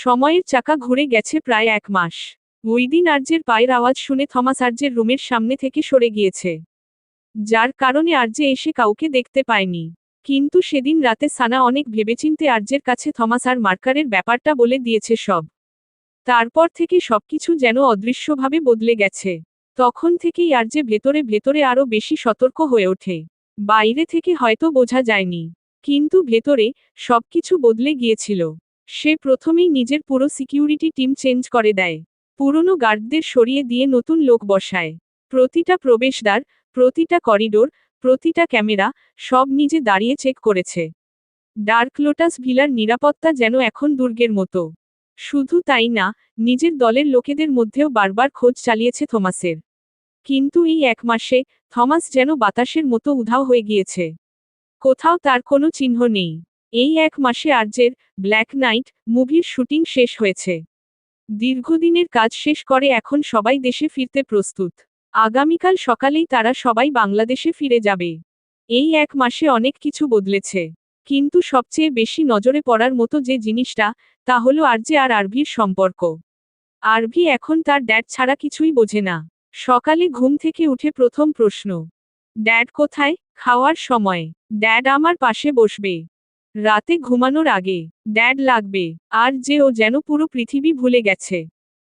সময়ের চাকা ঘুরে গেছে প্রায় 1 মাস। ওইদিন আর্যের পায়ের আওয়াজ শুনে থমাস আর্যের রুমের সামনে থেকে সরে গিয়েছে। যার কারণে আর্যে এসে কাউকে দেখতে পায়নি। কিন্তু সেদিন রাতে সানা অনেক ভেবেচিন্তে আর্যের কাছে থমাস আর মার্কারের ব্যাপারটা বলে দিয়েছে সব। তারপর থেকে সবকিছু যেন অদৃশ্যভাবে বদলে গেছে। তখন থেকেই আর্যে ভেতরে ভেতরে আরো বেশি সতর্ক হয়ে ওঠে। বাইরে থেকে হয়তো বোঝা যায়নি, কিন্তু ভেতরে সবকিছু বদলে গিয়েছিল। সে প্রথমেই নিজের পুরো সিকিউরিটি টিম চেঞ্জ করে দেয়। পুরনো গার্ডদের সরিয়ে দিয়ে নতুন লোক বসায়। প্রতিটা প্রবেশদ্বার, প্রতিটা করিডোর, প্রতিটা ক্যামেরা, সব নিজে দাঁড়িয়ে চেক করেছে। ডার্ক লোটাস ভিলার নিরাপত্তা যেন এখন দুর্গের মতো। শুধু তাই না, নিজের দলের লোকেদের মধ্যেও বারবার খোঁজ চালিয়েছে থমাসের। কিন্তু এই 1 মাসে থমাস যেন বাতাসের মতো উধাও হয়ে গিয়েছে। কোথাও তার কোনো চিহ্ন নেই। এই 1 মাসে আর্যের ব্ল্যাক নাইট মুভির শুটিং শেষ হয়েছে। দীর্ঘদিনের কাজ শেষ করে এখন সবাই দেশে ফিরতে প্রস্তুত। আগামীকাল সকালেই তারা সবাই বাংলাদেশে ফিরে যাবে। এই 1 মাসে অনেক কিছু বদলেছে। কিন্তু সবচেয়ে বেশি নজরে পড়ার মতো যে জিনিসটা, তা হলো আরজে আর আরভির সম্পর্ক। আরভি এখন তার ড্যাড ছাড়া কিছুই বোঝে না। সকালে ঘুম থেকে উঠে প্রথম প্রশ্ন, ড্যাড কোথায়? খাওয়ার সময়, ড্যাড আমার পাশে বসবে। রাতে ঘুমানোর আগে, ড্যাড লাগবে। আর যে ও যেন পুরো পৃথিবী ভুলে গেছে।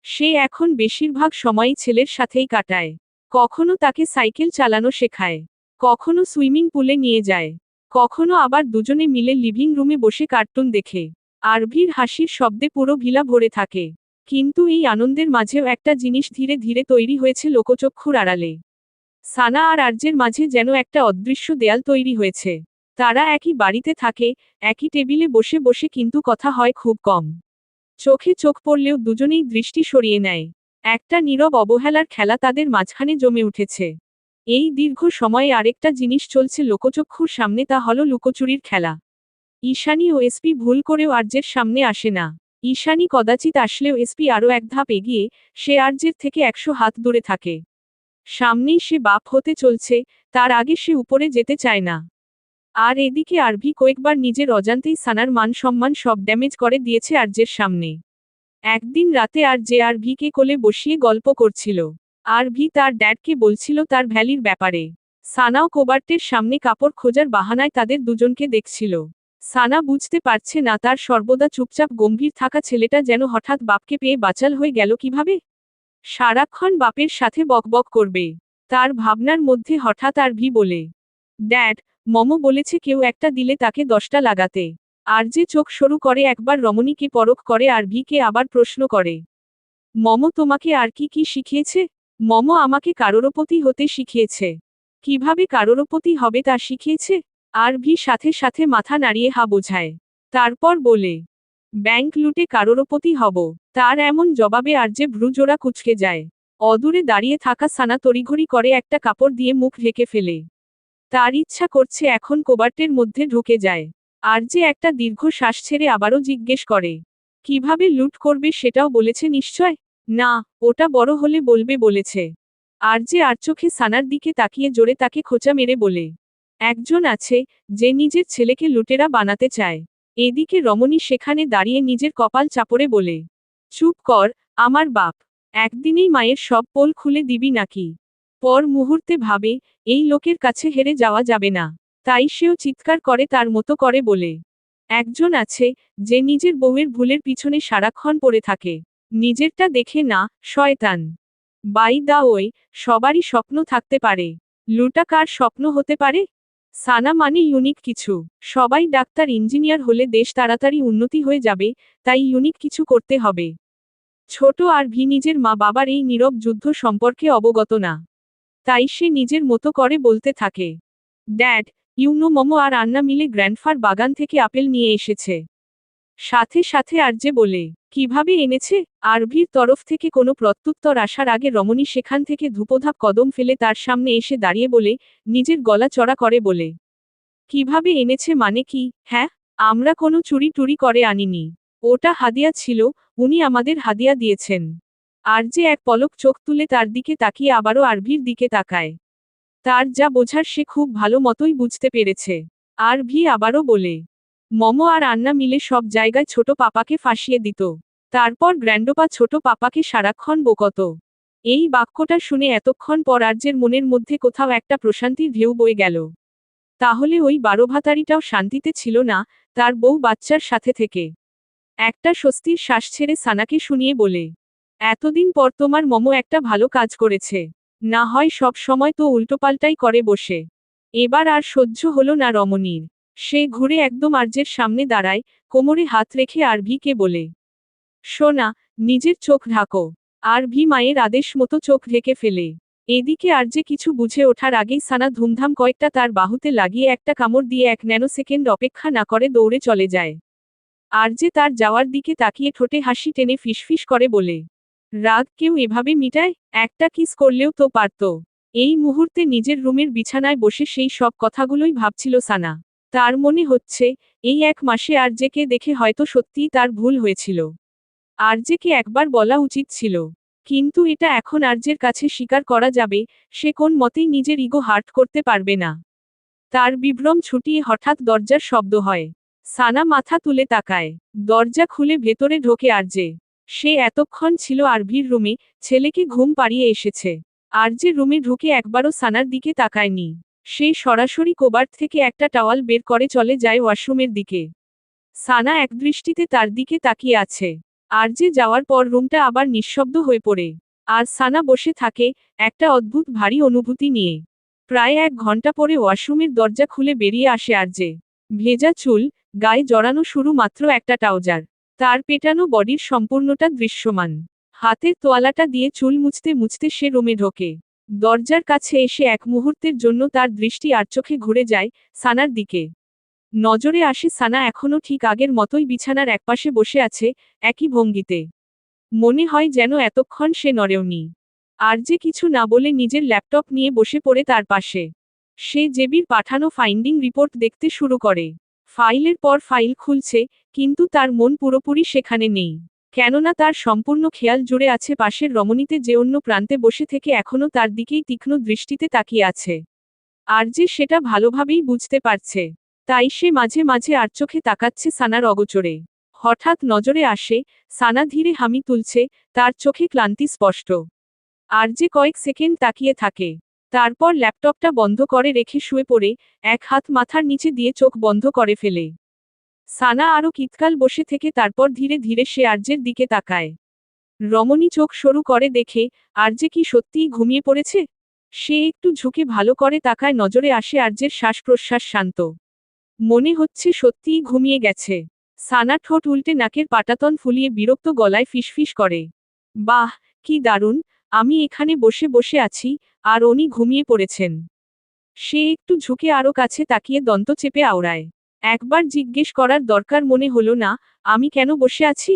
সে এখন বেশিরভাগ সময়ই ছেলের সাথেই কাটায়। কখনো তাকে সাইকেল চালানো শেখায়, কখনো সুইমিং পুলে নিয়ে যায়, কখনো আবার দুজনে মিলে লিভিং রুমে বসে কার্টুন দেখে। আরভির হাসির শব্দে পুরো ভিলা ভরে থাকে। কিন্তু এই আনন্দের মাঝেও একটা জিনিস ধীরে ধীরে তৈরি হয়েছে লোকচক্ষুর আড়ালে। সানা আর আরজের মাঝে যেন একটা অদৃশ্য দেয়াল তৈরি হয়েছে। তারা একই বাড়িতে থাকে, একই টেবিলে বসে বসে, কিন্তু কথা হয় খুব কম। চোখে চোখ পড়লেও দুজনেই দৃষ্টি সরিয়ে নেয়। একটা নীরব অবহেলার খেলা তাদের মাঝখানে জমে উঠেছে। এই দীর্ঘ সময়ে আরেকটা জিনিস চলছে লোকচক্ষুর সামনে, তা হলো লুকোচুরির খেলা। ঈশানী ও এসপি ভুল করেও আরজের সামনে আসে না। ঈশানী কদাচিৎ আসলেও এসপি আরও এক ধাপ এগিয়ে, সে আরজের থেকে 100 হাত দূরে থাকে। সামনেই সে বাপ হতে চলছে, তার আগে সে উপরে যেতে চায় না। আর এদিকে আরভি কয়েকবার নিজের অজান্তেই সানার মান সম্মান সব ড্যামেজ করে দিয়েছে আরজের সামনে। একদিন রাতে আরজে আরভিকে কোলে বসিয়ে গল্প করছিল। আরভি তার ড্যাডকে বলছিল তার ভ্যালির ব্যাপারে। সানাও কোবার্টের সামনে কাপড় খোঁজার বাহানায় তাদের দুজনকে দেখছিল। সানা বুঝতে পারছে না তার সর্বদা চুপচাপ গম্ভীর থাকা ছেলেটা যেন হঠাৎ বাপকে পেয়ে বাচাল হয়ে গেল কিভাবে। সারাক্ষণ বাপের সাথে বকবক করবে। তার ভাবনার মধ্যে হঠাৎ আরভি বলে, ড্যাড, মমো বলেছে কেউ একটা দিলে তাকে 10টা লাগাতে। আরজে চোখ সরু করে একবার রমণীকে পরখ করে আরভিকে আবার প্রশ্ন করে, মমো তোমাকে আর কি কি শিখিয়েছে? মমো আমাকে কারোরপতি হতে শিখিয়েছে। কিভাবে কারোরপতি হবে তা শিখিয়েছে? আরভি সাথে সাথে মাথা নাড়িয়ে হা বোঝায়। তারপর বলে, ব্যাংক লুটে কারোরপতি হব। তার এমন জবাবে আরজে ভ্রুজোড়া কুঁচকে যায়। অদূরে দাঁড়িয়ে থাকা সানা তড়িঘড়ি করে একটা কাপড় দিয়ে মুখ ঢেকে ফেলে। তার ইচ্ছা করছে এখন কোবার্টের মধ্যে ঢুকে যায়। আরজে একটা দীর্ঘ শ্বাস ছেড়ে আবারও জিজ্ঞেস করে, কিভাবে লুট করবে সেটাও বলেছে নিশ্চয়? না, ওটা বড় হলে বলবে বলেছে। আরজে আর চোখে সানার দিকে তাকিয়ে জোরে তাকে খোঁচা মেরে বলে, একজন আছে, যে নিজের ছেলেকে লুটেরা বানাতে চায়। এদিকে রমণী সেখানে দাঁড়িয়ে নিজের কপাল চাপড়ে বলে, চুপ কর, আমার বাপ। একদিনেই মায়ের সব পোল খুলে দিবি নাকি? পর মুহূর্তে ভাবে, এই লোকের কাছে হেরে যাওয়া যাবে না। তাই সেও চিৎকার করে তার মতো করে বলে, একজন আছে, যে নিজের বউয়ের ভুলের পিছনে সারাক্ষণ পড়ে থাকে। নিজেরটা দেখে না, শয়তান। বাই দা ওয়ে, সবারই স্বপ্ন থাকতে পারে। লুটা কার স্বপ্ন হতে পারে? সানা মানে ইউনিক কিছু। সবাই ডাক্তার ইঞ্জিনিয়ার হলে দেশ তাড়াতাড়ি উন্নতি হয়ে যাবে, তাই ইউনিক কিছু করতে হবে। ছোট আরভি নিজের মা বাবার এই নীরব যুদ্ধ সম্পর্কে অবগত না। তাই সে নিজের মতো করে বলতে থাকে, ড্যাড, মমো আর আন্না মিলে গ্র্যান্ডফার বাগান থেকে আপেল নিয়ে এসেছে। সাথে সাথে আরজে বলে, কিভাবে এনেছে? আরভির তরফ থেকে কোনো প্রত্যুত্তর আসার আগে রমণী সেখান থেকে ধূপধাপ কদম ফেলে তার সামনে এসে দাঁড়িয়ে বলে, নিজের গলা চড়া করে বলে, কিভাবে এনেছে মানে কি? হ্যাঁ, আমরা কোনো চুরি টুরি করে আনিনি। ওটা হাদিয়া ছিল, উনি আমাদের হাদিয়া দিয়েছেন। আরজে এক পলক চোখ তুলে তার দিকে তাকিয়ে আবারও আরভির দিকে তাকায়। তার যা বোঝার সে খুব ভালো মতোই বুঝতে পেরেছে। আরভি আবারও বলে, মমো আর আন্না মিলে সব জায়গায় ছোট পাপাকে ফাঁসিয়ে দিত। তারপর গ্র্যান্ডপা ছোট পাপাকে সারাক্ষণ বকত। এই বাক্যটা শুনে এতক্ষণ পর আর্যের মনের মধ্যে কোথাও একটা প্রশান্তির ঢেউ বয়ে গেল। তাহলে ওই বারোভাতারিটাও শান্তিতে ছিল না, তার বউ বাচ্চার সাথে থেকে। একটা স্বস্তির শ্বাস ছেড়ে সানাকে শুনিয়ে বলে, এতদিন পর তোমার মম একটা ভালো কাজ করেছে। না হয় সব সময় তো উল্টোপাল্টাই করে বসে। এবার আর সহ্য হলো না রমণীর। সে ঘুরে একদম আর্যের সামনে দাঁড়ায়, কোমরে হাত রেখে আরভিকে বলে, শোনা, নিজের চোখ ঢাকো। আরভি মায়ের আদেশ মতো চোখ ঢেকে ফেলে। এদিকে আর্যে কিছু বুঝে ওঠার আগেই সানা ধুমধাম কয়েকটা তার বাহুতে লাগিয়ে একটা কামড় দিয়ে 1 ন্যানোসেকেন্ড অপেক্ষা না করে দৌড়ে চলে যায়। আর্যে তার যাওয়ার দিকে তাকিয়ে ঠোঁটে হাসি টেনে ফিসফিস করে বলে, রাগ কেউ এভাবে মিটায়? একটা কিস করলেও তো পারত। এই মুহূর্তে নিজের রুমের বিছানায় বসে সেই সব কথাগুলোই ভাবছিল সানা। তার মনে হচ্ছে, এই 1 মাসে আর্যেকে দেখে হয়তো সত্যিই তার ভুল হয়েছিল। আর্যেকে একবার বলা উচিত ছিল। কিন্তু এটা এখন আর্যের কাছে স্বীকার করা যাবে, সে কোন মতেই নিজের ইগো হার্ট করতে পারবে না। তার বিভ্রম ছুটিয়ে হঠাৎ দরজার শব্দ হয়। সানা মাথা তুলে তাকায়। দরজা খুলে ভেতরে ঢোকে আর্যে। সে এতক্ষণ ছিল আরভির রুমে, ছেলেকে ঘুম পাড়িয়ে এসেছে। আর্যে রুমে ঢুকে একবারও সানার দিকে তাকায়নি। সে সরাসরি কোবার্ড থেকে একটা টাওয়াল বের করে চলে যায় ওয়াশরুমের দিকে। সানা একদৃষ্টিতে তার দিকে তাকিয়ে আছে। আর্যে যাওয়ার পর রুমটা আবার নিঃশব্দ হয়ে পড়ে। আর সানা বসে থাকে, একটা অদ্ভুত ভারী অনুভূতি নিয়ে। প্রায় 1 ঘন্টা পরে ওয়াশরুমের দরজা খুলে বেরিয়ে আসে আর্যে। ভেজা চুল, গায়ে জড়ানো শুরু মাত্র একটা ট্রাউজার। তার পেটানো বডির সম্পূর্ণটা দৃশ্যমান। হাতের তোয়ালাটা দিয়ে চুল মুছতে মুছতে সে রুমে ঢোকে। দরজার কাছে এসে এক মুহূর্তের জন্য তার দৃষ্টি আর চোখে ঘুরে যায় সানার দিকে। নজরে আসে সানা এখনও ঠিক আগের মতোই বিছানার একপাশে বসে আছে, একই ভঙ্গিতে। মনে হয় যেন এতক্ষণ সে নড়েওনি। আর্যে কিছু না বলে নিজের ল্যাপটপ নিয়ে বসে পড়ে তার পাশে। সে জেবির পাঠানো ফাইন্ডিং রিপোর্ট দেখতে শুরু করে। ফাইলের পর ফাইল খুলছে, কিন্তু তার মন পুরোপুরি সেখানে নেই। কেননা তার সম্পূর্ণ খেয়াল জুড়ে আছে পাশের রমণীতে, যে অন্য প্রান্তে বসে থেকে এখনও তার দিকেই তীক্ষ্ণ দৃষ্টিতে তাকিয়ে আছে। আর্যে সেটা ভালোভাবেই বুঝতে পারছে। তাই সে মাঝে মাঝে আর চোখে তাকাচ্ছে সানার অগোচরে। হঠাৎ নজরে আসে, সানা ধীরে হামি তুলছে, তার চোখে ক্লান্তি স্পষ্ট। আর্যে কয়েক সেকেন্ড তাকিয়ে থাকে। তারপর ল্যাপটপটা বন্ধ করে রেখে শুয়ে পড়ে, এক হাত মাথার নিচে দিয়ে চোখ বন্ধ করে ফেলে। সানা আরও কিতকাল বসে থেকে তারপর ধীরে ধীরে সে আর্যের দিকে তাকায়। রমণী চোখ সরু করে দেখে, আর্যে কি সত্যিই ঘুমিয়ে পড়েছে? সে একটু ঝুঁকে ভালো করে তাকায়, নজরে আসে আর্যের শ্বাস প্রশ্বাস শান্ত। মনে হচ্ছে সত্যিই ঘুমিয়ে গেছে। সানা ঠোঁট উল্টে নাকের পাটাতন ফুলিয়ে বিরক্ত গলায় ফিসফিস করে, বাহ, কি দারুণ, আমি এখানে বসে বসে আছি, আর উনি ঘুমিয়ে পড়েছেন। সে একটু ঝুঁকে আরও কাছে তাকিয়ে দন্ত চেপে আওড়ায়। একবার জিজ্ঞেস করার দরকার মনে হলো না, আমি কেন বসে আছি?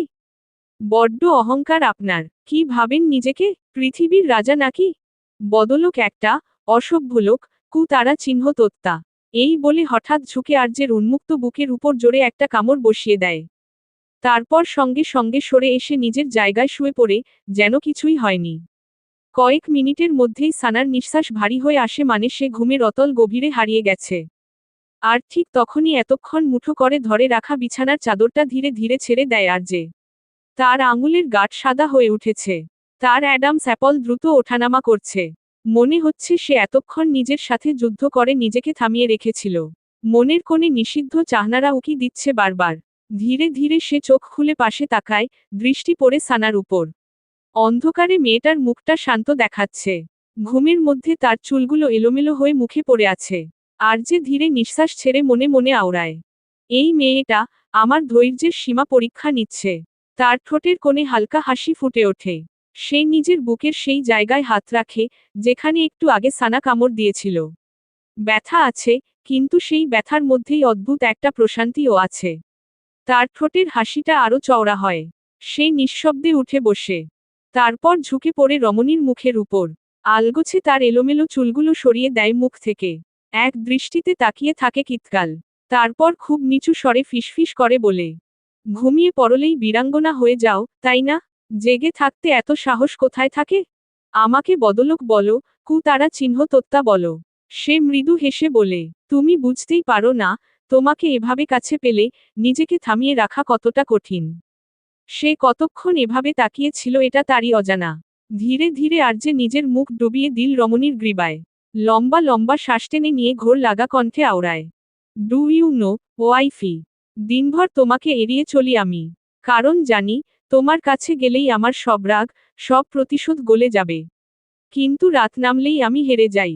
বড্ড অহংকার আপনার। কি ভাবেন নিজেকে, পৃথিবীর রাজা নাকি? বদলোক একটা, অসভ্য লোক, কুতারা চিহ্ন তোত্তা। এই বলে হঠাৎ ঝুঁকে আর্যের উন্মুক্ত বুকের উপর জোরে একটা কামড় বসিয়ে দেয়। তারপর সঙ্গে সঙ্গে সরে এসে নিজের জায়গায় শুয়ে পড়ে, যেন কিছুই হয়নি। কয়েক মিনিটের মধ্যেই সানার নিঃশ্বাস ভারী হয়ে আসে, মানে সে ঘুমের অতল গভীরে হারিয়ে গেছে। আর ঠিক তখনই এতক্ষণ মুঠো করে ধরে রাখা বিছানার চাদরটা ধীরে ধীরে ছেড়ে দেয় আর্যে। তার আঙুলের গাঁট সাদা হয়ে উঠেছে। তার অ্যাডামস অ্যাপল দ্রুত ওঠানামা করছে। মনে হচ্ছে সে এতক্ষণ নিজের সাথে যুদ্ধ করে নিজেকে থামিয়ে রেখেছিল। মনের কোণে নিষিদ্ধ চাহনারা উকি দিচ্ছে বারবার। ধীরে ধীরে সে চোখ খুলে পাশে তাকায়, দৃষ্টি পড়ে সানার উপর। অন্ধকারে মেয়েটার মুখটা শান্ত দেখাচ্ছে। ঘুমের মধ্যে তার চুলগুলো এলোমেলো হয়ে মুখে পড়ে আছে। আর্যে ধীরে নিঃশ্বাস ছেড়ে মনে মনে আওড়ায়, এই মেয়েটা আমার ধৈর্যের সীমা পরীক্ষা নিচ্ছে। তার ঠোঁটের কোণে হালকা হাসি ফুটে ওঠে। সে নিজের বুকের সেই জায়গায় হাত রাখে, যেখানে একটু আগে সানা কামড় দিয়েছিল। ব্যথা আছে, কিন্তু সেই ব্যথার মধ্যেই অদ্ভুত একটা প্রশান্তিও আছে। তার ঠোঁটের হাসিটা আরও চওড়া হয়। সে নিঃশব্দে উঠে বসে। তারপর ঝুঁকে পড়ে রমণীর মুখের উপর। আলগোছে তার এলোমেলো চুলগুলো সরিয়ে দেয় মুখ থেকে। এক দৃষ্টিতে তাকিয়ে থাকে কিতকাল। তারপর খুব নিচু স্বরে ফিসফিস করে বলে, ঘুমিয়ে পড়লেই বীরাঙ্গনা হয়ে যাও, তাই না? জেগে থাকতে এত সাহস কোথায় থাকে? আমাকে বদলোক বলো, কুতারা চিহ্ন তোত্তা বলো। সে মৃদু হেসে বলে, তুমি বুঝতেই পারো না, তোমাকে এভাবে কাছে পেলে নিজেকে থামিয়ে রাখা কতটা কঠিন। সে কতক্ষণ এভাবে তাকিয়ে ছিল এটা তারই অজানা। ধীরে ধীরে আরজে নিজের মুখ ডুবিয়ে দিল রমণীর গ্রীবায়। লম্বা লম্বা শ্বাস টেনে নিয়ে ঘোর লাগা কণ্ঠে আওড়ায়। ডু ইউ নো, ওয়াইফি, দিনভর তোমাকে এড়িয়ে চলি আমি। কারণ জানি, তোমার কাছে গেলেই আমার সব রাগ, সব প্রতিশোধ গলে যাবে। কিন্তু রাত নামলেই আমি হেরে যাই।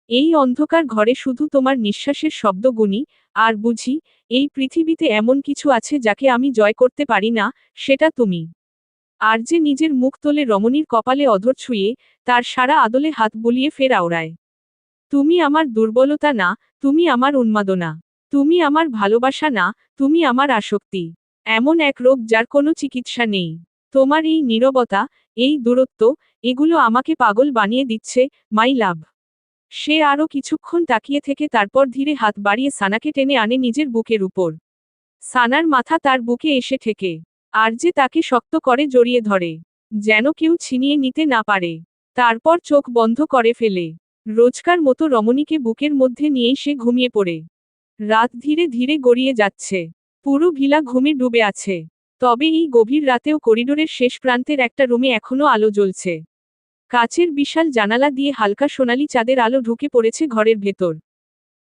এই অন্ধকার ঘরে শুধু তোমার নিঃশ্বাসের শব্দ গুনি, আর বুঝি, এই পৃথিবীতে এমন কিছু আছে যাকে আমি জয় করতে পারি না, সেটা তুমি। আরজে নিজের মুখ তোলে রমণীর কপালে অধর ছুঁয়ে, তার সারা আদলে হাত বুলিয়ে ফের আওড়ায়। তুমি আমার দুর্বলতা না, তুমি আমার উন্মাদনা। তুমি আমার ভালোবাসা না, তুমি আমার আসক্তি। এমন এক রোগ যার কোনো চিকিৎসা নেই। তোমার এই নীরবতা, এই দূরত্ব, এগুলো আমাকে পাগল বানিয়ে দিচ্ছে, মাই লাভ। সে আরও কিছুক্ষণ তাকিয়ে থেকে তারপর ধীরে হাত বাড়িয়ে সানাকে টেনে আনে নিজের বুকের উপর। সানার মাথা তার বুকে এসে ঠেকে। আরজে তাকে শক্ত করে জড়িয়ে ধরে, যেন কেউ ছিনিয়ে নিতে না পারে। তারপর চোখ বন্ধ করে ফেলে। রোজকার মতো রমণীকে বুকের মধ্যে নিয়েই সে ঘুমিয়ে পড়ে। রাত ধীরে ধীরে গড়িয়ে যাচ্ছে। পুরো ভিলা ঘুমে ডুবে আছে। তবে এই গভীর রাতেও করিডোরের শেষ প্রান্তের একটা রুমে এখনো আলো জ্বলছে। কাচের বিশাল জানালা দিয়ে হালকা সোনালি চাঁদের আলো ঢুকে পড়েছে ঘরের ভেতর।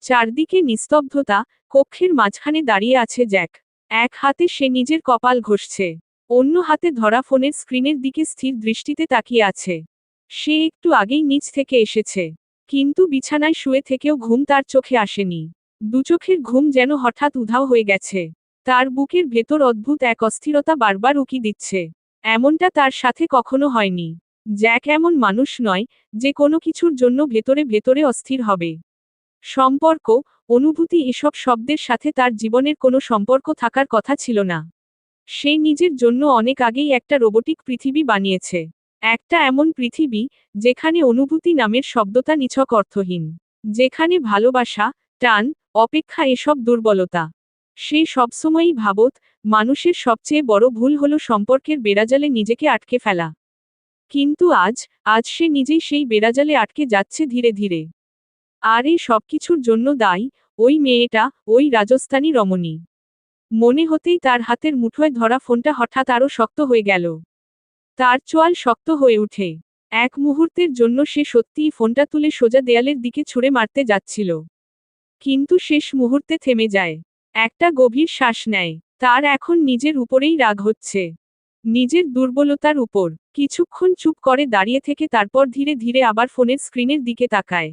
চারদিকে নিস্তব্ধতা, কক্ষের মাঝখানে দাঁড়িয়ে আছে জ্যাক। এক হাতে সে নিজের কপাল ঘষছে, অন্য হাতে ধরা ফোনের স্ক্রিনের দিকে স্থির দৃষ্টিতে তাকিয়ে আছে। সে একটু আগেই নিচ থেকে এসেছে, কিন্তু বিছানায় শুয়ে থেকেও ঘুম তার চোখে আসেনি। দুচোখের ঘুম যেন হঠাৎ উধাও হয়ে গেছে। তার বুকের ভেতর অদ্ভুত এক অস্থিরতা বারবার উকি দিচ্ছে। এমনটা তার সাথে কখনো হয়নি। জ্যাক এমন মানুষ নয়, যে কোনো কিছুর জন্য ভেতরে ভেতরে অস্থির হবে। সম্পর্ক, অনুভূতি এসব শব্দের সাথে তার জীবনের কোনো সম্পর্ক থাকার কথা ছিল না। সে নিজের জন্য অনেক আগেই একটা রোবটিক পৃথিবী বানিয়েছে। একটা এমন পৃথিবী, যেখানে অনুভূতি নামের শব্দটা নিছক অর্থহীন। যেখানে ভালোবাসা, টান, অপেক্ষা এসব দুর্বলতা। সে সবসময়ই ভাবত, মানুষের সবচেয়ে বড় ভুল হলো সম্পর্কের বেড়াজালে নিজেকে আটকে ফেলা। কিন্তু আজ সে নিজেই সেই বেড়াজালে আটকে যাচ্ছে ধীরে ধীরে। আর এই সবকিছুর জন্য দায়ী ওই মেয়েটা, ওই রাজস্থানী রমণী। মনে হতেই তার হাতের মুঠোয় ধরা ফোনটা হঠাৎ আরও শক্ত হয়ে গেল। তার চোয়াল শক্ত হয়ে উঠে। এক মুহূর্তের জন্য সে সত্যিই ফোনটা তুলে সোজা দেয়ালের দিকে ছুঁড়ে মারতে যাচ্ছিল। কিন্তু শেষ মুহূর্তে থেমে যায়। একটা গভীর শ্বাস নেয়। তার এখন নিজের উপরেই রাগ হচ্ছে। নিজের দুর্বলতার উপর। কিছুক্ষণ চুপ করে দাঁড়িয়ে থেকে তারপর ধীরে ধীরে আবার ফোনের স্ক্রিনের দিকে তাকায়।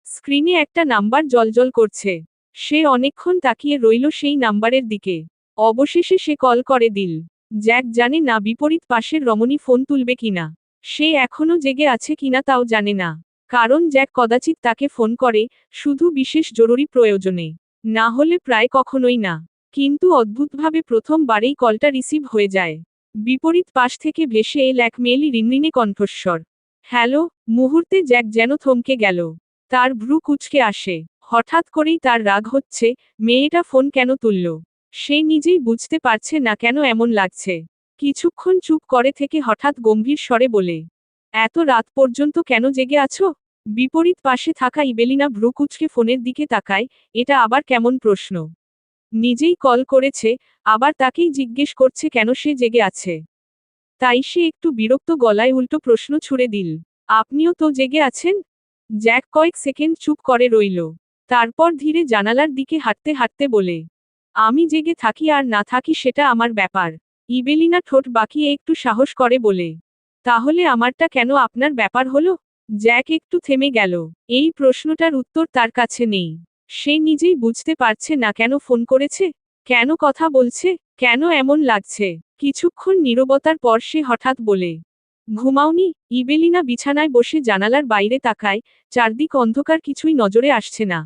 স্ক্রিনে একটা নাম্বার জ্বলজ্বল করছে। সে অনেকক্ষণ তাকিয়ে রইল সেই নাম্বারের দিকে। অবশেষে সে কল করে দিল। জ্যাক জানে না বিপরীত পাশের রমণী ফোন তুলবে কিনা। সে এখনো জেগে আছে কিনা তাও জানে না। কারণ জ্যাক কদাচিৎ তাকে ফোন করে, শুধু বিশেষ জরুরি প্রয়োজনে। না হলে প্রায় কখনোই না। কিন্তু অদ্ভুতভাবে প্রথমবারেই কলটা রিসিভ হয়ে যায়। বিপরীত পাশ থেকে ভেসে এল এক মেয়েলি রিনরিনে কণ্ঠস্বর। হ্যালো। মুহূর্তে জ্যাক যেন থমকে গেল। তার ভ্রু কুঁচকে আসে। হঠাৎ করেই তার রাগ হচ্ছে, মেয়েটা ফোন কেন তুলল। সে নিজেই বুঝতে পারছে না কেন এমন লাগছে। কিছুক্ষণ চুপ করে থেকে হঠাৎ গম্ভীর স্বরে বলে, এত রাত পর্যন্ত কেন জেগে আছো? বিপরীত পাশে থাকা ইবেলিনা ভ্রু কুঁচকে ফোনের দিকে তাকায়, এটা আবার কেমন প্রশ্ন। নিজেই কল করেছে, আবার তাকেই জিজ্ঞেস করছে কেন সে জেগে আছে। তাই সে একটু বিরক্ত গলায় উল্টো প্রশ্ন ছুড়ে দিল, আপনিও তো জেগে আছেন? জ্যাক কয়েক সেকেন্ড চুপ করে রইল। তারপর ধীরে জানালার দিকে হাঁটতে হাঁটতে বলে, আমি জেগে থাকি আর না থাকি সেটা আমার ব্যাপার। ইবেলিনা ঠোঁট বাঁকিয়ে একটু সাহস করে বলে, তাহলে আমারটা কেন আপনার ব্যাপার হলো? জ্যাক একটু থেমে গেল। এই প্রশ্নটার উত্তর তার কাছে নেই। সে নিজেই বুঝতে পারছে না কেন ফোন করেছে, কেন কথা বলছে, কেন এমন লাগছে। কিছুক্ষণ নীরবতার পর সে হঠাৎ বলে, ঘুমাওনি? ইবেলিনা বিছানায় বসে জানালার বাইরে তাকায়, চারদিক অন্ধকার, কিছুই নজরে আসছে না।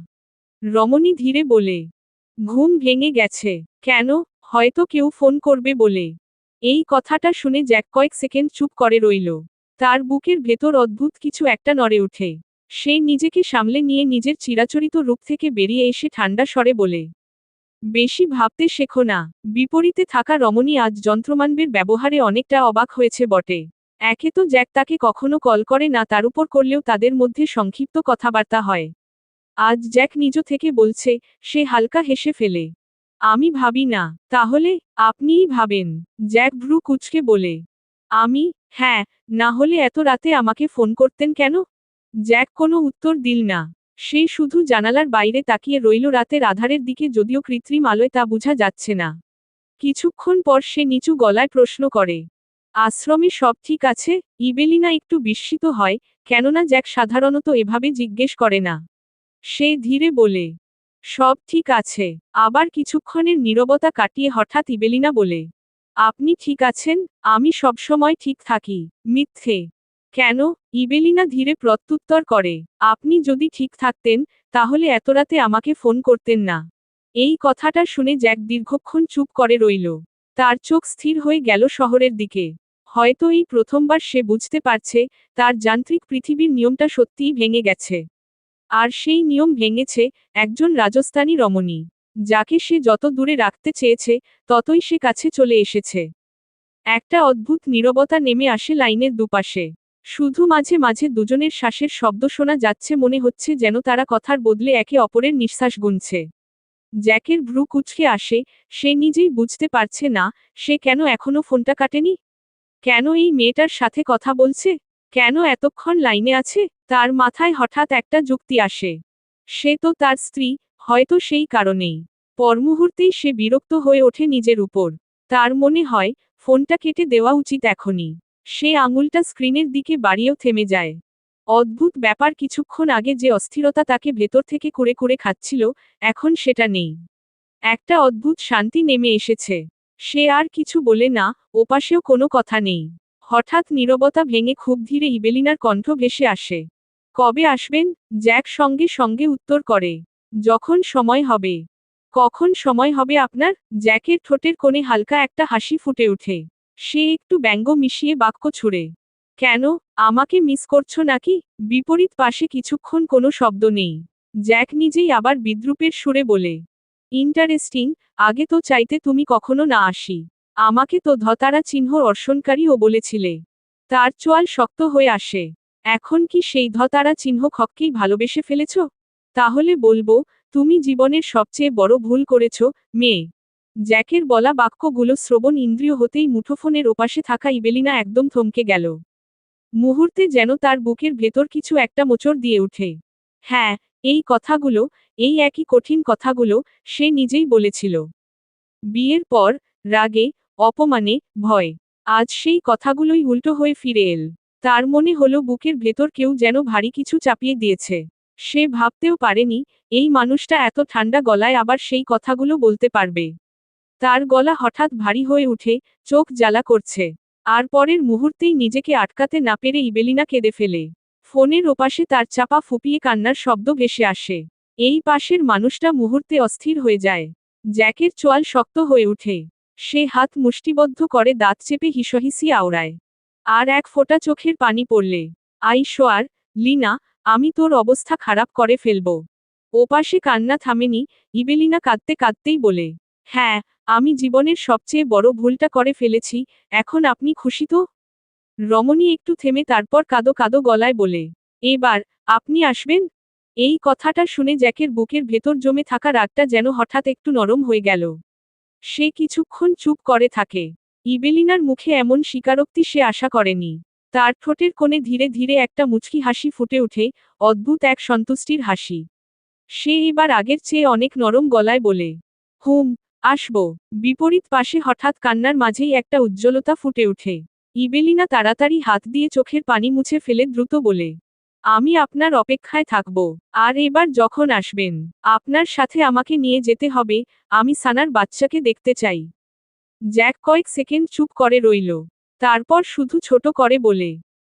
রমণী ধীরে বলে, ঘুম ভেঙে গেছে। কেন? হয়তো কেউ ফোন করবে বলে। এই কথাটা শুনে জ্যাক কয়েক সেকেন্ড চুপ করে রইল। তার বুকের ভেতর অদ্ভুত কিছু একটা নড়ে ওঠে। সে নিজেকে সামলে নিয়ে নিজের চিরাচরিত রূপ থেকে বেরিয়ে এসে ঠান্ডা স্বরে বলে, বেশি ভাবতে শেখো না। বিপরীতে থাকা রমণী আজ যন্ত্রমানবের ব্যবহারে অনেকটা অবাক হয়েছে বটে। একে তো জ্যাক তাকে কখনো কল করে না, তার উপর করলেও তাদের মধ্যে সংক্ষিপ্ত কথাবার্তা হয়। আজ জ্যাক নিজ থেকে বলছে, সে হালকা হেসে ফেলে। আমি ভাবি না। তাহলে আপনিই ভাবেন, জ্যাক ভ্রু কুঁচকে বলে। আমি, হ্যাঁ, না হলে এত রাতে আমাকে ফোন করতেন কেন? জ্যাক কোনো উত্তর দিল না। সে শুধু জানালার বাইরে তাকিয়ে রইল রাতের আধারের দিকে, যদিও কৃত্রিম আলোয় তা বোঝা যাচ্ছে না। কিছুক্ষণ পর সে নিচু গলায় প্রশ্ন করে, আশ্রমে সব ঠিক আছে? ইবেলিনা একটু বিস্মিত হয়, কেননা জ্যাক সাধারণত এভাবে জিজ্ঞেস করে না। সে ধীরে বলে, সব ঠিক আছে। আবার কিছুক্ষণের নীরবতা কাটিয়ে হঠাৎ ইবেলিনা বলে, আপনি ঠিক আছেন? আমি সবসময় ঠিক থাকি। মিথ্যে। কেন? ইবেলিনা ধীরে প্রত্যুত্তর করে, আপনি যদি ঠিক থাকতেন, তাহলে এত রাতে আমাকে ফোন করতেন না। এই কথাটা শুনে জ্যাক দীর্ঘক্ষণ চুপ করে রইল। তার চোখ স্থির হয়ে গেল শহরের দিকে। হয়তো এই প্রথমবার সে বুঝতে পারছে, তার যান্ত্রিক পৃথিবীর নিয়মটা সত্যিই ভেঙে গেছে। আর সেই নিয়ম ভেঙেছে একজন রাজস্থানী রমণী, যাকে সে যত দূরে রাখতে চেয়েছে, ততই সে কাছে চলে এসেছে। একটা অদ্ভুত নীরবতা নেমে আসে লাইনের দুপাশে। শুধু মাঝে মাঝে দুজনের শ্বাসের শব্দ শোনা যাচ্ছে, মনে হচ্ছে যেন তারা কথার বদলে একে অপরের নিঃশ্বাস গুনছে। জ্যাকের ভ্রু কুঁচকে আসে, সে নিজেই বুঝতে পারছে না, সে কেন এখনো ফোনটা কাটেনি? কেন এই মেয়েটার সাথে কথা বলছে? কেন এতক্ষণ লাইনে আছে? তার মাথায় হঠাৎ একটা যুক্তি আসে। সে তো তার স্ত্রী, হয়তো সেই কারণেই। পরমুহূর্তেই সে বিরক্ত হয়ে ওঠে নিজের উপর। তার মনে হয়, ফোনটা কেটে দেওয়া উচিত এখনই। সে আঙুলটা স্ক্রিনের দিকে বাড়িয়েও থেমে যায়। অদ্ভুত ব্যাপার, কিছুক্ষণ আগে যে অস্থিরতা তাকে ভেতর থেকে কুরে কুরে খাচ্ছিল, এখন সেটা নেই। একটা অদ্ভুত শান্তি নেমে এসেছে। সে আর কিছু বলে না, ওপাশেও কোনো কথা নেই। হঠাৎ নীরবতা ভেঙে খুব ধীরে ইবেলিনার কণ্ঠ ভেসে আসে। কবে আসবেন? জ্যাক সঙ্গে সঙ্গে উত্তর করে, যখন সময় হবে। কখন সময় হবে আপনার? জ্যাকের ঠোঁটের কোণে হালকা একটা হাসি ফুটে ওঠে। সে একটু ব্যঙ্গ মিশিয়ে বাক্য ছুড়ে, কেন, আমাকে মিস করছো নাকি? বিপরীত পাশে কিছুক্ষণ কোনো শব্দ নেই। জ্যাক নিজেই আবার বিদ্রূপের সুরে বলে, ইন্টারেস্টিং, আগে তো চাইতে তুমি কখনো না আসি। আমাকে তো ধতারা চিহ্ন অর্শনকারীও বলেছিলে। তার চোয়াল শক্ত হয়ে আসে। এখন কি সেই ধতারা চিহ্ন খককেই ভালোবেসে ফেলেছ? তাহলে বলবো, তুমি জীবনের সবচেয়ে বড় ভুল করেছ, মেয়ে। জ্যাকের বলা বাক্যগুলো শ্রবণ ইন্দ্রিয় হতেই মুঠোফোনের ওপাশে থাকা ইবেলিনা একদম থমকে গেল। মুহূর্তে যেন তার বুকের ভেতর কিছু একটা মোচড় দিয়ে ওঠে। হ্যাঁ, এই কথাগুলো, এই একই কঠিন কথাগুলো, সে নিজেই বলেছিল। বিয়ের পর, রাগে, অপমানে, ভয়। আজ সেই কথাগুলোই উল্টো হয়ে ফিরে এল। তার মনে হলো বুকের ভেতর কেউ যেন ভারী কিছু চাপিয়ে দিয়েছে। সে ভাবতেও পারেনি, এই মানুষটা এত ঠান্ডা গলায় আবার সেই কথাগুলো বলতে পারবে। তার গলা হঠাৎ ভারী হয়ে উঠে, চোখ জ্বালা করছে। আর পরের মুহূর্তেই নিজেকে আটকাতে না পেরে ইবেলিনা কেঁদে ফেলে। ফোনের ওপাশে তার চাপা ফুপিয়ে কান্নার শব্দ ভেসে আসে। এই পাশের মানুষটা মুহূর্তে অস্থির হয়ে যায়। জ্যাকের চোয়াল শক্ত হয়ে ওঠে। সে হাত মুষ্টিবদ্ধ করে দাঁত চেপে হিসহিসি আওড়ায়। আর এক ফোঁটা চোখের পানি পড়লে, আইসোয়ার, লিনা, আমি তোর অবস্থা খারাপ করে ফেলব। ওপাশে কান্না থামেনি, ইবেলিনা কাঁদতে কাঁদতেই বলে, হ্যাঁ, আমি জীবনের সবচেয়ে বড় ভুলটা করে ফেলেছি, এখন আপনি খুশি তো? রমণী একটু থেমে তারপর কাঁদো কাঁদো গলায় বলে, এবার, আপনি আসবেন? এই কথাটা শুনে জ্যাকের বুকের ভেতর জমে থাকা রাগটা যেন হঠাৎ একটু নরম হয়ে গেল। সে কিছুক্ষণ চুপ করে থাকে। ইবেলিনার মুখে এমন স্বীকারোক্তি সে আশা করেনি। তার ঠোঁটের কোণে ধীরে ধীরে একটা মুচকি হাসি ফুটে ওঠে, অদ্ভুত এক সন্তুষ্টির হাসি। সে এবার আগের চেয়ে অনেক নরম গলায় বলে, হুম, আসবো। বিপরীত পাশে হঠাৎ কান্নার মাঝেই একটা উজ্জ্বলতা ফুটে ওঠে। ইবেলিনা তাড়াতাড়ি হাত দিয়ে চোখের পানি মুছে ফেলে দ্রুত বলে, আমি আপনার অপেক্ষায় থাকব। আর এবার যখন আসবেন, আপনার সাথে আমাকে নিয়ে যেতে হবে, আমি সানার বাচ্চাকে দেখতে চাই। জ্যাক কয়েক সেকেন্ড চুপ করে রইল। তারপর শুধু ছোট করে বলে,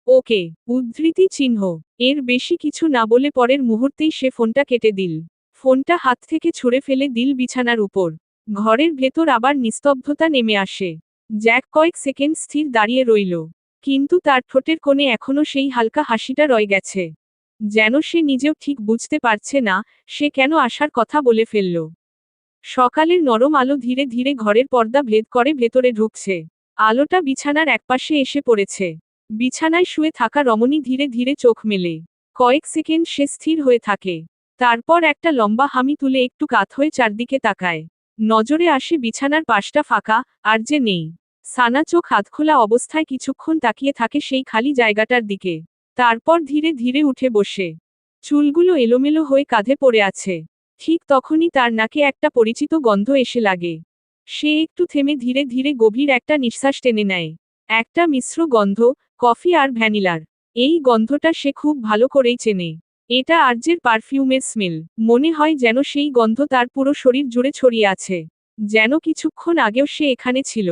ওকে, উদ্ধৃতি চিহ্ন। এর বেশি কিছু না বলে পরের মুহূর্তেই সে ফোনটা কেটে দিল। ফোনটা হাত থেকে ছুঁড়ে ফেলে দিল বিছানার উপর। ঘরের ভেতর আবার নিস্তব্ধতা নেমে আসে। জ্যাক কয়েক সেকেন্ড স্থির দাঁড়িয়ে রইল। কিন্তু তার ঠোঁটের কোণে এখনো সেই হালকা হাসিটা রয়ে গেছে। যেন সে নিজেও ঠিক বুঝতে পারছে না, সে কেন আসার কথা বলে ফেলল। সকালের নরম আলো ধীরে ধীরে ঘরের পর্দা ভেদ করে ভেতরে ঢুকছে। আলোটা বিছানার একপাশে এসে পড়েছে। বিছানায় শুয়ে থাকা রমণী ধীরে ধীরে চোখ মেলে। কয়েক সেকেন্ড সে স্থির হয়ে থাকে। তারপর একটা লম্বা হামি তুলে একটু কাত হয়ে চারদিকে তাকায়। নজরে আসে বিছানার পাশটা ফাঁকা, আরজে নেই। সানা চোখ হাতখোলা অবস্থায় কিছুক্ষণ তাকিয়ে থাকে সেই খালি জায়গাটার দিকে। তারপর ধীরে ধীরে উঠে বসে। চুলগুলো এলোমেলো হয়ে কাঁধে পড়ে আছে। ঠিক তখনই তার নাকে একটা পরিচিত গন্ধ এসে লাগে। সে একটু থেমে ধীরে ধীরে গভীর একটা নিঃশ্বাস টেনে নেয়। একটা মিশ্র গন্ধ, কফি আর ভ্যানিলার। এই গন্ধটা সে খুব ভালো করেই চেনে। এটা আরজের পারফিউমের স্মেল। মনে হয় যেন সেই গন্ধ তার পুরো শরীর জুড়ে ছড়িয়ে আছে। যেন কিছুক্ষণ আগেও সে এখানে ছিল।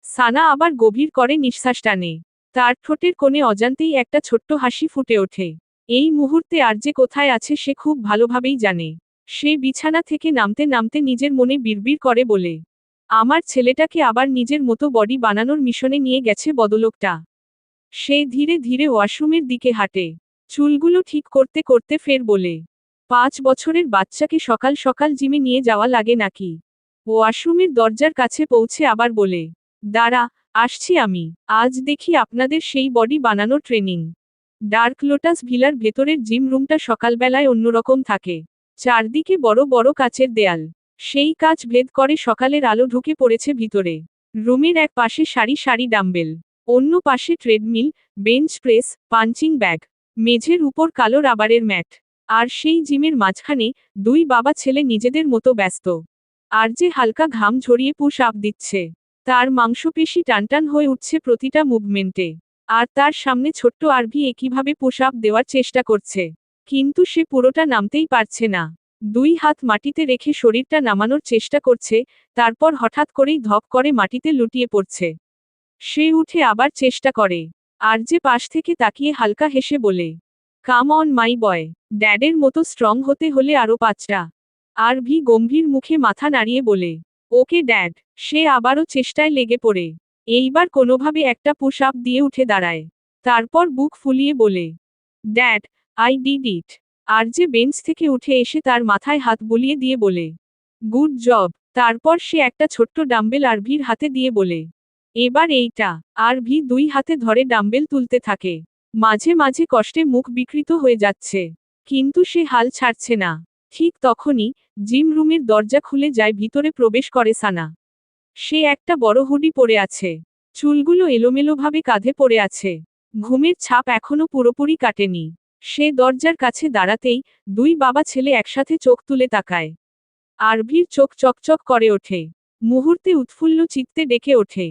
সানা আবার গভীর করে নিঃশ্বাস টানে। তার ঠোঁটের কোণে অজান্তেই একটা ছোট্ট হাসি ফুটে ওঠে। এই মুহূর্তে আরজে কোথায় আছে সে খুব ভালোভাবেই জানে। সে বিছানা থেকে নামতে নামতে নিজের মনে বিড়বিড় করে বলে, আমার ছেলেটাকে আবার নিজের মতো বডি বানানোর মিশনে নিয়ে গেছে বদলোকটা। সে ধীরে ধীরে ওয়াশরুমের দিকে হাঁটে। চুলগুলো ঠিক করতে করতে ফের বলে, 5 বছরের বাচ্চাকে সকাল সকাল জিমে নিয়ে যাওয়া লাগে নাকি? ওয়াশরুমের দরজার কাছে পৌঁছে আবার বলে, দাঁড়া, আসছি আমি। আজ দেখি আপনাদের সেই বডি বানানোর ট্রেনিং। ডার্ক লোটাস ভিলার ভেতরের জিম রুমটা সকালবেলায় অন্যরকম থাকে। চারদিকে বড় বড় কাচের দেয়াল। সেই কাচ ভেদ করে সকালের আলো ঢুকে পড়েছে ভিতরে। রুমের এক পাশে সারি সারি ডাম্বেল। অন্য পাশে treadmill, bench press, punching bag. মেঝের উপর কালো রাবারের ম্যাট। আর সেই জিমের মাঝখানে, দুই বাবা ছেলে নিজেদের মতো ব্যস্ত। আর যে হালকা ঘাম ঝরিয়ে পুশ আপ দিচ্ছে। তার মাংসপেশি টানটান হয়ে উঠছে প্রতিটা মুভমেন্টে। আর তার সামনে ছোট্ট আরভি একইভাবে পুশ আপ দেওয়ার চেষ্টা করছে। কিন্তু সে পুরোটা নামতেই পারছে না। দুই হাত মাটিতে রেখে শরীরটা নামানোর চেষ্টা করছে, তারপর হঠাৎ করেই ধপ করে মাটিতে লুটিয়ে পড়ছে। সে উঠে আবার চেষ্টা করে। আর যে পাশ থেকে তাকিয়ে হালকা হেসে বলে, কাম অন মাই বয়, ড্যাডের মতো স্ট্রং হতে হলে আরও 5টা। আরভি গম্ভীর মুখে মাথা নাড়িয়ে বলে, ওকে ড্যাড। সে আবারও চেষ্টায় লেগে পড়ে। এইবার কোনোভাবে একটা পুশ আপ দিয়ে উঠে দাঁড়ায়। তারপর বুক ফুলিয়ে বলে, ড্যাড, আই ডিড ইট। আর যে বেঞ্চ থেকে উঠে এসে তার মাথায় হাত বুলিয়ে দিয়ে বলে, গুড জব। তারপর সে একটা ছোট্ট ডাম্বেল আরভির হাতে দিয়ে বলে, এবার এইটা। আরভি দুই হাতে ধরে ডাম্বেল তুলতে থাকে। মাঝে মাঝে কষ্টে মুখ বিকৃত হয়ে যাচ্ছে। কিন্তু সে হাল ছাড়ছে না। ঠিক তখনই, জিম রুমের দরজা খুলে যায়, ভিতরে প্রবেশ করে সানা। সে একটা বড় হুডি পরে আছে। চুলগুলো এলোমেলোভাবে কাঁধে পড়ে আছে। ঘুমের ছাপ এখনো পুরোপুরি কাটেনি। সে দরজার কাছে দাঁড়াতেই, দুই বাবা ছেলে একসাথে চোখ তুলে তাকায়। আরভির চোখ চকচক করে ওঠে। মুহূর্তে উৎফুল্ল চিত্তে ডেকে ওঠে,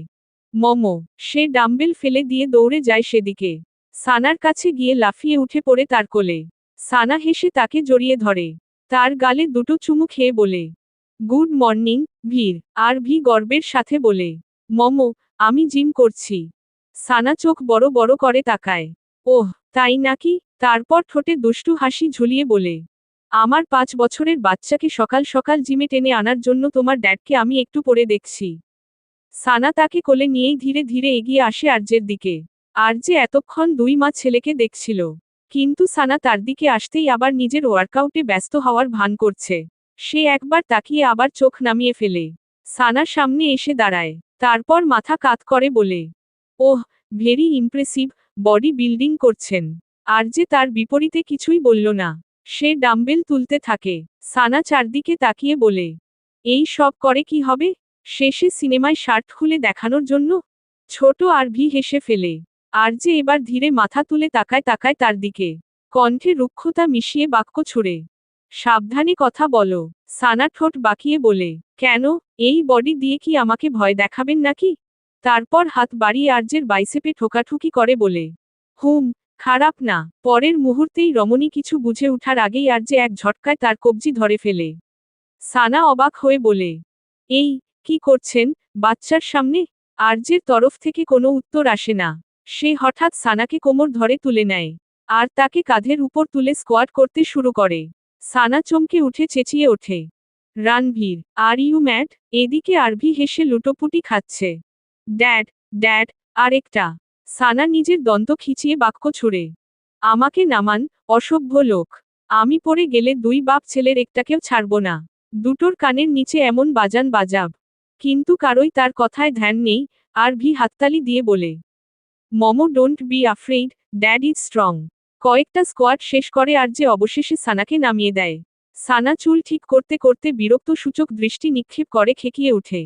মমো। সে ডাম্বেল ফেলে দিয়ে দৌড়ে যায় সেদিকে। সানার কাছে গিয়ে লাফিয়ে উঠে পড়ে তার কোলে। সানা হেসে তাকে জড়িয়ে ধরে। তার গালে দুটো চুমু খেয়ে বলে, গুড মর্নিং, ভীর। আর ভি গর্বের সাথে বলে, মমো, আমি জিম করছি। সানা চোখ বড় বড় করে তাকায়। ওহ, তাই নাকি? তারপর ঠোঁটে দুষ্টু হাসি ঝুলিয়ে বলে, আমার 5 বছরের বাচ্চাকে সকাল সকাল জিমে টেনে আনার জন্য তোমার ড্যাডকে আমি একটু পরে দেখছি। সানা তাকে কোলে নিয়েই ধীরে ধীরে এগিয়ে আসে আরজের দিকে। আরজে এতক্ষণ দুই মা ছেলেকে দেখছিল। কিন্তু সানা তার দিকে আসতেই আবার নিজের ওয়ার্কআউটে ব্যস্ত হওয়ার ভান করছে। সে একবার তাকিয়ে আবার চোখ নামিয়ে ফেলে। সানার সামনে এসে দাঁড়ায়। তারপর মাথা কাত করে বলে, ওহ, ভেরি ইমপ্রেসিভ, বডি বিল্ডিং করছেন। আরজে তার বিপরীতে কিছুই বলল না। সে ডাম্বেল তুলতে থাকে। সানা চারদিকে তাকিয়ে বলে, এই সব করে কি হবে? শেষে সিনেমায় শার্ট খুলে দেখানোর জন্য? ছোট আরভি হেসে ফেলে। আরজে এবার ধীরে মাথা তুলে তাকায় তাকায় তার দিকে। কণ্ঠে রুক্ষতা মিশিয়ে বাক্য ছুড়ে, সাবধানে কথা বলো। সানা ঠোঁট বাঁকিয়ে বলে, কেন? এই বডি দিয়ে কি আমাকে ভয় দেখাবেন নাকি? তারপর হাত বাড়িয়ে আরজের বাইসেপে ঠোকাঠুকি করে বলে, খারাপ না। পরের মুহূর্তেই রমণী কিছু বুঝে ওঠার আগেই আরজে এক ঝটকায় তার কবজি ধরে ফেলে। সানা অবাক হয়ে বলে, এই, কি করছেন, বাচ্চার সামনে? আরজের তরফ থেকে কোনো উত্তর আসে না। সে হঠাৎ সানাকে কোমর ধরে তুলে নেয়। আর তাকে কাঁধের উপর তুলে স্কোয়াট করতে শুরু করে। সানা চমকে উঠে চেঁচিয়ে ওঠে, রানভীর, আর ইউ ম্যাড? এদিকে আরভি হেসে লুটোপুটি খাচ্ছে। ড্যাড, ড্যাড, আরেকটা। সানা নিজের দন্ত খিচিয়ে বাক্য ছুড়ে, আমাকে নামান, অসভ্য লোক। আমি পড়ে গেলে দুই বাপ ছেলের একটাকেও ছাড়ব না। দুটোর কানের নিচে এমন বাজান বাজাব। কিন্তু কারোই তার কথায় ধ্যান নেই। আর ভি হাততালি দিয়ে বলে, Momo don't be afraid, dad is strong. কয়েকটা স্কোয়াড শেষ করে আর যে অবশেষে সানাকে নামিয়ে দেয়। সানা চুল ঠিক করতে করতে বিরক্ত সূচক দৃষ্টি নিক্ষেপ করে খেকিয়ে ওঠে।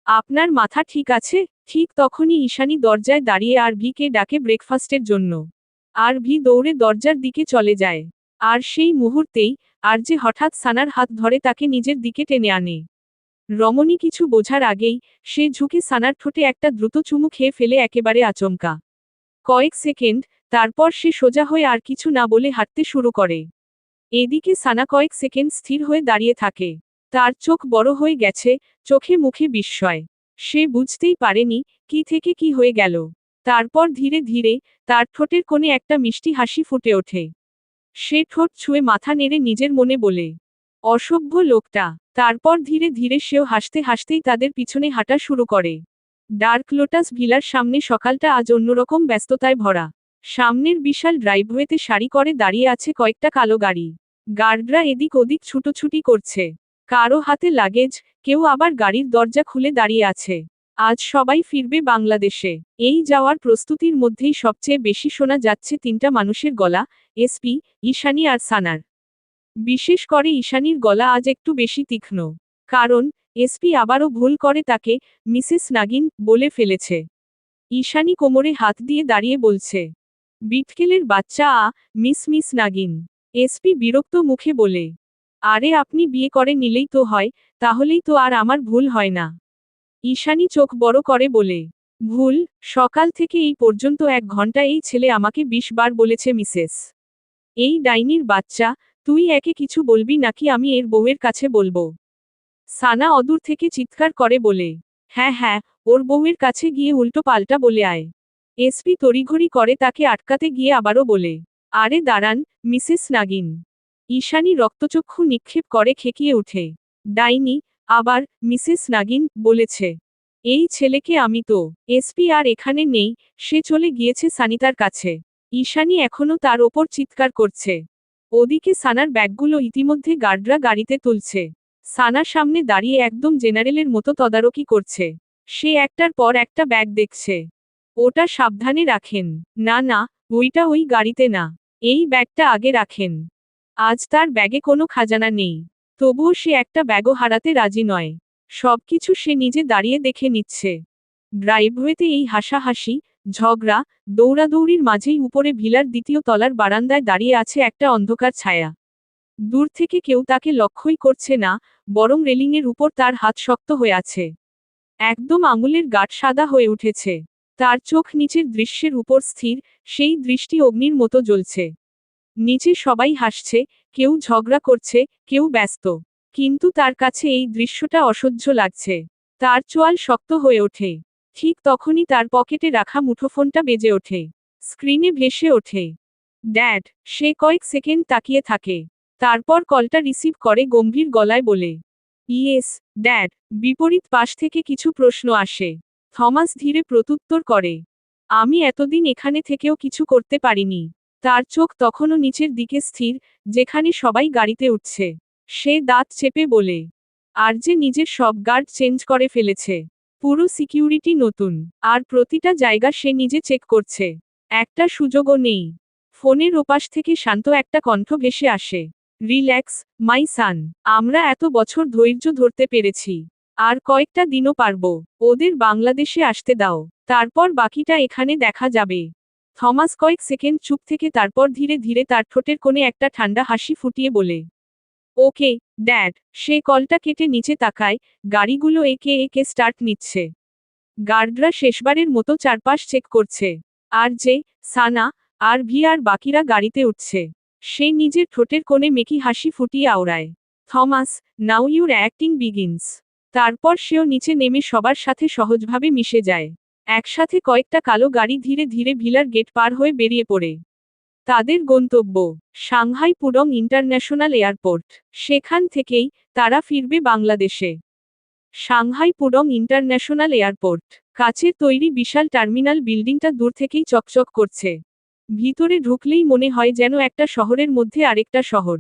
আপনার মাথা ঠিক আছে? ঠিক তখনই ঈশানী দরজায় দাঁড়িয়ে আরভিকে ডাকে ব্রেকফাস্টের জন্য। আরভি দৌড়ে দরজার দিকে চলে যায়। আর সেই মুহূর্তেই আরজে হঠাৎ সানার হাত ধরে তাকে নিজের দিকে টেনে আনে। রমণী কিছু বোঝার আগেই সে ঝুঁকে সানার ঠোঁটে একটা দ্রুত চুমু খেয়ে ফেলে একেবারে আচমকা। কয়েক সেকেন্ড, তারপর সে সোজা হয়ে আর কিছু না বলে হাঁটতে শুরু করে। এদিকে সানা কয়েক সেকেন্ড স্থির হয়ে দাঁড়িয়ে থাকে। তার চোখ বড় হয়ে গেছে, চোখে মুখে বিস্ময়। সে বুঝতেই পারেনি কি থেকে কি হয়ে গেল। তারপর ধীরে ধীরে তার ঠোঁটের কোণে একটা মিষ্টি হাসি ফুটে ওঠে। সে ঠোঁট ছুঁয়ে মাথা নেড়ে নিজের মনে বলে, অসভ্য লোকটা। তারপর ধীরে ধীরে সেও হাসতে হাসতেই তাদের পিছনে হাঁটা শুরু করে। ডার্ক লোটাস ভিলার সামনে সকালটা আজ অন্যরকম ব্যস্ততায় ভরা। সামনের বিশাল ড্রাইভওয়েতে সারি করে দাঁড়িয়ে আছে কয়েকটা কালো গাড়ি। গার্ডরা এদিক ওদিক ছুটোছুটি করছে। কারো হাতে লাগেজ, কেউ আবার গাড়ির দরজা খুলে দাঁড়িয়ে আছে। আজ সবাই ফিরবে বাংলাদেশে। এই যাওয়ার প্রস্তুতির মধ্যেই সবচেয়ে বেশি শোনা যাচ্ছে তিনটা মানুষের গলা, এসপি, ঈশানী আর সানার। বিশেষ করে ঈশানীর গলা আজ একটু বেশি তীক্ষ্ণ। কারণ এসপি আবারও ভুল করে তাকে মিসেস নাগিন বলে ফেলেছে। ঈশানী কোমরে হাত দিয়ে দাঁড়িয়ে বলছে, বিটকেলের বাচ্চা মিস নাগিন। এসপি বিরক্ত মুখে বলে, আরে আপনি বিয়ে করে নিলেই তো হয়, তাহলেই তো আর আমার ভুল হয় না। ঈশানী চোখ বড় করে বলে, ভুল? সকাল থেকে এই পর্যন্ত 1 ঘন্টা এই ছেলে আমাকে 20 বার বলেছে মিসেস। এই ডাইনির বাচ্চা, তুই একে কিছু বলবি নাকি আমি এর বউয়ের কাছে বলবো? সানা অদূর থেকে চিৎকার করে বলে, হ্যাঁ হ্যাঁ, ওর বউয়ের কাছে গিয়ে উল্টো পাল্টা বলে আয়। এসপি তড়িঘড়ি করে তাকে আটকাতে গিয়ে আবারও বলে, আরে দাঁড়ান, মিসেস নাগিন। ঈশানী রক্তচক্ষু নিক্ষেপ করে খেকিয়ে উঠে, ডাইনি? আবার মিসেস নাগিন বলেছে? এই ছেলেকে আমি তো। এসপি আর এখানে নেই, সে চলে গিয়েছে সানিতার কাছে। ঈশানী এখনও তার ওপর চিৎকার করছে। ওদিকে সানার ব্যাগগুলো ইতিমধ্যে গার্ডরা গাড়িতে তুলছে। সানা সামনে দাঁড়িয়ে একদম জেনারেলের মতো তদারকি করছে। সে একটার পর একটা ব্যাগ দেখছে। ওটা সাবধানে রাখেন। না না, ওইটা ওই গাড়িতে না। এই ব্যাগটা আগে রাখেন। আজ তার ব্যাগে কোনো খাজানা নেই। তবুও সে একটা ব্যাগও হারাতে রাজি নয়। সবকিছু সে নিজে দাঁড়িয়ে দেখে নিচ্ছে। ড্রাইভওয়েতে এই হাসাহাসি, ঝগড়া, দৌড়াদৌড়ির মাঝেই উপরে ভিলার 2য় তলার বারান্দায় দাঁড়িয়ে আছে একটা অন্ধকার ছায়া। দূর থেকে কেউ তাকে লক্ষ্যই করছে না, বরং রেলিংয়ের উপর তার হাত শক্ত হয়ে আছে। একদম আঙুলের গাঁট সাদা হয়ে উঠেছে। তার চোখ নিচের দৃশ্যের উপর স্থির, সেই দৃষ্টি অগ্নির মতো জ্বলছে। নিচে সবাই হাসছে, কেউ ঝগড়া করছে, কেউ ব্যস্ত। কিন্তু তার কাছে এই দৃশ্যটা অসহ্য লাগছে। তার চোয়াল শক্ত হয়ে ওঠে। ঠিক তখনই তার পকেটে রাখা মুঠোফোনটা বেজে ওঠে। স্ক্রিনে ভেসে ওঠে, ড্যাড। সে কয়েক সেকেন্ড তাকিয়ে থাকে। তারপর কলটা রিসিভ করে গম্ভীর গলায় বলে, ইয়েস, ড্যাড। বিপরীত পাশ থেকে কিছু প্রশ্ন আসে। থমাস ধীরে প্রত্যুত্তর করে, আমি এতদিন এখানে থেকেও কিছু করতে পারিনি। তার চোখ তখনও নিচের দিকে স্থির, যেখানে সবাই গাড়িতে উঠছে। সে দাঁত চেপে বলে, আর যে নিজের সব গার্ড চেঞ্জ করে ফেলেছে। পুরো সিকিউরিটি নতুন। আর প্রতিটা জায়গা সে নিজে চেক করছে। একটা সুযোগও নেই। ফোনের ওপাশ থেকে শান্ত একটা কণ্ঠ ভেসে আসে, রিল্যাক্স, মাই সান। আমরা এত বছর ধৈর্য ধরতে পেরেছি। আর কয়েকটা দিনও পারবো। ওদের বাংলাদেশে আসতে দাও। তারপর বাকিটা এখানে দেখা যাবে। থমাস কয়েক সেকেন্ড চুপ থেকে তারপর ধীরে ধীরে তার ঠোঁটের কোণে একটা ঠান্ডা হাসি ফুটিয়ে বলে, ওকে, ড্যাড। সে কলটা কেটে নিচে তাকায়, গাড়িগুলো একে একে স্টার্ট নিচ্ছে। গার্ডরা শেষবারের মতো চারপাশ চেক করছে। আর যে, সানা, আর ভি আর বাকিরা গাড়িতে উঠছে। সে নিজের ঠোঁটের কোণে মেকি হাসি ফুটিয়ে আওড়ায়, Thomas, now your acting begins. তারপর সেও নিচে নেমে সবার সাথে সহজভাবে মিশে যায়। একসাথে কয়েকটা কালো গাড়ি ধীরে ধীরে ভিলার গেট পার হয়ে বেরিয়ে পড়ে। তাদের গন্তব্য সাংহাই পুডং ইন্টারন্যাশনাল এয়ারপোর্ট। সেখান থেকেই তারা ফিরবে বাংলাদেশে। Shanghai Pudong international airport. কাচের তৈরি বিশাল টার্মিনাল বিল্ডিংটা দূর থেকেই চকচক করছে। ভিতরে ঢুকলেই মনে হয় যেন একটা শহরের মধ্যে আরেকটা শহর।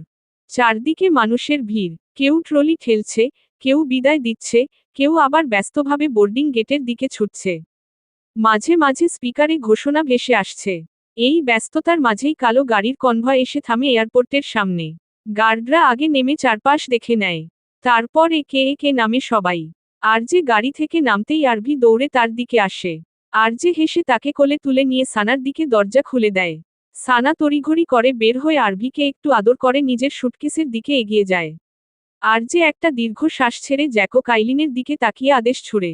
চারদিকে মানুষের ভিড়। কেউ ট্রলি ঠেলছে, কেউ বিদায় দিচ্ছে, কেউ আবার ব্যস্তভাবে বোর্ডিং গেটের দিকে ছুটছে। মাঝে মাঝে স্পিকারে ঘোষণা ভেসে আসছে। এই ব্যস্ততার মাঝেই কালো গাড়ির কনভয় এসে থামে এয়ারপোর্টের সামনে। গার্ডরা আগে নেমে চারপাশ দেখে নেয়। তারপর একে একে নামে সবাই। আরজে গাড়ি থেকে নামতেই আরভি দৌড়ে তার দিকে আসে। আরজে হেসে তাকে কোলে তুলে নিয়ে সানার দিকে দরজা খুলে দেয়। সানা তড়িঘড়ি করে বের হয়ে আরভিকে একটু আদর করে নিজের সুটকেসের দিকে এগিয়ে যায়। আরজে একটা দীর্ঘ শ্বাস ছেড়ে জ্যাকো কাইলিনের দিকে তাকিয়ে আদেশ ছুড়ে।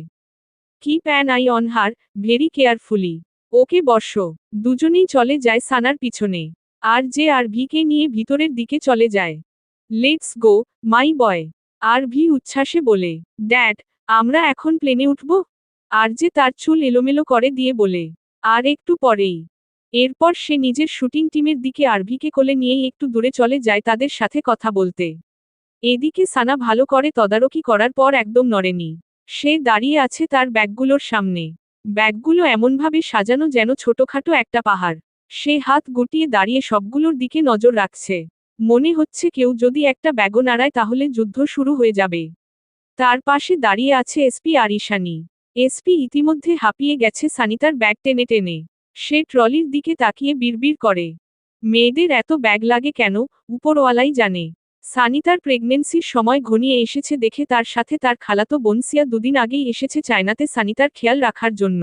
Keep an eye on her, very carefully. Okay বসো। দুজনেই চলে যায় সানার পিছনে। আরজে আরভিকে নিয়ে ভিতরের দিকে চলে যায়। Let's go, my boy. RV উচ্ছ্বাসে বলে। ড্যাড, আমরা এখন প্লেনে উঠব? আরজে তার চুল এলোমেলো করে দিয়ে বলে। আর একটু পরেই। এরপর সে নিজের শুটিং টিমের দিকে আরভিকে কোলে নিয়েই একটু দূরে চলে যায় তাদের সাথে কথা বলতে। এদিকে সানা ভালো করে তদারকি করার পর একদম নড়েনি। সে দাঁড়িয়ে আছে তার ব্যাগগুলোর সামনে। ব্যাগগুলো এমনভাবে সাজানো যেন ছোটখাটো একটা পাহাড়। সে হাত গুটিয়ে দাঁড়িয়ে সবগুলোর দিকে নজর রাখছে। মনে হচ্ছে কেউ যদি একটা ব্যাগও নাড়ায় তাহলে যুদ্ধ শুরু হয়ে যাবে। তার পাশে দাঁড়িয়ে আছে এসপি আর ঈশানী। এসপি ইতিমধ্যে হাঁপিয়ে গেছে সানিতার ব্যাগ টেনে টেনে। সে ট্রলির দিকে তাকিয়ে বিড়বিড় করে। মেয়েদের এত ব্যাগ লাগে কেন, উপরওয়ালাই জানে। সানিতার প্রেগনেন্সির সময় ঘনিয়ে এসেছে দেখে তার সাথে তার খালাতো বোন সিয়া দুদিন আগেই এসেছে চায়নাতে সানিতার খেয়াল রাখার জন্য।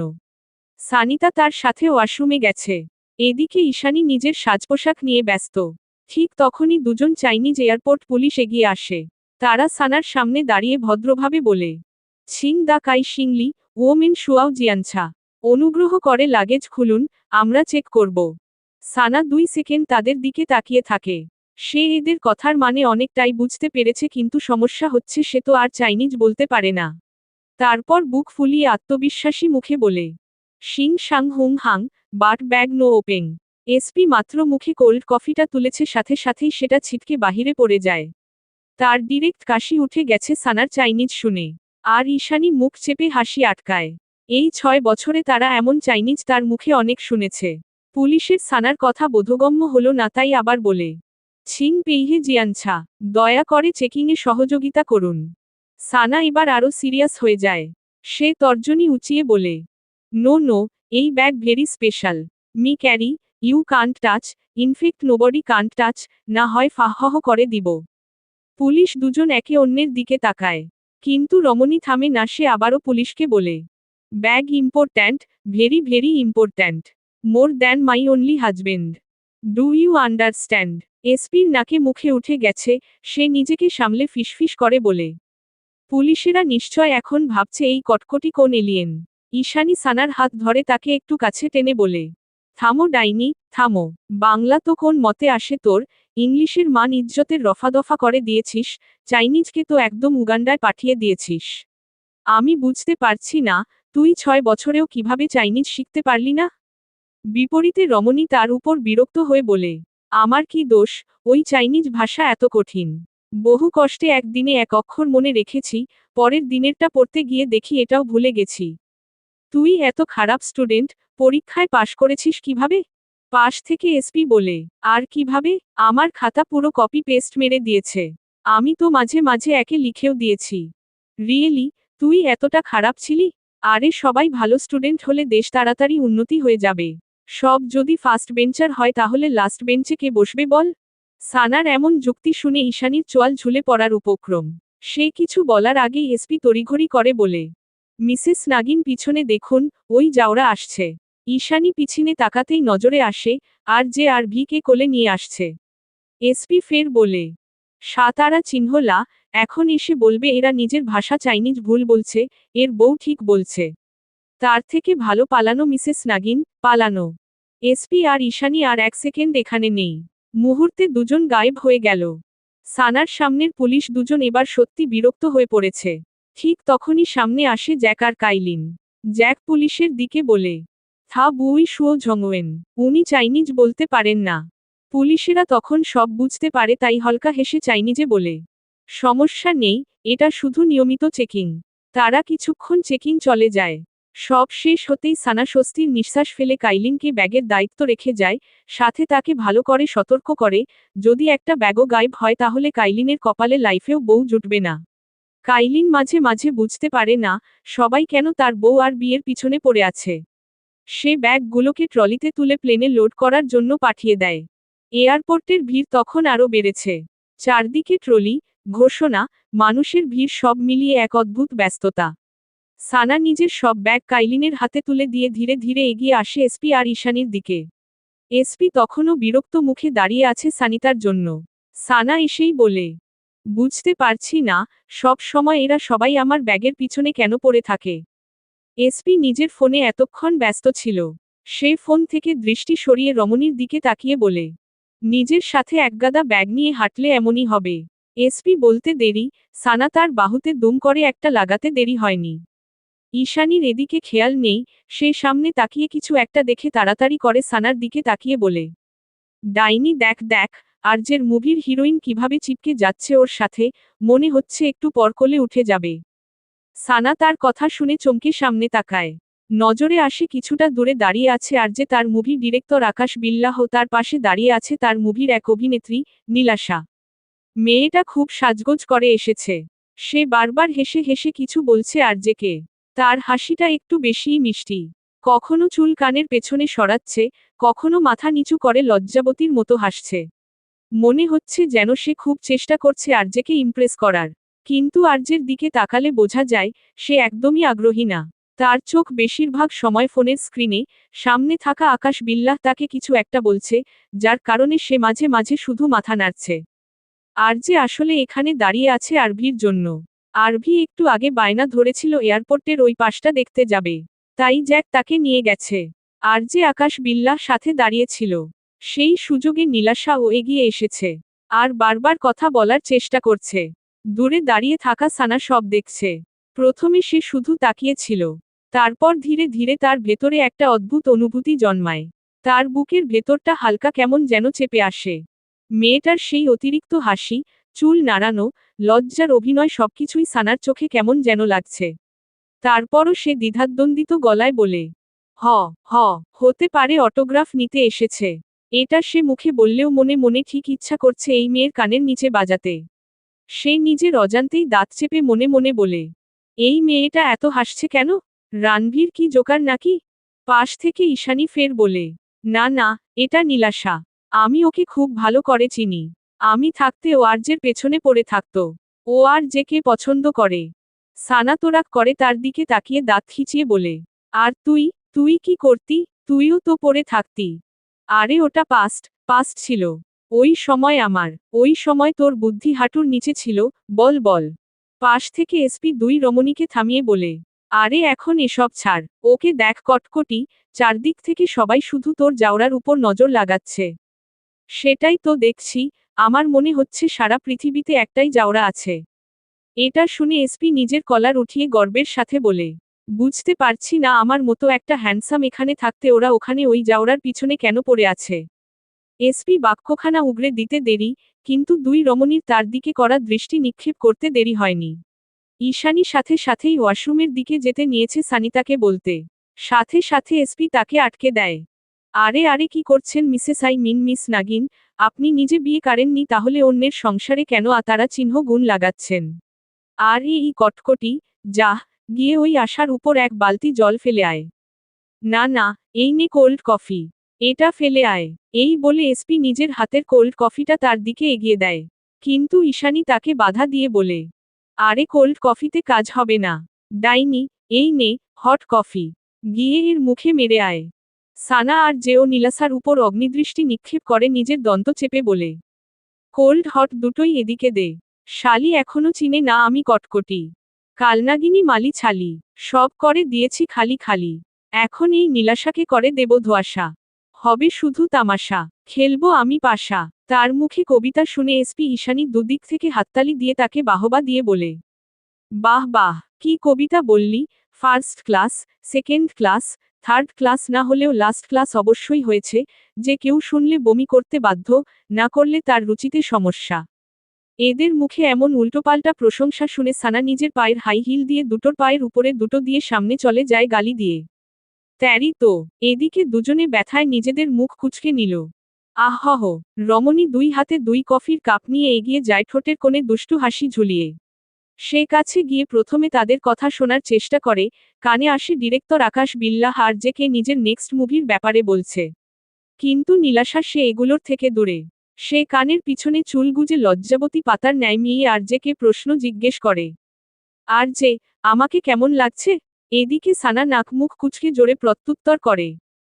সানিতা তার সাথে ওয়াশরুমে গেছে। এদিকে ঈশানী নিজের সাজপোশাক নিয়ে ব্যস্ত। ঠিক তখনই দুজন চাইনিজ এয়ারপোর্ট পুলিশ এগিয়ে আসে। তারা সানার সামনে দাঁড়িয়ে ভদ্রভাবে বলে, ছিং দা কাই শিংলি, ওমেন শুয়াও জিয়ানছা। অনুগ্রহ করে লাগেজ খুলুন, আমরা চেক করব। সানা 2 সেকেন্ড তাদের দিকে তাকিয়ে থাকে। সে এদের কথার মানে অনেকটাই বুঝতে পেরেছে কিন্তু সমস্যা হচ্ছে সে তো আর চাইনিজ বলতে পারে না। তারপর বুক ফুলিয়ে আত্মবিশ্বাসী মুখে বলে, শিং সাং হুং Hang, but bag no ওপেং। SP মাত্র মুখে কোল্ড কফিটা তুলেছে সাথে সাথেই সেটা ছিটকে বাহিরে পড়ে যায়। তার ডিরেক্ট কাশি উঠে গেছে সানার চাইনিজ শুনে। আর ঈশানী মুখ চেপে হাসি আটকায়। এই 6 বছরে তারা এমন চাইনিজ তার মুখে অনেক শুনেছে। পুলিশের সানার কথা বোধগম্য হলো না তাই আবার বলে, ছিং পেইহে জিয়ানছা, দয়া করে চেকিংয়ে সহযোগিতা করুন। সানা এবার আরও সিরিয়াস হয়ে যায়। সে তর্জনী উঁচিয়ে বলে, নো নো, এই bag very special. Me carry, you can't touch, in fact nobody can't touch, না হয় ফাহহ করে দিব। পুলিশ দুজন একে অন্যের দিকে তাকায়। কিন্তু রমণী থামে না, সে আবারও পুলিশকে বলে, bag important, very very important. More than my only husband. Do you understand? এসপির নাকে মুখে উঠে গেছে, সে নিজেকে সামলে ফিসফিস করে বলে, পুলিশেরা নিশ্চয় এখন ভাবছে এই কটকটি কোন এলিয়েন। ঈশানী সানার হাত ধরে তাকে একটু কাছে টেনে বলে, থামো ডাইনি, থামো। বাংলা তো কোন মতে আসে তোর, ইংলিশের মান ইজ্জতের রফাদফা করে দিয়েছিস, চাইনিজকে তো একদম উগান্ডায় পাঠিয়ে দিয়েছিস। আমি বুঝতে পারছি না, তুই 6 বছরেও কিভাবে চাইনিজ শিখতে পারলি না? বিপরীতে রমণী তার উপর বিরক্ত হয়ে বলে, আমার কি দোষ, ওই চাইনিজ ভাষা এত কঠিন। বহু কষ্টে একদিনে এক অক্ষর মনে রেখেছি, পরের দিনেরটা পড়তে গিয়ে দেখি এটাও ভুলে গেছি। তুই এত খারাপ স্টুডেন্ট, পরীক্ষায় পাশ করেছিস কিভাবে? পাশ থেকে এসপি বলে, আর কিভাবে, আমার খাতা পুরো কপি পেস্ট মেরে দিয়েছে। আমি তো মাঝে মাঝে একে লিখেও দিয়েছি। রিয়েলি, তুই এতটা খারাপ ছিলি? আরে সবাই ভালো স্টুডেন্ট হলে দেশ তাড়াতাড়ি উন্নতি হয়ে যাবে। সব যদি ফার্স্ট বেঞ্চার হয় তাহলে লাস্ট বেঞ্চে কে বসবে বল? সানার এমন যুক্তি শুনে ঈশানীর চোয়াল ঝুলে পড়ার উপক্রম। সে কিছু বলার আগেই এসপি তড়িঘড়ি করে বলে, মিসেস নাগিন পিছনে দেখুন, ওই যাওরা আসছে। ঈশানী পিছনে তাকাতেই নজরে আসে, আর যে আর ভিকে কোলে নিয়ে আসছে। এসপি ফের বলে, সাতারা চিহ্নলা, এখন এসে বলবে এরা নিজের ভাষা চাইনিজ ভুল বলছে, এর বউ ঠিক বলছে। তার থেকে ভালো পালানো মিসেস নাগিন, পালানো। এসপি আর ঈশানী আর 1 সেকেন্ড এখানে নেই। মুহূর্তে দুজন গায়েব হয়ে গেল। সানার সামনের পুলিশ দুজন এবার সত্যি বিরক্ত হয়ে পড়েছে। ঠিক তখনই সামনে আসে জ্যাক আর কাইলিন। জ্যাক পুলিশের দিকে বলে, থা বুই শুও ঝংওয়েন, উনি চাইনিজ বলতে পারেন না। পুলিশেরা তখন সব বুঝতে পারে তাই হালকা হেসে চাইনিজে বলে, সমস্যা নেই, এটা শুধু নিয়মিত চেকিং। তারা কিছুক্ষণ চেকিং চলে যায়। সব শেষ হতেই সানা স্বস্তির নিঃশ্বাস ফেলে কাইলিনকে ব্যাগের দায়িত্ব রেখে যায়, সাথে তাকে ভালো করে সতর্ক করে, যদি একটা ব্যাগও গায়েব হয় তাহলে কাইলিনের কপালে লাইফেও বউ জুটবে না। কাইলিন মাঝে মাঝে বুঝতে পারে না, সবাই কেন তার বউ আর বিয়ের পিছনে পড়ে আছে। সে ব্যাগগুলোকে ট্রলিতে তুলে প্লেনে লোড করার জন্য পাঠিয়ে দেয়। এয়ারপোর্টের ভিড় তখন আরও বেড়েছে। চারদিকে ট্রলি, ঘোষণা, মানুষের ভিড় সব মিলিয়ে এক অদ্ভুত ব্যস্ততা। সানা নিজের সব ব্যাগ কাইলিনের হাতে তুলে দিয়ে ধীরে ধীরে এগিয়ে আসে এসপি আর ঈশানীর দিকে। এসপি তখনও বিরক্ত মুখে দাঁড়িয়ে আছে সানিতার জন্য। সানা এসেই বলে, বুঝতে পারছি না, সব সময় এরা সবাই আমার ব্যাগের পিছনে কেন পড়ে থাকে। এসপি নিজের ফোনে এতক্ষণ ব্যস্ত ছিল। সে ফোন থেকে দৃষ্টি সরিয়ে রমণীর দিকে তাকিয়ে বলে, নিজের সাথে একগাদা ব্যাগ নিয়ে হাঁটলে এমনই হবে। এসপি বলতে দেরি, সানা তার বাহুতে দুম করে একটা লাগাতে দেরি হয়নি। ঈশানীর এদিকে খেয়াল নেই, সে সামনে তাকিয়ে কিছু একটা দেখে তাড়াতাড়ি করে সানার দিকে তাকিয়ে বলে, ডাইনি দেখ দেখ, আরজের মুভির হিরোইন কিভাবে চিপকে যাচ্ছে ওর সাথে, মনে হচ্ছে একটু পর কোলে উঠে যাবে। সানা তার কথা শুনে চমকে সামনে তাকায়। নজরে আসে কিছুটা দূরে দাঁড়িয়ে আছে আরজে, তার মুভি ডিরেক্টর আকাশ বিল্লাহ, তার পাশে দাঁড়িয়ে আছে তার মুভির এক অভিনেত্রী, নীলাশা। মেয়েটা খুব সাজগোজ করে এসেছে। সে বারবার হেসে হেসে কিছু বলছে আরজেকে। তার হাসিটা একটু বেশিই মিষ্টি। কখনো চুল কানের পেছনে সরাচ্ছে, কখনো মাথা নিচু করে লজ্জাবতীর মতো হাসছে। মনে হচ্ছে যেন সে খুব চেষ্টা করছে আরজেকে ইমপ্রেস করার। কিন্তু আরজের দিকে তাকালে বোঝা যায়, সে একদমই আগ্রহী না। তার চোখ বেশিরভাগ সময় ফোনের স্ক্রিনে। সামনে থাকা আকাশ বিল্লাহ তাকে কিছু একটা বলছে, যার কারণে সে মাঝে মাঝে শুধু মাথা নাড়ছে। আরজে আসলে এখানে দাঁড়িয়ে আছে আরভির জন্য। আরভি একটু আগে বায়না ধরেছিল এয়ারপোর্টের ওই পাশটা দেখতে যাবে। তাই জ্যাক তাকে নিয়ে গেছে। আরজে আকাশ বিল্লাহ সাথে দাঁড়িয়েছিল। সেই সুযোগে নীলাশাও এগিয়ে এসেছে। আর বারবার কথা বলার চেষ্টা করছে। দূরে দাঁড়িয়ে থাকা সানা সব দেখছে। প্রথমে সে শুধু তাকিয়েছিল। তারপর ধীরে ধীরে তার ভেতরে একটা অদ্ভুত অনুভূতি জন্মায়। তার বুকের ভেতরটা হালকা কেমন যেন চেপে আসে। মেয়েটার সেই অতিরিক্ত হাসি, চুল নাড়ানো, লজ্জার অভিনয় সবকিছুই সানার চোখে কেমন যেন লাগছে। তারপরও সে দ্বিধাদ্বন্দ্বিত গলায় বলে, হ হ হতে পারে অটোগ্রাফ নিতে এসেছে। এটা সে মুখে বললেও মনে মনে ঠিক ইচ্ছা করছে এই মেয়ের কানের নিচে বাজাতে। সে নিজের অজান্তেই দাঁত চেপে মনে মনে বলে, এই মেয়েটা এত হাসছে কেন? রানভীর কি জোকার নাকি? পাশ থেকে ঈশানী ফের বলে, না না, এটা নীলাশা। আমি ওকে খুব ভালো করে চিনি। আমি থাকতে ও আরজের পেছনে পড়ে থাকত। ও আরজেকে পছন্দ করে। সানা তোরাক করে তার দিকে তাকিয়ে দাঁত খিচিয়ে বলে, আর তুই, তুই কি করতি? তুইও তো পড়ে থাকতি। আরে ওটা পাস্ট ছিল। ওই সময় তোর বুদ্ধি হাঁটুর নিচে ছিল, বল বল। পাশ থেকে এসপি দুই রমণীকে থামিয়ে বলে, আরে এখন এসব ছাড়, ওকে দেখ কটকটি, চারদিক থেকে সবাই শুধু তোর জাউরার উপর নজর লাগাচ্ছে। সেটাই তো দেখছি, আমার মনে হচ্ছে সারা পৃথিবীতে একটাই জাউরা আছে। এটা শুনে এসপি নিজের কলার উঠিয়ে গর্বের সাথে বলে, বুঝতে পারছি না আমার মতো একটা হ্যান্ডসাম এখানে থাকতে ওরা ওখানে ওই জাউরার পিছনে কেন পড়ে আছে। এসপি বাক্যখানা উগরে দিতে দেরি, কিন্তু দুই রমণীর তার দিকে করা দৃষ্টি নিক্ষেপ করতে দেরি হয়নি। ঈশানী সাথে সাথেই ওয়াশরুমের দিকে যেতে নিয়েছে সানিতাকে বলতে। সাথে সাথে এসপি তাকে আটকে দেয়। আরে আরে কি করছেন মিস নাগিন, আপনি নিজে বিয়ে করেননি তাহলে অন্যের সংসারে কেন তারা চিহ্ন গুণ লাগাচ্ছেন? আর এই কটকটি, যাহ, গিয়ে ওই আশার উপর এক বালতি জল ফেলে আয়। না না, এই নে কোল্ড কফি। এটা ফেলে আয়। এই বলে এসপি নিজের হাতের কোল্ড কফিটা তার দিকে এগিয়ে দেয়। কিন্তু ঈশানী তাকে বাধা দিয়ে বলে, আরে কোল্ড কফিতে কাজ হবে না। ডাইনি, এই নে, হট কফি। গিয়ে এর মুখে মেরে আয়। সানা আর যেও নীলাসার উপর অগ্নিদৃষ্টি নিক্ষেপ করে নিজের দন্ত চেপে বলে, কোল্ড হট দুটোই এদিকে দে। শালি এখনো চিনে না আমি কটকটি। কালনাগিনী মালি ছালি। সব করে দিয়েছি খালি খালি। এখন এই নীলাশাকে করে দেব ধোয়াশা। হবে শুধু তামাশা। খেলবো আমি পাশা। তার মুখে কবিতা শুনে এসপি ঈশানী দুদিক থেকে হাততালি দিয়ে তাকে বাহবা দিয়ে বলে, বাহ বাহ, কি কবিতা বললি? First class, second class, third class না হলেও লাস্ট ক্লাস অবশ্যই হয়েছে, যে কেউ শুনলে বমি করতে বাধ্য, না করলে তার রুচিতে সমস্যা। এদের মুখে এমন উল্টোপাল্টা প্রশংসা শুনে সানা নিজের পায়ের হাই হিল দিয়ে দুটোর পায়ের উপরে দুটো দিয়ে সামনে চলে যায় গালি দিয়ে। তেরি তো, এদিকে দুজনে ব্যথায় নিজেদের মুখ কুঁচকে নিল। আহহ, রমণী দুই হাতে দুই কফির কাপ নিয়ে এগিয়ে যায় ঠোঁটের কোণে দুষ্টু হাসি ঝুলিয়ে। সে কাছে গিয়ে প্রথমে তাদের কথা শোনার চেষ্টা করে, কানে আসে ডিরেক্টর আকাশ বিল্লাহ আর যে কে নিজের নেক্সট মুভির ব্যাপারে বলছে। কিন্তু নীলাশা সে এগুলোর থেকে দূরে। সে কানের পিছনে চুল গুজে লজ্জাবতী পাতার ন্যায় মিয়ে আরজেকে প্রশ্ন জিজ্ঞেস করে। আরজে, আমাকে কেমন লাগছে? এদিকে সানা নাক মুখ কুচকে জোরে প্রত্যুত্তর করে।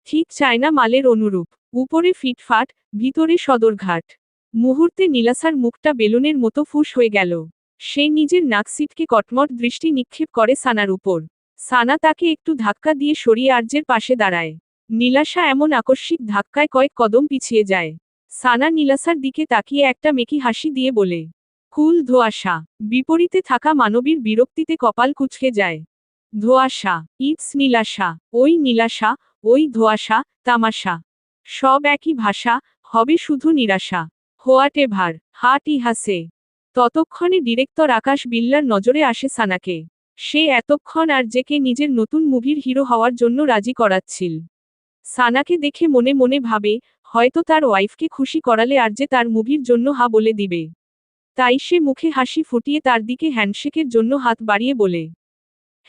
ঠিক চায়না মালের অনুরূপ, উপরে ফিটফাট, ভিতরে সদরঘাট। মুহূর্তে নীলাসার মুখটা বেলুনের মতো ফুস হয়ে গেল। সে নিজের নাক সিটকে কটমট দৃষ্টি নিক্ষেপ করে সানার উপর। সানা তাকে একটু ধাক্কা দিয়ে সরিয়ে আরজের পাশে দাঁড়ায়। নীলাসা এমন আকস্মিক ধাক্কায় কয়েক কদম পিছিয়ে যায়। সানা নীলাসার দিকে তাকিয়ে একটা মেকি হাসি দিয়ে বলে, কুল ধোঁয়াশা। বিপরীতে থাকা মানবীর বিরক্তিতে কপাল কুঁচকে যায়। ধোঁয়াশা, ইটস নীলাশা, ওই নীলাশা, ওই ধোঁয়াশা, তামাশা। সব একই ভাষা, হবে শুধু নিরাশা। হোয়াটেভার, হাটি হাসে। ততক্ষণে ডিরেক্টর আকাশ বিল্লার নজরে আসে সানাকে। সে এতক্ষণ আরজেকে নিজের নতুন মুভির হিরো হওয়ার জন্য রাজি করাচ্ছিল। সানাকে দেখে মনে মনে ভাবে, হয়তো তার ওয়াইফকে খুশি করালে আরজে তার মুভির জন্য হা বলে দিবে। তাই সে মুখে হাসি ফুটিয়ে তার দিকে হ্যান্ডশেকের জন্য হাত বাড়িয়ে বলে,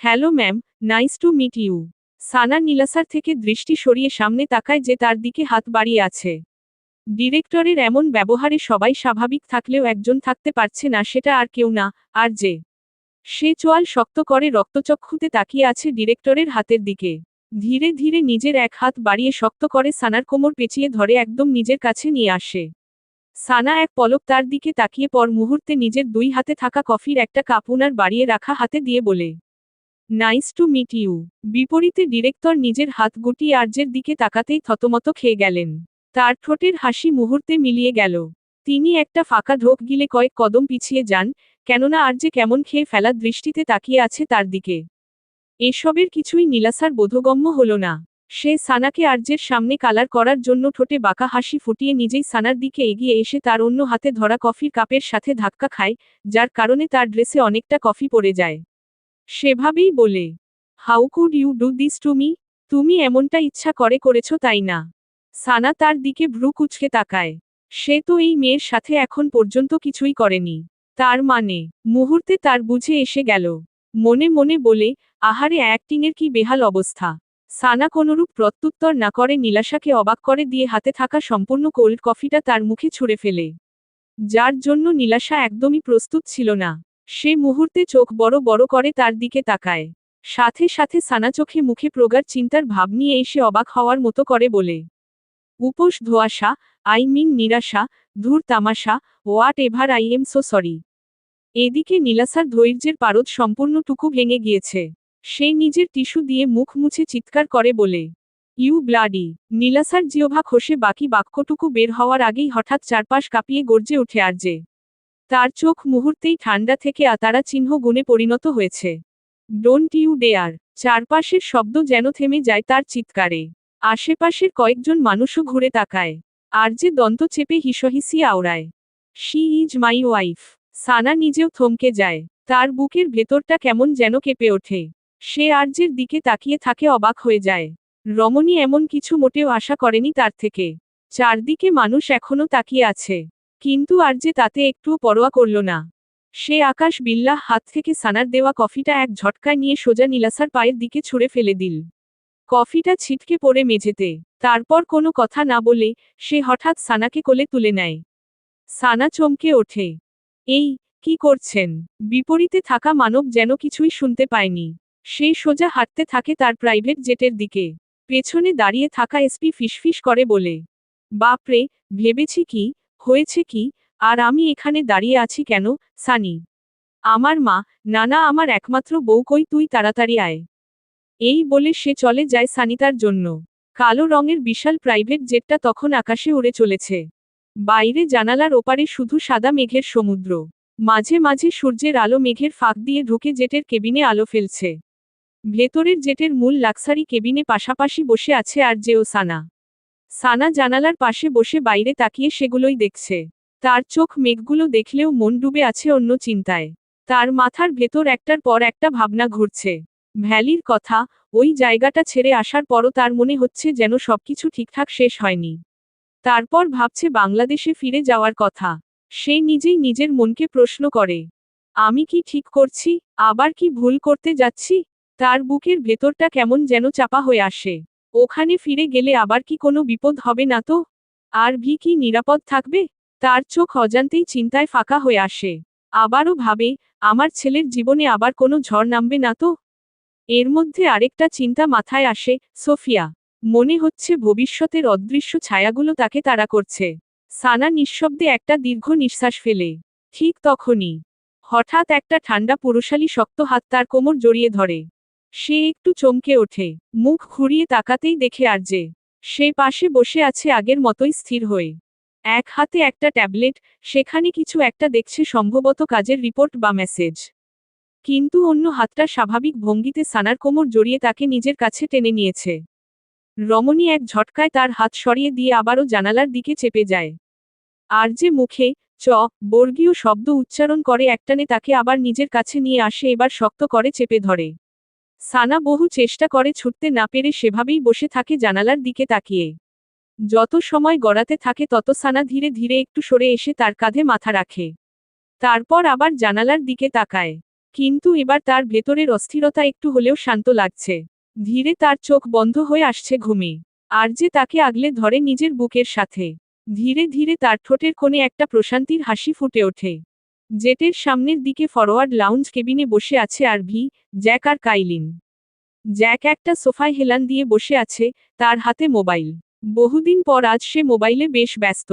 hello ma'am, nice to meet you. Sana নীলাসার থেকে দৃষ্টি সরিয়ে সামনে তাকায় যে তার দিকে হাত বাড়িয়ে আছে। ডিরেক্টরের এমন ব্যবহারে সবাই স্বাভাবিক থাকলেও একজন থাকতে পারছে না, সেটা আর কেউ না, আরজে। সে চোয়াল শক্ত করে রক্তচক্ষুতে তাকিয়ে আছে ডিরেক্টরের হাতের দিকে। ধীরে ধীরে নিজের এক হাত বাড়িয়ে শক্ত করে সানার কোমর পেঁচিয়ে ধরে একদম নিজের কাছে নিয়ে আসে। সানা এক পলক তার দিকে তাকিয়ে পর মুহূর্তে নিজের দুই হাতে থাকা কফির একটা কাপ উনার বাড়িয়ে রাখা হাতে দিয়ে বলে, নাইস টু মিট ইউ। বিপরীতে ডিরেক্টর নিজের হাত গুটিয়ে আরজের দিকে তাকাতেই থতমত খেয়ে গেলেন। তার ঠোঁটের হাসি মুহূর্তে মিলিয়ে গেল। তিনি একটা ফাঁকা ঢোক গিলে কয়েক কদম পিছিয়ে যান, কেননা আরজে কেমন খেয়ে ফেলা দৃষ্টিতে তাকিয়ে আছে তার দিকে। এসবের কিছুই নীলাসার বোধগম্য হল না। সে সানাকে আরজের সামনে কালার করার জন্য ঠোঁটে বাঁকা হাসি ফুটিয়ে নিজেই সানার দিকে এগিয়ে এসে তার অন্য হাতে ধরা কফির কাপের সাথে ধাক্কা খায়, যার কারণে তার ড্রেসে অনেকটা কফি পড়ে যায়। সেভাবেই বলে, how could you do this to me? তুমি এমনটা ইচ্ছা করে করেছ তাই না? সানা তার দিকে ভ্রু কুঁচকে তাকায়। সে তো এই মেয়ের সাথে এখন পর্যন্ত কিছুই করেনি। তার মানে, মুহূর্তে তার বুঝে এসে গেল। মনে মনে বলে, আহারে অ্যাক্টিংয়ের কি বেহাল অবস্থা। সানা কোনরূপ প্রত্যুত্তর না করে নীলাশাকে অবাক করে দিয়ে হাতে থাকা সম্পূর্ণ কোল্ড কফিটা তার মুখে ছুঁড়ে ফেলে। যার জন্য নীলাশা একদমই প্রস্তুত ছিল না। সে মুহূর্তে চোখ বড় বড় করে তার দিকে তাকায়। সাথে সাথে সানা চোখে মুখে প্রগাঢ় চিন্তার ভাব নিয়ে এসে অবাক হওয়ার মতো করে বলে, উপোস ধোঁয়াশা, আই মিন নিরাশা, ধুর তামাশা, what ever, I am so sorry. এদিকে নীলাসার ধৈর্যের পারদ সম্পূর্ণটুকু ভেঙে গিয়েছে। সে নিজের টিস্যু দিয়ে মুখ মুছে চিৎকার করে বলে, ইউ ব্লাডি। নীলাসার জিহ্বা খসে বাকি বাক্যটুকু বের হওয়ার আগেই হঠাৎ চারপাশ কাঁপিয়ে গর্জে ওঠে আরজে। তার চোখ মুহূর্তেই ঠান্ডা থেকে আতারা চিহ্ন গুণে পরিণত হয়েছে। Don't you dare. চারপাশের শব্দ যেন থেমে যায় তার চিৎকারে। আশেপাশের কয়েকজন মানুষও ঘুরে তাকায়। আরজে দন্ত চেপে হিসহিসি আওড়ায়, শি ইজ মাই ওয়াইফ। সানা নিজেও থমকে যায়। তার বুকের ভেতরটা কেমন যেন কেঁপে ওঠে। সে আরজের দিকে তাকিয়ে থাকে, অবাক হয়ে যায়। রমণী এমন কিছু মোটেও আশা করেনি তার থেকে। চারদিকে মানুষ এখনো তাকিয়ে আছে। কিন্তু আরজে তাতে একটুও পরোয়া করল না। সে আকাশ বিল্লাহ হাত থেকে সানার দেওয়া কফিটা এক ঝটকায় নিয়ে সোজা নীলাসার পায়ের দিকে ছুঁড়ে ফেলে দিল। কফিটা ছিটকে পড়ে মেঝেতে। তারপর কোনো কথা না বলে, সে হঠাৎ সানাকে কোলে তুলে নেয়। সানা চমকে ওঠে। এই, কি করছেন? বিপরীতে থাকা মানব যেন কিছুই শুনতে পায়নি। সে সোজা হাঁটতে থাকে তার প্রাইভেট জেটের দিকে। পেছনে দাঁড়িয়ে থাকা এসপি ফিসফিস করে বলে, বাপরে, ভেবেছি কি, হয়েছে কি, আর আমি এখানে দাঁড়িয়ে আছি কেন, সানি? আমার মা, নানা আমার একমাত্র বউ কই, তুই তাড়াতাড়ি আয়। এই বলে সে চলে যায় সানিতার জন্য। কালো রঙের বিশাল প্রাইভেট জেটটা তখন আকাশে উড়ে চলেছে। বাইরে জানালার ওপারে শুধু সাদা মেঘের সমুদ্র। মাঝে মাঝে সূর্যের আলো মেঘের ফাঁক দিয়ে ঢুকে জেটের কেবিনে আলো ফেলছে। ভেতরের জেটের মূল লাক্সারি কেবিনে পাশাপাশি বসে আছে আরজে ও সানা। সানা জানালার পাশে বসে বাইরে তাকিয়ে সেগুলোই দেখছে। তার চোখ মেঘগুলো দেখলেও মন ডুবে আছে অন্য চিন্তায়। তার মাথার ভেতর একটার পর একটা ভাবনা ঘুরছে। ভ্যালির কথা, ওই জায়গাটা ছেড়ে আসার পরও তার মনে হচ্ছে যেন সবকিছু ঠিকঠাক শেষ হয়নি। তারপর ভাবছে বাংলাদেশে ফিরে যাওয়ার কথা। সে নিজেই নিজের মনকে প্রশ্ন করে, আমি কি ঠিক করছি, আবার কি ভুল করতে যাচ্ছি? তার বুকের ভেতরটা কেমন যেন চাপা হয়ে আসে। ওখানে ফিরে গেলে আবার কি কোনো বিপদ হবে না তো? আর ভি কি নিরাপদ থাকবে? তার চোখ অজান্তেই চিন্তায় ফাঁকা হয়ে আসে। আবারও ভাবে, আমার ছেলের জীবনে আবার কোনো ঝড় নামবে না তো? এর মধ্যে আরেকটা চিন্তা মাথায় আসে, সোফিয়া। মনে হচ্ছে ভবিষ্যতের অদৃশ্য ছায়াগুলো তাকে তাড়া করছে। সানা নিঃশব্দে একটা দীর্ঘ নিঃশ্বাস ফেলে। ঠিক তখনই হঠাৎ একটা ঠান্ডা পুরুষালী শক্ত হাত তার কোমর জড়িয়ে ধরে। সে একটু চমকে ওঠে, মুখ ঘুরিয়ে তাকাতেই দেখে আরজে। সে পাশে বসে আছে আগের মতোই স্থির হয়ে। এক হাতে একটা ট্যাবলেট, সেখানে কিছু একটা দেখছে, সম্ভবত কাজের রিপোর্ট বা মেসেজ। কিন্তু অন্য হাতটা স্বাভাবিক ভঙ্গিতে সানার কোমর জড়িয়ে তাকে নিজের কাছে টেনে নিয়েছে। রমণী এক ঝটকায় তার হাত সরিয়ে দিয়ে আবারও জানালার দিকে চেপে যায়। আরজে মুখে বর্গীয় শব্দ উচ্চারণ করে একটানে তাকে আবার নিজের কাছে নিয়ে আসে, এবার শক্ত করে চেপে ধরে। সানা বহু চেষ্টা করে ছুটতে না পেরে সেভাবেই বসে থাকে জানালার দিকে তাকিয়ে। যত সময় গড়াতে থাকে তত সানা ধীরে ধীরে একটু সরে এসে তার কাঁধে মাথা রাখে। তারপর আবার জানালার দিকে তাকায়। কিন্তু এবার তার ভেতরের অস্থিরতা একটু হলেও শান্ত লাগছে। ধীরে তার চোখ বন্ধ হয়ে আসছে ঘুমে। আরজে তাকে আগলে ধরে নিজের বুকের সাথে। ধীরে ধীরে তার ঠোঁটের কোণে একটা প্রশান্তির হাসি ফুটে ওঠে। জেটের সামনের দিকে ফরওয়ার্ড লাউঞ্জ কেবিনে বসে আছে আরভি, জ্যাক আর কাইলিন। জ্যাক একটা সোফায় হেলান দিয়ে বসে আছে, তার হাতে মোবাইল। বহুদিন পর আজ সে মোবাইলে বেশ ব্যস্ত।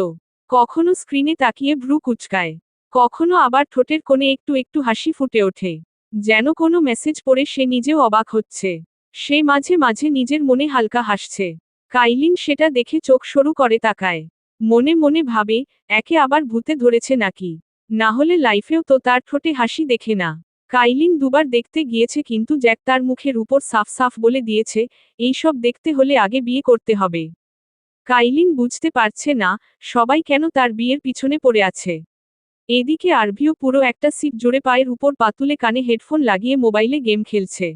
কখনো স্ক্রিনে তাকিয়ে ভ্রু কুঁচকায়, কখনো আবার ঠোঁটের কোণে একটু একটু হাসি ফুটে ওঠে। যেন কোনো মেসেজ পড়ে সে নিজেও অবাক হচ্ছে। সে মাঝে মাঝে নিজের মনে হালকা হাসছে। কাইলিন সেটা দেখে চোখ সরু করে তাকায়। মনে মনে ভাবে, একে আবার ভূতে ধরেছে নাকি? না হলে লাইফেও তো তার ঠোঁটে হাসি দেখে না। কাইলিন দুবার দেখতে গিয়েছে, কিন্তু জ্যাক তার মুখের উপর সাফ সাফ বলে দিয়েছে, এইসব দেখতে হলে আগে বিয়ে করতে হবে। কাইলিন বুঝতে পারছে না, সবাই কেন তার বিয়ের পিছনে পড়ে আছে। এদিকে আরভিও পুরো একটা সিট জুড়ে পায়ের উপর পা তুলে কানে হেডফোন লাগিয়ে মোবাইলে গেম খেলছে।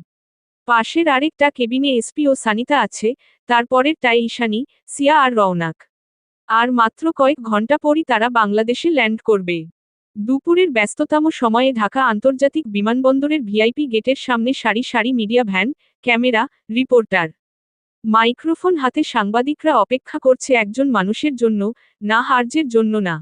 পাশের আরেকটা কেবিনে এসপি ও সানিতা আছে, তারপরেরটায় ঈশানী, সিয়া আর রওনাক। আর মাত্র কয়েক ঘন্টা পরই তারা বাংলাদেশে ল্যান্ড করবে। দুপুরের ব্যস্ততম সময়ে ঢাকা আন্তর্জাতিক বিমানবন্দরের ভিআইপি গেটের সামনে সারি সারি media van, camera, reporter. Microphone হাতে সাংবাদিকরা অপেক্ষা করছে একজন মানুষের জন্য, না আরজের জন্য না।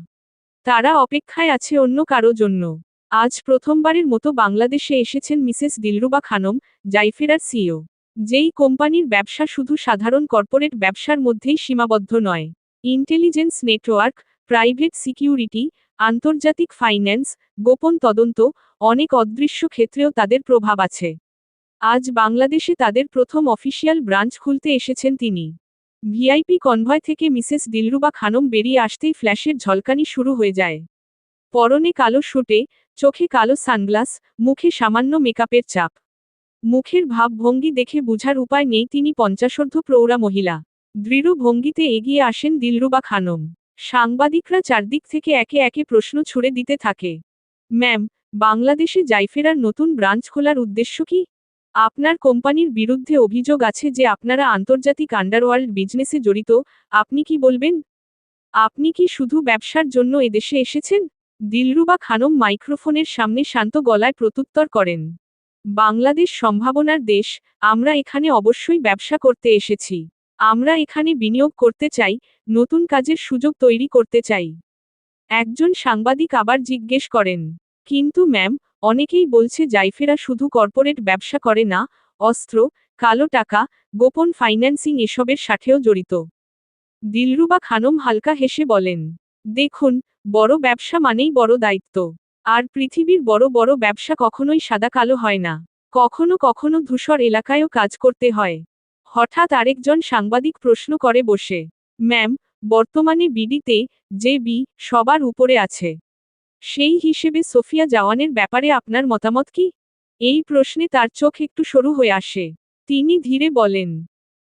তারা অপেক্ষায় আছে অন্য কারো জন্য। আজ প্রথমবারের মতো বাংলাদেশে এসেছেন মিসেস দিলরুবা খানম, জাইফেরার সিইও। যেই কোম্পানির ব্যবসা শুধু সাধারণ কর্পোরেট ব্যবসার মধ্যেই সীমাবদ্ধ নয়। ইন্টেলিজেন্স নেটওয়ার্ক, প্রাইভেট সিকিউরিটি, আন্তর্জাতিক ফাইন্যান্স, গোপন তদন্ত, অনেক অদৃশ্য ক্ষেত্রেও তাদের প্রভাব আছে। আজ বাংলাদেশে তাদের প্রথম অফিসিয়াল ব্রাঞ্চ খুলতে এসেছেন তিনি। ভিআইপি কনভয় থেকে মিসেস দিলরুবা খানম বেরিয়ে আসতেই ফ্ল্যাশের ঝলকানি শুরু হয়ে যায়। পরনে কালো শুটে, চোখে কালো সানগ্লাস, মুখে সামান্য মেকআপের চাপ। মুখের ভাবভঙ্গি দেখে বুঝার উপায় নেই তিনি পঞ্চাশোর্ধ্ব প্রৌঢ়া মহিলা। দৃঢ় ভঙ্গিতে এগিয়ে আসেন দিলরুবা খানম। সাংবাদিকরা চারদিক থেকে একে একে প্রশ্ন ছুড়ে দিতে থাকে। ম্যাম, বাংলাদেশে জাইফেরার নতুন ব্রাঞ্চ খোলার উদ্দেশ্য কি? আপনার কোম্পানির বিরুদ্ধে অভিযোগ আছে যে আপনারা আন্তর্জাতিক আন্ডারওয়ার্ল্ড বিজনেসে জড়িত, আপনি কি বলবেন? আপনি কি শুধু ব্যবসার জন্য এদেশে এসেছেন? দিলরুবা খানম মাইক্রোফোনের সামনে শান্ত গলায় প্রত্যুত্তর করেন। বাংলাদেশ সম্ভাবনার দেশ, আমরা এখানে অবশ্যই ব্যবসা করতে এসেছি। আমরা এখানে বিনিয়োগ করতে চাই, নতুন কাজের সুযোগ তৈরি করতে চাই। একজন সাংবাদিক আবার জিজ্ঞেস করেন, কিন্তু ম্যাম, অনেকেই বলছে জাইফেরা শুধু কর্পোরেট ব্যবসা করে না, অস্ত্র, কালো টাকা, গোপন ফাইন্যান্সিং এসবের সাথেও জড়িত। দিলরুবা খানম হালকা হেসে বলেন, দেখুন, বড় ব্যবসা মানেই বড় দায়িত্ব। আর পৃথিবীর বড় বড় ব্যবসা কখনোই সাদা কালো হয় না। কখনো কখনো ধূসর এলাকায়ও কাজ করতে হয়। হঠাৎ আরেকজন সাংবাদিক প্রশ্ন করে বসে, ম্যাম, বর্তমানে বিডিতে যে বি সবার উপরে আছে, সেই হিসেবে সোফিয়া জাওয়ানের ব্যাপারে আপনার মতামত কি? এই প্রশ্নে তার চোখ একটু সরু হয়ে আসে। তিনি ধীরে বলেন,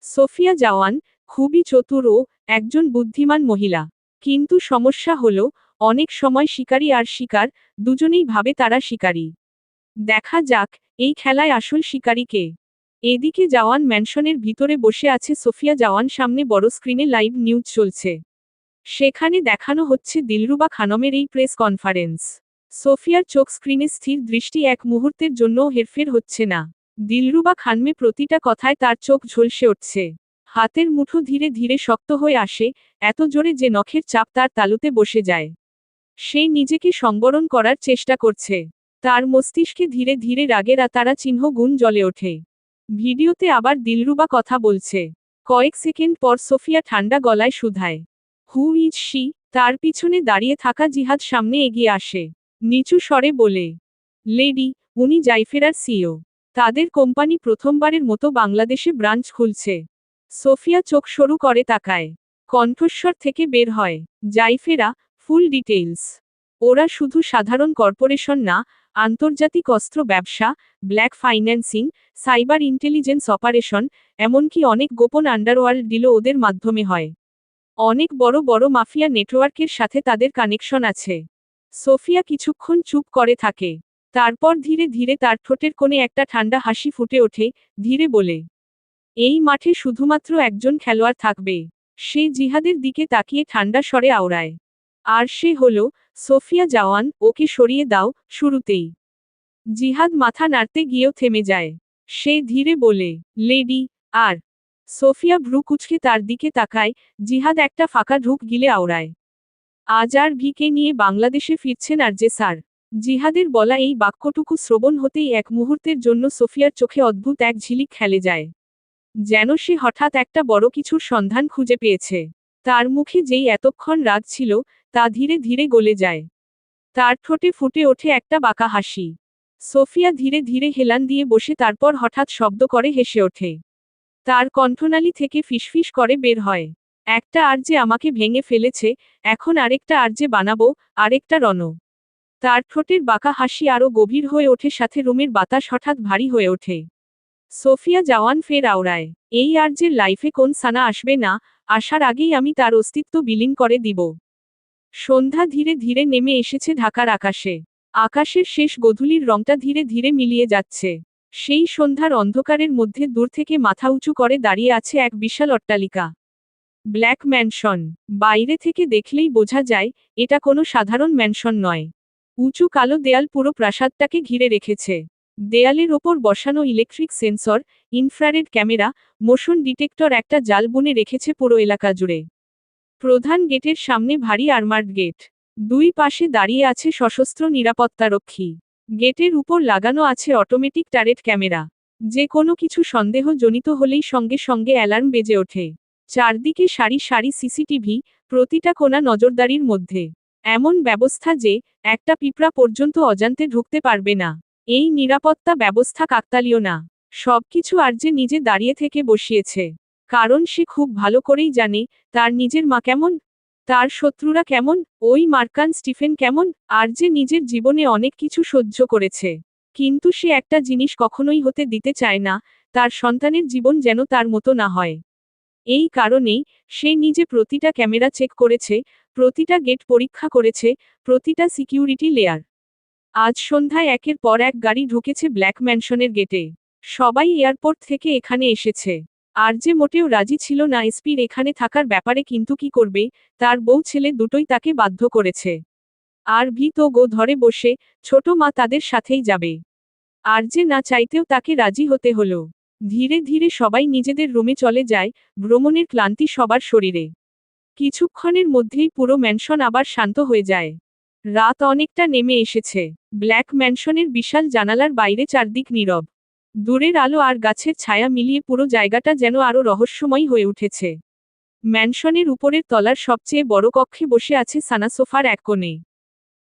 সোফিয়া জাওয়ান খুবই চতুর ও একজন বুদ্ধিমান মহিলা। কিন্তু সমস্যা হলো, অনেক সময় শিকারী আর শিকার, দুজনেই ভাবে তারা শিকারী। দেখা যাক, এই খেলায় আসল শিকারী কে। এদিকে জাওয়ান ম্যানশনের ভিতরে বসে আছে সোফিয়া জাওয়ান, সামনে বড় স্ক্রিনে লাইভ নিউজ চলছে। সেখানে দেখানো হচ্ছে দিলরুবা খানমের এই প্রেস কনফারেন্স। সোফিয়ার চোখ স্ক্রিনে স্থির দৃষ্টি, এক মুহূর্তের জন্যও হেরফের হচ্ছে না। দিলরুবা খানমে প্রতিটা কথায় তার চোখ ঝলসে উঠছে। হাতের মুঠো ধীরে ধীরে শক্ত হয়ে আসে, এত জোরে যে নখের চাপ তার তালুতে বসে যায়। সে নিজেকে সংবরণ করার চেষ্টা করছে। তার মস্তিষ্কে ধীরে ধীরে রাগের তারা চিহ্ন গুণ জ্বলে ওঠে। ভিডিওতে আবার দিলরুবা কথা বলছে। কয়েক সেকেন্ড পর সোফিয়া ঠান্ডা গলায় শুধায়, হু ইজ শি? তার পিছনে দাঁড়িয়ে থাকা জিহাদ সামনে এগিয়ে আসে। নিচু স্বরে বলে, লেডি, উনি জাইফেরার সিইও। তাদের কোম্পানি প্রথমবারের মতো বাংলাদেশে ব্রাঞ্চ খুলছে। সোফিয়া চোখ সরু করে তাকায়। কণ্ঠস্বর থেকে বের হয়, জাইফেরা, ফুল ডিটেইলস। ওরা শুধু সাধারণ কর্পোরেশন না, আন্তর্জাতিক অস্ত্র ব্যবসা, black financing, cyber intelligence operation, এমনকি অনেক গোপন আন্ডারওয়ার্ল্ড ডিলও ওদের মাধ্যমে হয়। অনেক বড় বড় মাফিয়া নেটওয়ার্কের সাথে তাদের কানেকশন আছে। সোফিয়া কিছুক্ষণ চুপ করে থাকে। তারপর ধীরে ধীরে তার ঠোঁটের কোণে একটা ঠান্ডা হাসি ফুটে ওঠে, ধীরে বলে, এই মাঠে শুধুমাত্র একজন খেলোয়াড় থাকবে। সে জিহাদের দিকে তাকিয়ে ঠান্ডা স্বরে আওড়ায়। আর সে হল সোফিয়া জাওয়ান। ওকে সরিয়ে দাও। শুরুতেই জিহাদ মাথা নাড়তে গিয়েও থেমে যায়। সে ধীরে বলে, লেডি। আর সোফিয়া ভ্রু কুঁচকে তার দিকে তাকায়। জিহাদ একটা ফাঁকা ঢুক গিলে আওড়ায়, আজ আর ভিকে নিয়ে বাংলাদেশে ফিরছেন আরজে স্যার। জিহাদের বলা এই বাক্যটুকু শ্রবণ হতেই এক মুহূর্তের জন্য সোফিয়ার চোখে অদ্ভুত এক ঝিলিক খেলে যায়। যেন সে হঠাৎ একটা বড় কিছুর সন্ধান খুঁজে পেয়েছে। তার মুখে যেই এতক্ষণ রাগ ছিল, তা ধীরে ধীরে গলে যায়। তার ঠোঁটে ফুটে ওঠে একটা বাঁকা হাসি। সোফিয়া ধীরে ধীরে হেলান দিয়ে বসে, তারপর হঠাৎ শব্দ করে হেসে ওঠে। তার কণ্ঠনালী থেকে ফিসফিস করে বের হয়, একটা আরজে আমাকে ভেঙে ফেলেছে, এখন আরেকটা আরজে বানাবো, আরেকটা রণ। তার ঠোঁটের বাঁকা হাসি আরও গভীর হয়ে ওঠে, সাথে রুমের বাতাস হঠাৎ ভারী হয়ে ওঠে। সোফিয়া জাওয়ান ফের আওড়ায়, এই আরজের লাইফে কোন সানা আসবে না, আসার আগেই আমি তার অস্তিত্ব বিলীন করে দিব। সন্ধ্যা ধীরে ধীরে নেমে এসেছে ঢাকার আকাশে। আকাশের শেষ গোধূলির রংটা ধীরে ধীরে মিলিয়ে যাচ্ছে। সেই সন্ধ্যার অন্ধকারের মধ্যে দূর থেকে মাথা উঁচু করে দাঁড়িয়ে আছে এক বিশাল অট্টালিকা। Black mansion. বাইরে থেকে দেখলেই বোঝা যায়, এটা কোনো সাধারণ ম্যানশন নয়। উঁচু কালো দেয়াল পুরো প্রাসাদটাকে ঘিরে রেখেছে। দেয়ালের ওপর বসানো electric sensor, infrared camera, motion detector একটা জাল বুনে রেখেছে পুরো এলাকা জুড়ে। প্রধান গেটের সামনে ভারী আর্মার্ড গেট। দুই পাশে দাঁড়িয়ে আছে সশস্ত্র নিরাপত্তারক্ষী। গেটের উপর লাগানো আছে অটোমেটিক টারেট ক্যামেরা। যে কোনো কিছু সন্দেহজনিত হলেই সঙ্গে সঙ্গে অ্যালার্ম বেজে ওঠে। চারদিকে সারি সারি সিসিটিভি, প্রতিটা কোণা নজরদারির মধ্যে। এমন ব্যবস্থা যে একটা পিঁপড়া পর্যন্ত অজান্তে ঢুকতে পারবে না। এই নিরাপত্তা ব্যবস্থা কাকতালীয় না। সবকিছু আরজে নিজে দাঁড়িয়ে থেকে বসিয়েছে। কারণ সে খুব ভালো করেই জানে, তার নিজের মা কেমন, তার শত্রুরা কেমন, ওই মার্কান স্টিফেন কেমন। আরজে নিজের জীবনে অনেক কিছু সহ্য করেছে। কিন্তু সে একটা জিনিস কখনোই হতে দিতে চায় না, তার সন্তানের জীবন যেন তার মতো না হয়। এই কারণেই সে নিজে প্রতিটা ক্যামেরা চেক করেছে, প্রতিটা গেট পরীক্ষা করেছে, প্রতিটা সিকিউরিটি লেয়ার। আজ সন্ধ্যায় একের পর এক গাড়ি ঢুকেছে ব্ল্যাক ম্যানশনের গেটে। সবাই এয়ারপোর্ট থেকে এখানে এসেছে। আরজে মোটেও রাজি ছিল না এসপির এখানে থাকার ব্যাপারে, কিন্তু কি করবে, তার বউ ছেলে দুটোই তাকে বাধ্য করেছে। আর ভি তো গো ধরে বসে, ছোট মা তাদের সাথেই যাবে। আরজে না চাইতেও তাকে রাজি হতে হলো। ধীরে ধীরে সবাই নিজেদের রুমে চলে যায়, ভ্রমণের ক্লান্তি সবার শরীরে। কিছুক্ষণের মধ্যেই পুরো ম্যানশন আবার শান্ত হয়ে যায়। রাত অনেকটা নেমে এসেছে। ব্ল্যাক ম্যানশনের বিশাল জানালার বাইরে চারদিক নীরব। দূরের আলো আর গাছের ছায়া মিলিয়ে পুরো জায়গাটা যেন আরও রহস্যময় হয়ে উঠেছে। ম্যানশনের উপরের তলার সবচেয়ে বড় কক্ষে বসে আছে সানা সোফার এক কোণে।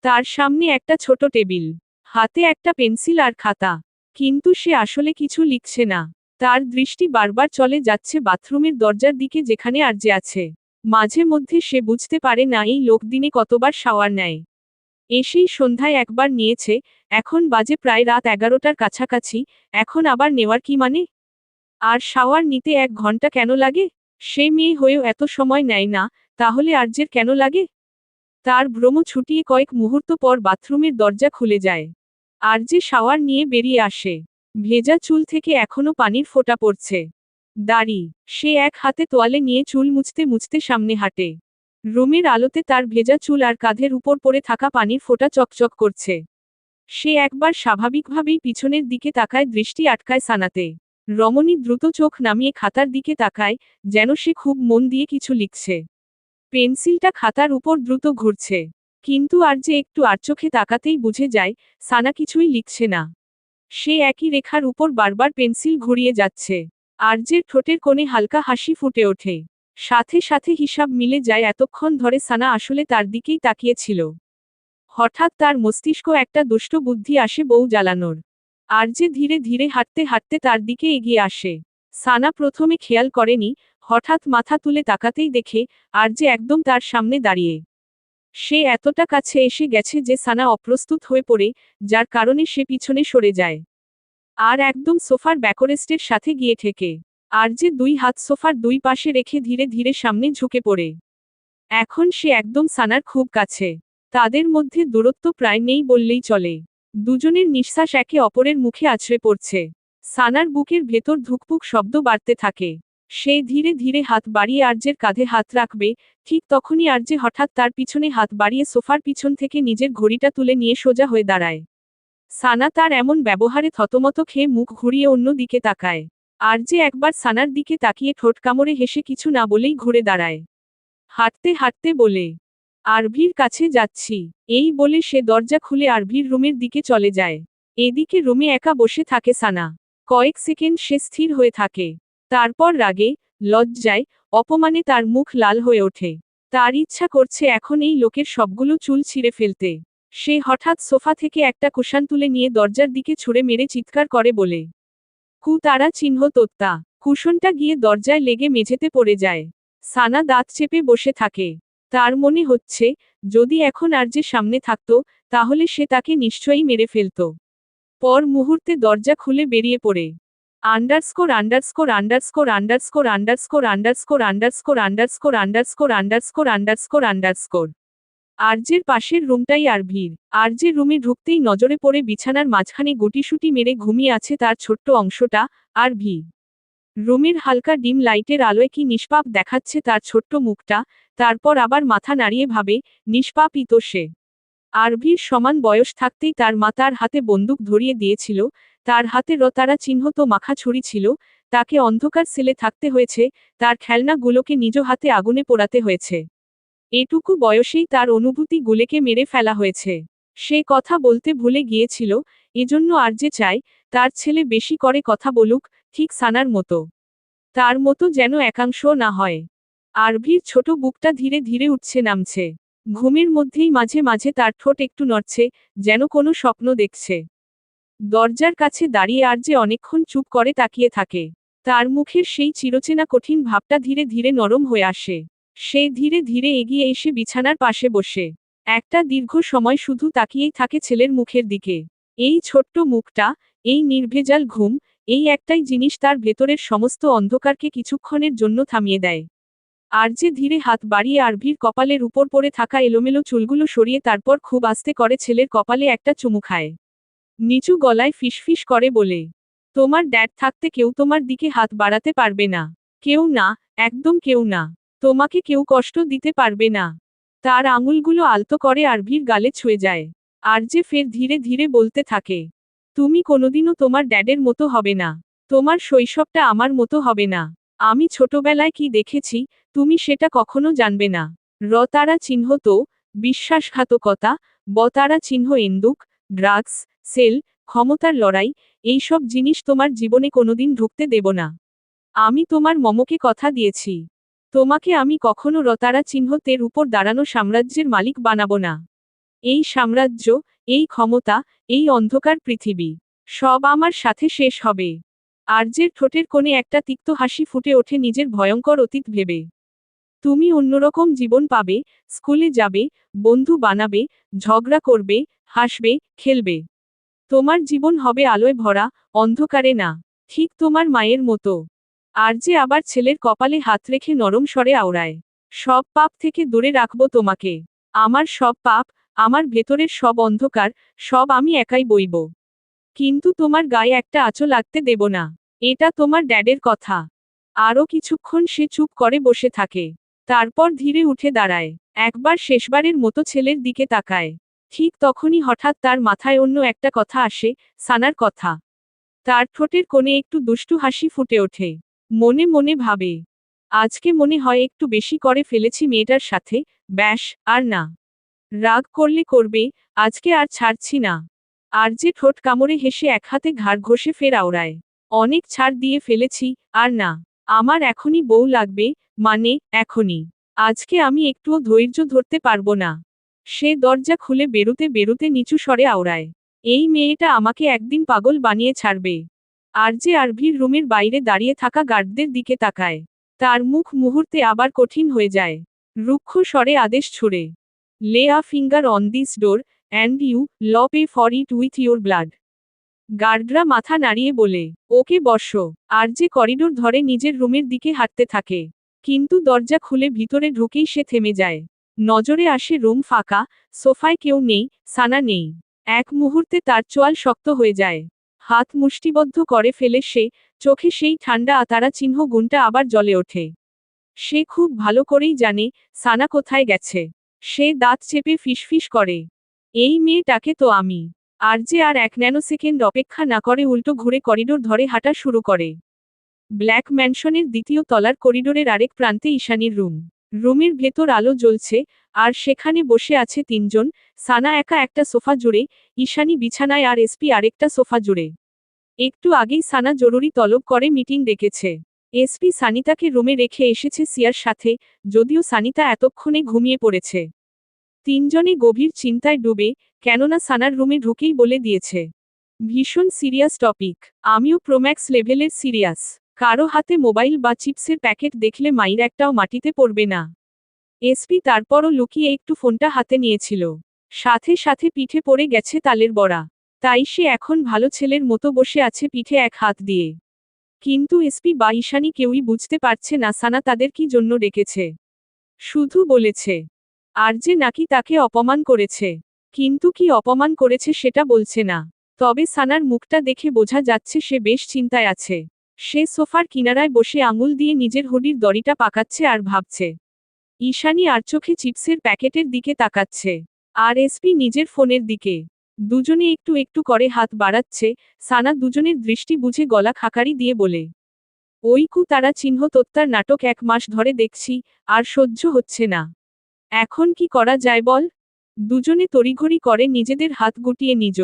তার সামনে একটা ছোট টেবিল, হাতে একটা পেন্সিল আর খাতা। কিন্তু সে আসলে কিছু লিখছে না। তার দৃষ্টি বারবার চলে যাচ্ছে বাথরুমের দরজার দিকে, যেখানে আরজে আছে। মাঝে মধ্যে সে বুঝতে পারে না এই লোক দিনে কতবার শাওয়ার নেয়। এসেই সন্ধ্যায় একবার নিয়েছে, এখন বাজে প্রায় রাত 11টার কাছাকাছি, এখন আবার নেওয়ার কি মানে? আর শাওয়ার নিতে 1 ঘন্টা কেন লাগে? সে মেয়ে হয়েও এত সময় নেয় না, তাহলে আরজের কেন লাগে? তার ভ্রম ছুটিয়ে কয়েক মুহূর্ত পর বাথরুমের দরজা খুলে যায়। আরজে শাওয়ার নিয়ে বেরিয়ে আসে। ভেজা চুল থেকে এখনো পানির ফোঁটা পড়ছে। দাড়ি। সে এক হাতে তোয়ালে নিয়ে চুল মুছতে মুছতে সামনে হাঁটে। রুমের আলোতে তার ভেজা চুল আর কাঁধের উপর পড়ে থাকা পানির ফোঁটা চকচক করছে। সে একবার স্বাভাবিকভাবেই পিছনের দিকে তাকায়, দৃষ্টি আটকায় সানাতে। রমণী দ্রুত চোখ নামিয়ে খাতার দিকে তাকায়, যেন সে খুব মন দিয়ে কিছু লিখছে। পেন্সিলটা খাতার উপর দ্রুত ঘুরছে। কিন্তু আরজে একটু আড়চোখে তাকাতেই বুঝে যায় সানা কিছুই লিখছে না। সে একই রেখার উপর বারবার পেন্সিল ঘুরিয়ে যাচ্ছে। আরজের ঠোঁটের কোণে হালকা হাসি ফুটে ওঠে। সাথে সাথে হিসাব মিলে যায় এতক্ষণ ধরে সানা আসলে তার দিকেই তাকিয়েছিল। হঠাৎ তার মস্তিষ্ক একটা দুষ্ট বুদ্ধি আসে বউ জ্বালানোর। আরজে ধীরে ধীরে হাঁটতে হাঁটতে তার দিকে এগিয়ে আসে। সানা প্রথমে খেয়াল করেনি, হঠাৎ মাথা তুলে তাকাতেই দেখে আরজে একদম তার সামনে দাঁড়িয়ে। সে এতটা কাছে এসে গেছে যে সানা অপ্রস্তুত হয়ে পড়ে, যার কারণে সে পিছনে সরে যায়। আর একদম সোফার ব্যাকরেস্টের সাথে গিয়ে ঠেকে। আরজে দুই হাত সোফার দুই পাশে রেখে ধীরে ধীরে সামনে ঝুঁকে পড়ে। এখন সে একদম সানার খুব কাছে। তাদের মধ্যে দূরত্ব প্রায় নেই বললেই চলে। দুজনের নিঃশ্বাস একে অপরের মুখে আছড়ে পড়ছে। সানার বুকের ভেতর ধুকপুক শব্দ বাড়তে থাকে। সে ধীরে ধীরে হাত বাড়িয়ে আরজের কাঁধে হাত রাখবে, ঠিক তখনই আরজে হঠাৎ তার পিছনে হাত বাড়িয়ে সোফার পিছন থেকে নিজের ঘড়িটা তুলে নিয়ে সোজা হয়ে দাঁড়ায়। সানা তার এমন ব্যবহারে থতমত খেয়ে মুখ ঘুরিয়ে অন্য দিকে তাকায়। আরজে একবার সানার দিকে তাকিয়ে ঠোঁট কামড়ে হেসে কিছু না বলেই ঘুরে দাঁড়ায়। হাঁটতে হাঁটতে বলে, আরভির কাছে যাচ্ছি। এই বলে সে দরজা খুলে আরভির রুমের দিকে চলে যায়। এদিকে রুমে একা বসে থাকে সানা। কয়েক সেকেন্ড সে স্থির হয়ে থাকে। তারপর রাগে, লজ্জায়, অপমানে তার মুখ লাল হয়ে ওঠে। তার ইচ্ছা করছে এখন এই লোকের সবগুলো চুল ছিঁড়ে ফেলতে। সে হঠাৎ সোফা থেকে একটা কুশান তুলে নিয়ে দরজার দিকে ছুঁড়ে মেরে চিৎকার করে বলে, তারা চিহ্ন তোত্তা। কুশনটা গিয়ে দরজায় লেগে মেঝেতে পড়ে যায়। সানা দাঁত চেপে বসে থাকে। তার মনে হচ্ছে, যদি এখন আরজে সামনে থাকত, তাহলে সে তাকে নিশ্চয়ই মেরে ফেলত। পর মুহূর্তে দরজা খুলে বেরিয়ে পড়ে। Underscore underscore underscore underscore underscore underscore underscore underscore underscore underscore underscore underscore. আরজের পাশের রুমটাই আরভির। আরজের রুমে ঢুকতেই নজরে পড়ে বিছানার মাঝখানে গুটিসুটি মেরে ঘুমিয়ে আছে তার ছোট্ট অংশটা, আরভি। রুমের হালকা ডিম লাইটের আলোয় কি নিষ্পাপ দেখাচ্ছে তার ছোট্ট মুখটা, তারপর আবার মাথা নাড়িয়ে ভাবে, নিষ্পাপই তো সে। আরভির সমান বয়স থাকতেই তার মা তার হাতে বন্দুক ধরিয়ে দিয়েছিল, তার হাতে রতারা চিহ্ন তো মাখা ছুরি ছিল, তাকে অন্ধকার সেলে থাকতে হয়েছে, তার খেলনাগুলোকে নিজ হাতে আগুনে পোড়াতে হয়েছে। এটুকু বয়সেই তার অনুভূতি গুলেকে মেরে ফেলা হয়েছে। সে কথা বলতে ভুলে গিয়েছিল, এজন্য আরজে চায়, তার ছেলে বেশি করে কথা বলুক, ঠিক সানার মতো। তার মতো যেন একাংশও না হয়। আরভির ছোট বুকটা ধীরে ধীরে উঠছে নামছে। ঘুমের মধ্যেই মাঝে মাঝে তার ঠোঁট একটু নড়ছে, যেন কোনো স্বপ্ন দেখছে। দরজার কাছে দাঁড়িয়ে আরজে অনেকক্ষণ চুপ করে তাকিয়ে থাকে। তার মুখের সেই চিরচেনা কঠিন ভাবটা ধীরে ধীরে নরম হয়ে আসে। সে ধীরে ধীরে এগিয়ে এসে বিছানার পাশে বসে। একটা দীর্ঘ সময় শুধু তাকিয়েই থাকে ছেলের মুখের দিকে। এই ছোট্ট মুখটা, এই নির্ভেজাল ঘুম, এই একটাই জিনিস তার ভেতরের সমস্ত অন্ধকারকে কিছুক্ষণের জন্য থামিয়ে দেয়। আরজে ধীরে হাত বাড়িয়ে আরভির কপালের উপর পড়ে থাকা এলোমেলো চুলগুলো সরিয়ে তারপর খুব আস্তে করে ছেলের কপালে একটা চুমু খায়। নিচু গলায় ফিসফিস করে বলে, তোমার ড্যাড থাকতে কেউ তোমার দিকে হাত বাড়াতে পারবে না। কেউ না, একদম কেউ না। তোমাকে কেউ কষ্ট দিতে পারবে না। তার আঙুলগুলো আলতো করে আরভির গালে ছুঁয়ে যায়। আরজে ফের ধীরে ধীরে বলতে থাকে, তুমি কোনোদিনও তোমার ড্যাডের মতো হবে না। তোমার শৈশবটা আমার মতো হবে না। আমি ছোটবেলায় কি দেখেছি, তুমি সেটা কখনো জানবে না। রতারা চিহ্ন তো, বিশ্বাসঘাতকতা, বতারা চিহ্ন এন্দুক, ড্রাগস, সেল, ক্ষমতার লড়াই, এইসব জিনিস তোমার জীবনে কোনোদিন ঢুকতে দেব না। আমি তোমার মমকে কথা দিয়েছি। তোমাকে আমি কখনো রতারা চিহ্নতের উপর দাঁড়ানো সাম্রাজ্যের মালিক বানাবো না। এই সাম্রাজ্য, এই ক্ষমতা, এই অন্ধকার পৃথিবী, সব আমার সাথে শেষ হবে। আরজের ঠোঁটের কোণে একটা তিক্ত হাসি ফুটে ওঠে নিজের ভয়ঙ্কর অতীত ভেবে। তুমি অন্যরকম জীবন পাবে, স্কুলে যাবে, বন্ধু বানাবে, ঝগড়া করবে, হাসবে, খেলবে। তোমার জীবন হবে আলোয় ভরা, অন্ধকারে না। ঠিক তোমার মায়ের মতো। আরজে আবার ছেলের কপালে হাত রেখে নরম স্বরে আওড়ায়, সব পাপ থেকে দূরে রাখবো তোমাকে। আমার সব পাপ, আমার ভেতরের সব অন্ধকার, সব আমি একাই বইব। কিন্তু তোমার গায়ে একটা আঁচল লাগতে দেব না। এটা তোমার ড্যাডের কথা। আরও কিছুক্ষণ সে চুপ করে বসে থাকে। তারপর ধীরে উঠে দাঁড়ায়। একবার শেষবারের মতো ছেলের দিকে তাকায়। ঠিক তখনই হঠাৎ তার মাথায় অন্য একটা কথা আসে, সানার কথা। তার ঠোঁটের কোণে একটু দুষ্টু হাসি ফুটে ওঠে। মনে মনে ভাবে, আজকে মনে হয় একটু বেশি করে ফেলেছি মেয়েটার সাথে, ব্যাস, আর না। রাগ করলে করবে, আজকে আর ছাড়ছি না। আরজে ঠোঁট কামড়ে হেসে এক হাতে ঘাড় ঘষে ফের আওড়ায়। অনেক ছাড় দিয়ে ফেলেছি, আর না। আমার এখনই বউ লাগবে, মানে, এখনই। আজকে আমি একটুও ধৈর্য ধরতে পারবো না। সে দরজা খুলে বেরুতে বেরুতে নিচু স্বরে আওড়ায়। এই মেয়েটা আমাকে একদিন পাগল বানিয়ে ছাড়বে। আরজে আরভির রুমের বাইরে দাঁড়িয়ে থাকা গার্ডদের দিকে তাকায়। তার মুখ মুহূর্তে আবার কঠিন হয়ে যায়। রুক্ষ স্বরে আদেশ ছুড়ে। Lay a finger on this door, and you'll pay for it with your blood. গার্ডরা মাথা নাড়িয়ে বলে, ওকে বসো। আরজে করিডোর ধরে নিজের রুমের দিকে হাঁটতে থাকে। কিন্তু দরজা খুলে ভিতরে ঢুকেই সে থেমে যায়। নজরে আসে রুম ফাঁকা, সোফায় কেউ নেই, সানা নেই। এক মুহূর্তে তার চোয়াল শক্ত হয়ে যায়। হাত মুষ্টিবদ্ধ করে ফেলে সে, চোখে সেই ঠান্ডা আতারা চিহ্ন গুণটা আবার জ্বলে ওঠে। সে খুব ভালো করেই জানে, সানা কোথায় গেছে। সে দাঁত চেপে ফিসফিস করে। এই মেয়েটাকে তো আমি। আরজে আর এক ন্যানোসেকেন্ড অপেক্ষা না করে উল্টো ঘুরে করিডোর ধরে হাঁটা শুরু করে। ব্ল্যাক ম্যানশনের দ্বিতীয় তলার করিডোরের আরেক প্রান্তে ঈশানীর রুম। রুমের ভেতর আলো জ্বলছে, আর সেখানে বসে আছে তিনজন, সানা একা একটা সোফা জুড়ে, ঈশানী বিছানায় আর এসপি আরেকটা সোফা জুড়ে। একটু আগেই সানা জরুরি তলব করে মিটিং ডেকেছে। এসপি সানিতাকে রুমে রেখে এসেছে সিয়ার সাথে, যদিও সানিতা এতক্ষণে ঘুমিয়ে পড়েছে। তিনজনে গভীর চিন্তায় ডুবে, কেননা সানার রুমে ঢুকেই বলে দিয়েছে। ভীষণ সিরিয়াস টপিক। আমিও প্রোম্যাক্স লেভেলের সিরিয়াস। কারো হাতে মোবাইল বা চিপসের প্যাকেট দেখলে মাইর একটাও মাটিতে পড়বে না। এসপি তারপরও লুকিয়ে একটু ফোনটা হাতে নিয়েছিল। সাথে সাথে পিঠে পড়ে গেছে তালের বড়া। তাই সে এখন ভালো ছেলের মতো বসে আছে পিঠে এক হাত দিয়ে। কিন্তু এসপি বা ঈশানী কেউই বুঝতে পারছে না সানা তাদের কি জন্য ডেকেছে। শুধু বলেছে আরজে নাকি তাকে অপমান করেছে। কিন্তু কি অপমান করেছে সেটা বলছে না। তবে সানার মুখটা দেখে বোঝা যাচ্ছে সে বেশ চিন্তায় আছে। সে সোফার কিনারায় বসে আঙুল দিয়ে নিজের হুডির দড়িটা পাকাচ্ছে আর ভাবছে। ঈশানী আর চোখে চিপসের প্যাকেটের দিকে তাকাচ্ছে। আর এসপি নিজের ফোনের দিকে। দুজনে একটু একটু করে হাত বাড়াচ্ছে। সানা দুজনের দৃষ্টি বুঝে গলা খাকারি দিয়ে বলে, ওই তারা চিহ্ন তত্ত্বার নাটক 1 মাস ধরে দেখছি, আর সহ্য হচ্ছে না। এখন কি করা যায় বল? দুজনে তড়িঘড়ি করে নিজেদের হাত গুটিয়ে নিজ।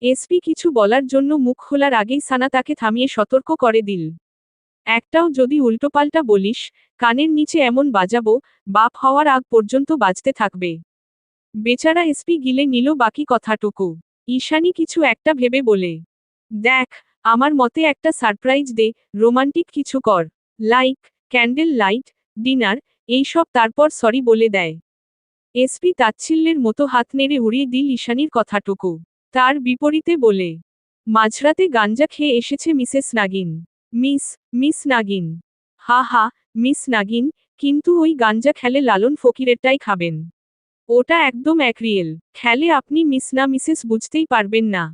এসপি কিছু বলার জন্য মুখ খোলার আগেই সানা তাকে থামিয়ে সতর্ক করে দিল। একটাও যদি উল্টোপাল্টা বলিস, কানের নিচে এমন বাজাবো, বাপ হওয়ার আগ পর্যন্ত বাজতে থাকবে। বেচারা এসপি গিলে নিল বাকি কথাটুকু। ঈশানী কিছু একটা ভেবে বলে, দেখ, আমার মতে একটা সারপ্রাইজ দে, রোমান্টিক কিছু কর। লাইক, ক্যান্ডেল লাইট, ডিনার, এইসব, তারপর সরি বলে দেয়। এসপি তাচ্ছিল্যের মতো হাত নেড়ে উড়িয়ে দিল ঈশানীর কথাটুকু। তার বিপরীতে বলে, মাঝরাতে গাঞ্জা খেয়ে এসেছে মিসেস নাগিন। মিস নাগিন। হা হা, মিস নাগিন, কিন্তু ওই গাঞ্জা খেলে লালন ফকিরেরটাই খাবেন। ওটা একদম একরিয়েল। খেলে আপনি মিস না মিসেস বুঝতেই পারবেন না।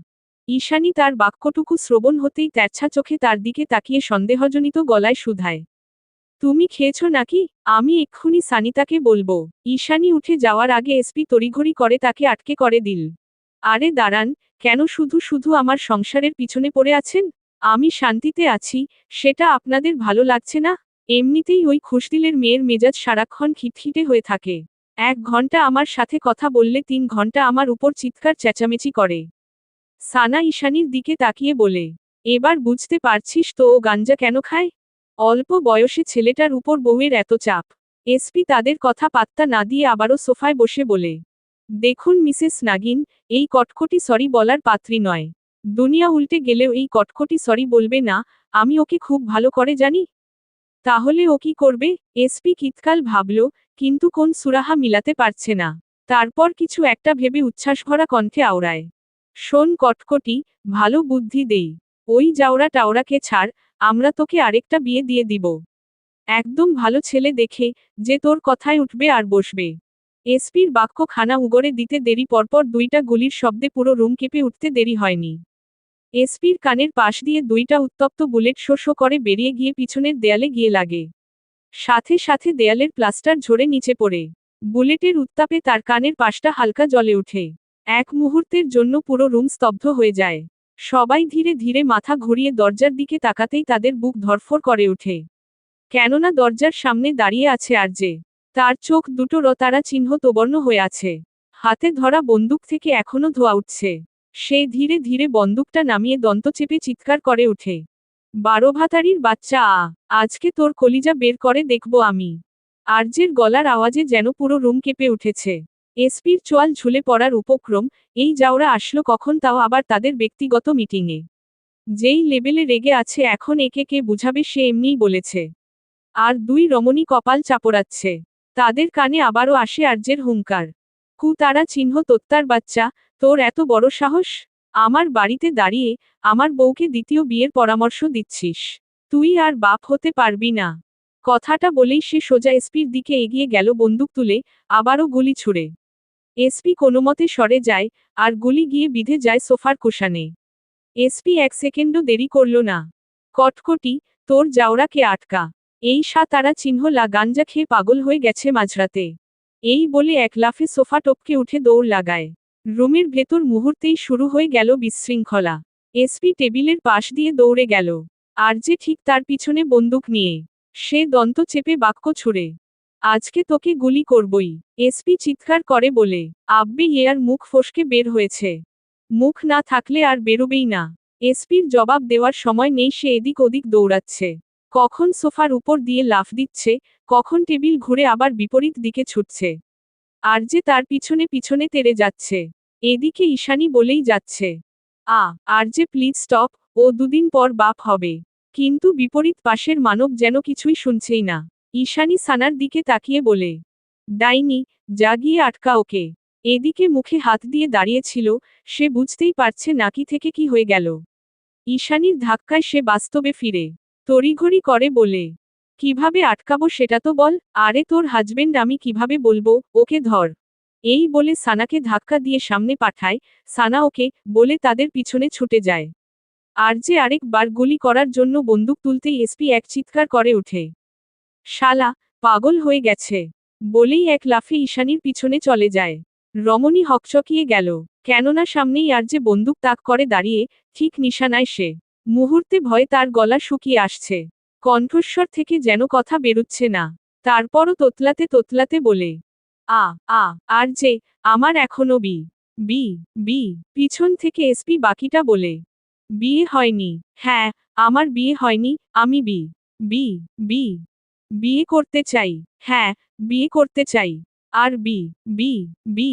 ঈশানী তার বাক্যটুকু শ্রবণ হতেই তেরছা চোখে তার দিকে তাকিয়ে সন্দেহজনিত গলায় শুধায়, তুমি খেয়েছ নাকি? আমি এক্ষুনি সানিতাকে বলবো। ঈশানী উঠে যাওয়ার আগে এসপি তড়িঘড়ি করে তাকে আটকে করে দিল। আরে দাঁড়ান, কেন শুধু শুধু আমার সংসারের পিছনে পড়ে আছেন? আমি শান্তিতে আছি, সেটা আপনাদের ভালো লাগছে না? এমনিতেই ওই খুশদিলের মেয়ের মেজাজ সারাক্ষণ খিটখিটে হয়ে থাকে। 1 ঘন্টা আমার সাথে কথা বললে 3 ঘন্টা আমার উপর চিৎকার চেঁচামেচি করে। সানা ঈশানীর দিকে তাকিয়ে বলে, এবার বুঝতে পারছিস তো ও গাঞ্জা কেন খায়? অল্প বয়সে ছেলেটার উপর বউয়ের এত চাপ। এসপি তাদের কথা পাত্তা না দিয়ে আবারও সোফায় বসে বলে, দেখুন মিসেস নাগিন, এই কটকটি সরি বলার পাত্রী নয়। দুনিয়া উল্টে গেলেও এই কটকটি সরি বলবে না। আমি ওকে খুব ভালো করে জানি। তাহলে ও কি করবে? এসপি কিতকাল ভাবল, কিন্তু কোন সুরাহা মিলাতে পারছে না। তারপর কিছু একটা ভেবে উচ্ছ্বাসভরা কণ্ঠে আওড়ায়, শোন কটকটি, ভালো বুদ্ধি দেই। ওই জাউরা টাওরাকে ছাড়, আমরা তোকে আরেকটা বিয়ে দিয়ে দিব। একদম ভালো ছেলে দেখে, যে তোর কথায় উঠবে আর বসবে। এসপির বাক্য খানা উগরে দিতে দেরি, পরপর 2টা গুলির শব্দে পুরো রুম কেঁপে উঠতে দেরি হয়নি। এসপির কানের পাশ দিয়ে 2টা উত্তপ্ত বুলেট শো শো করে বেরিয়ে গিয়ে পিছনের দেয়ালে গিয়ে লাগে। সাথে সাথে দেয়ালের প্লাস্টার ঝরে নিচে পড়ে। বুলেটের উত্তাপে তার কানের পাশটা হালকা জ্বলে ওঠে। এক মুহূর্তের জন্য পুরো রুম স্তব্ধ হয়ে যায়। সবাই ধীরে ধীরে মাথা ঘুরিয়ে দরজার দিকে তাকাতেই তাদের বুক ধড়ফড় করে ওঠে। কেননা দরজার সামনে দাঁড়িয়ে আছে আরজে। তার চোখ দুটো রতারা চিহ্ন তোবর্ণ হয়ে আছে। হাতে ধরা বন্দুক থেকে এখনো ধোঁয়া উঠছে। সে ধীরে ধীরে বন্দুকটা নামিয়ে দন্ত চেপে চিৎকার করে ওঠে। বারোভাতারির বাচ্চা, আজকে তোর কলিজা বের করে দেখব আমি। আরজের গলার আওয়াজে যেন পুরো রুম কেঁপে উঠেছে। এসপির চোয়াল ঝুলে পড়ার উপক্রম, এই যাওরা আসলো কখন, তাও আবার তাদের ব্যক্তিগত মিটিংয়ে। যেই লেভেলে রেগে আছে এখন একে কে বুঝাবে, সে এমনিই বলেছে। আর দুই রমণী কপাল চাপড়াচ্ছে। তাদের কানে আবারও আসে আরজের হুঙ্কার। তারা চিহ্ন তোত্তার বাচ্চা, তোর এত বড় সাহস! আমার বাড়িতে দাঁড়িয়ে আমার বউকে দ্বিতীয় বিয়ের পরামর্শ দিচ্ছিস? তুই আর বাপ হতে পারবি না। কথাটা বলেই সে সোজা এসপির দিকে এগিয়ে গেল বন্দুক তুলে, আবারও গুলি ছুড়ে। এসপি কোনোমতে সরে যায়, আর গুলি গিয়ে বিঁধে যায় সোফার কুশানে। এসপি এক সেকেন্ডও দেরি করল না। কটকটি, তোর জাউরাকে আটকা। এই তারা চিহ্ন গাঞ্জা খেয়ে পাগল হয়ে গেছে মাঝরাতে। এই বলে এক লাফে সোফা টপকে উঠে দৌড় লাগায়। রুমের ভেতর মুহূর্তেই শুরু হয়ে গেল বিশৃঙ্খলা। এসপি টেবিলের পাশ দিয়ে দৌড়ে গেল। আর যে ঠিক তার পিছনে বন্দুক নিয়ে। সে দন্ত চেপে বাক্য ছুড়ে, আজকে তোকে গুলি করবই। এসপি চিৎকার করে বলে, আব্বে আর মুখ ফসকে বের হয়েছে। মুখ না থাকলে আর বেরোবেই না। এসপির জবাব দেওয়ার সময় নেই, সে এদিক ওদিক দৌড়াচ্ছে। কখন সোফার উপর দিয়ে লাফ দিচ্ছে, কখন টেবিল ঘুরে আবার বিপরীত দিকে ছুটছে। আর যে তার পিছনে পিছনে তেড়ে যাচ্ছে। এদিকে ঈশানী বলেই যাচ্ছে, আর যে প্লিজ স্টপ, ও দুদিন পর বাপ হবে। কিন্তু বিপরীত পাশের মানব যেন কিছুই শুনছেই না। ঈশানী সানার দিকে তাকিয়ে বলে, ডাইনি, যা গিয়ে আটকা ওকে। এদিকে মুখে হাত দিয়ে দাঁড়িয়েছিল, সে বুঝতেই পারছে নাকি থেকে কি হয়ে গেল। ঈশানীর ধাক্কায় সে বাস্তবে ফিরে তড়িঘড়ি করে বলে, কিভাবে আটকাবো সেটা তো বল। আরে তোর হাজবেন্ড, আমি কিভাবে বলবো, ওকে ধর। এই বলে সানাকে ধাক্কা দিয়ে সামনে পাঠায়। সানা ওকে বলে তাদের পিছনে ছুটে যায়। আর যে আরেকবার গুলি করার জন্য বন্দুক তুলতেই এসপি এক চিৎকার করে ওঠে, শালা, পাগল হয়ে গেছে! বলেই এক লাফে ঈশানীর পিছনে চলে যায়। রমণী হকচকিয়ে গেল, কেননা সামনেই আর যে বন্দুক তাক করে দাঁড়িয়ে, ঠিক নিশানায় সে। মুহূর্তে ভয়ে তার গলা শুকিয়ে আসছে। কণ্ঠস্বর থেকে যেন কথা বেরুচ্ছে না। তারপরও তোতলাতে তোতলাতে বলে, আ আ আর যে, আমার এখনো বি বি বি পিছন থেকে এসপি বাকিটা বলে, বিয়ে হয়নি। হ্যাঁ, আমার বিয়ে হয়নি, আমি বি বি বি বিয়ে করতে চাই। হ্যাঁ, বিয়ে করতে চাই। আর বি বি বি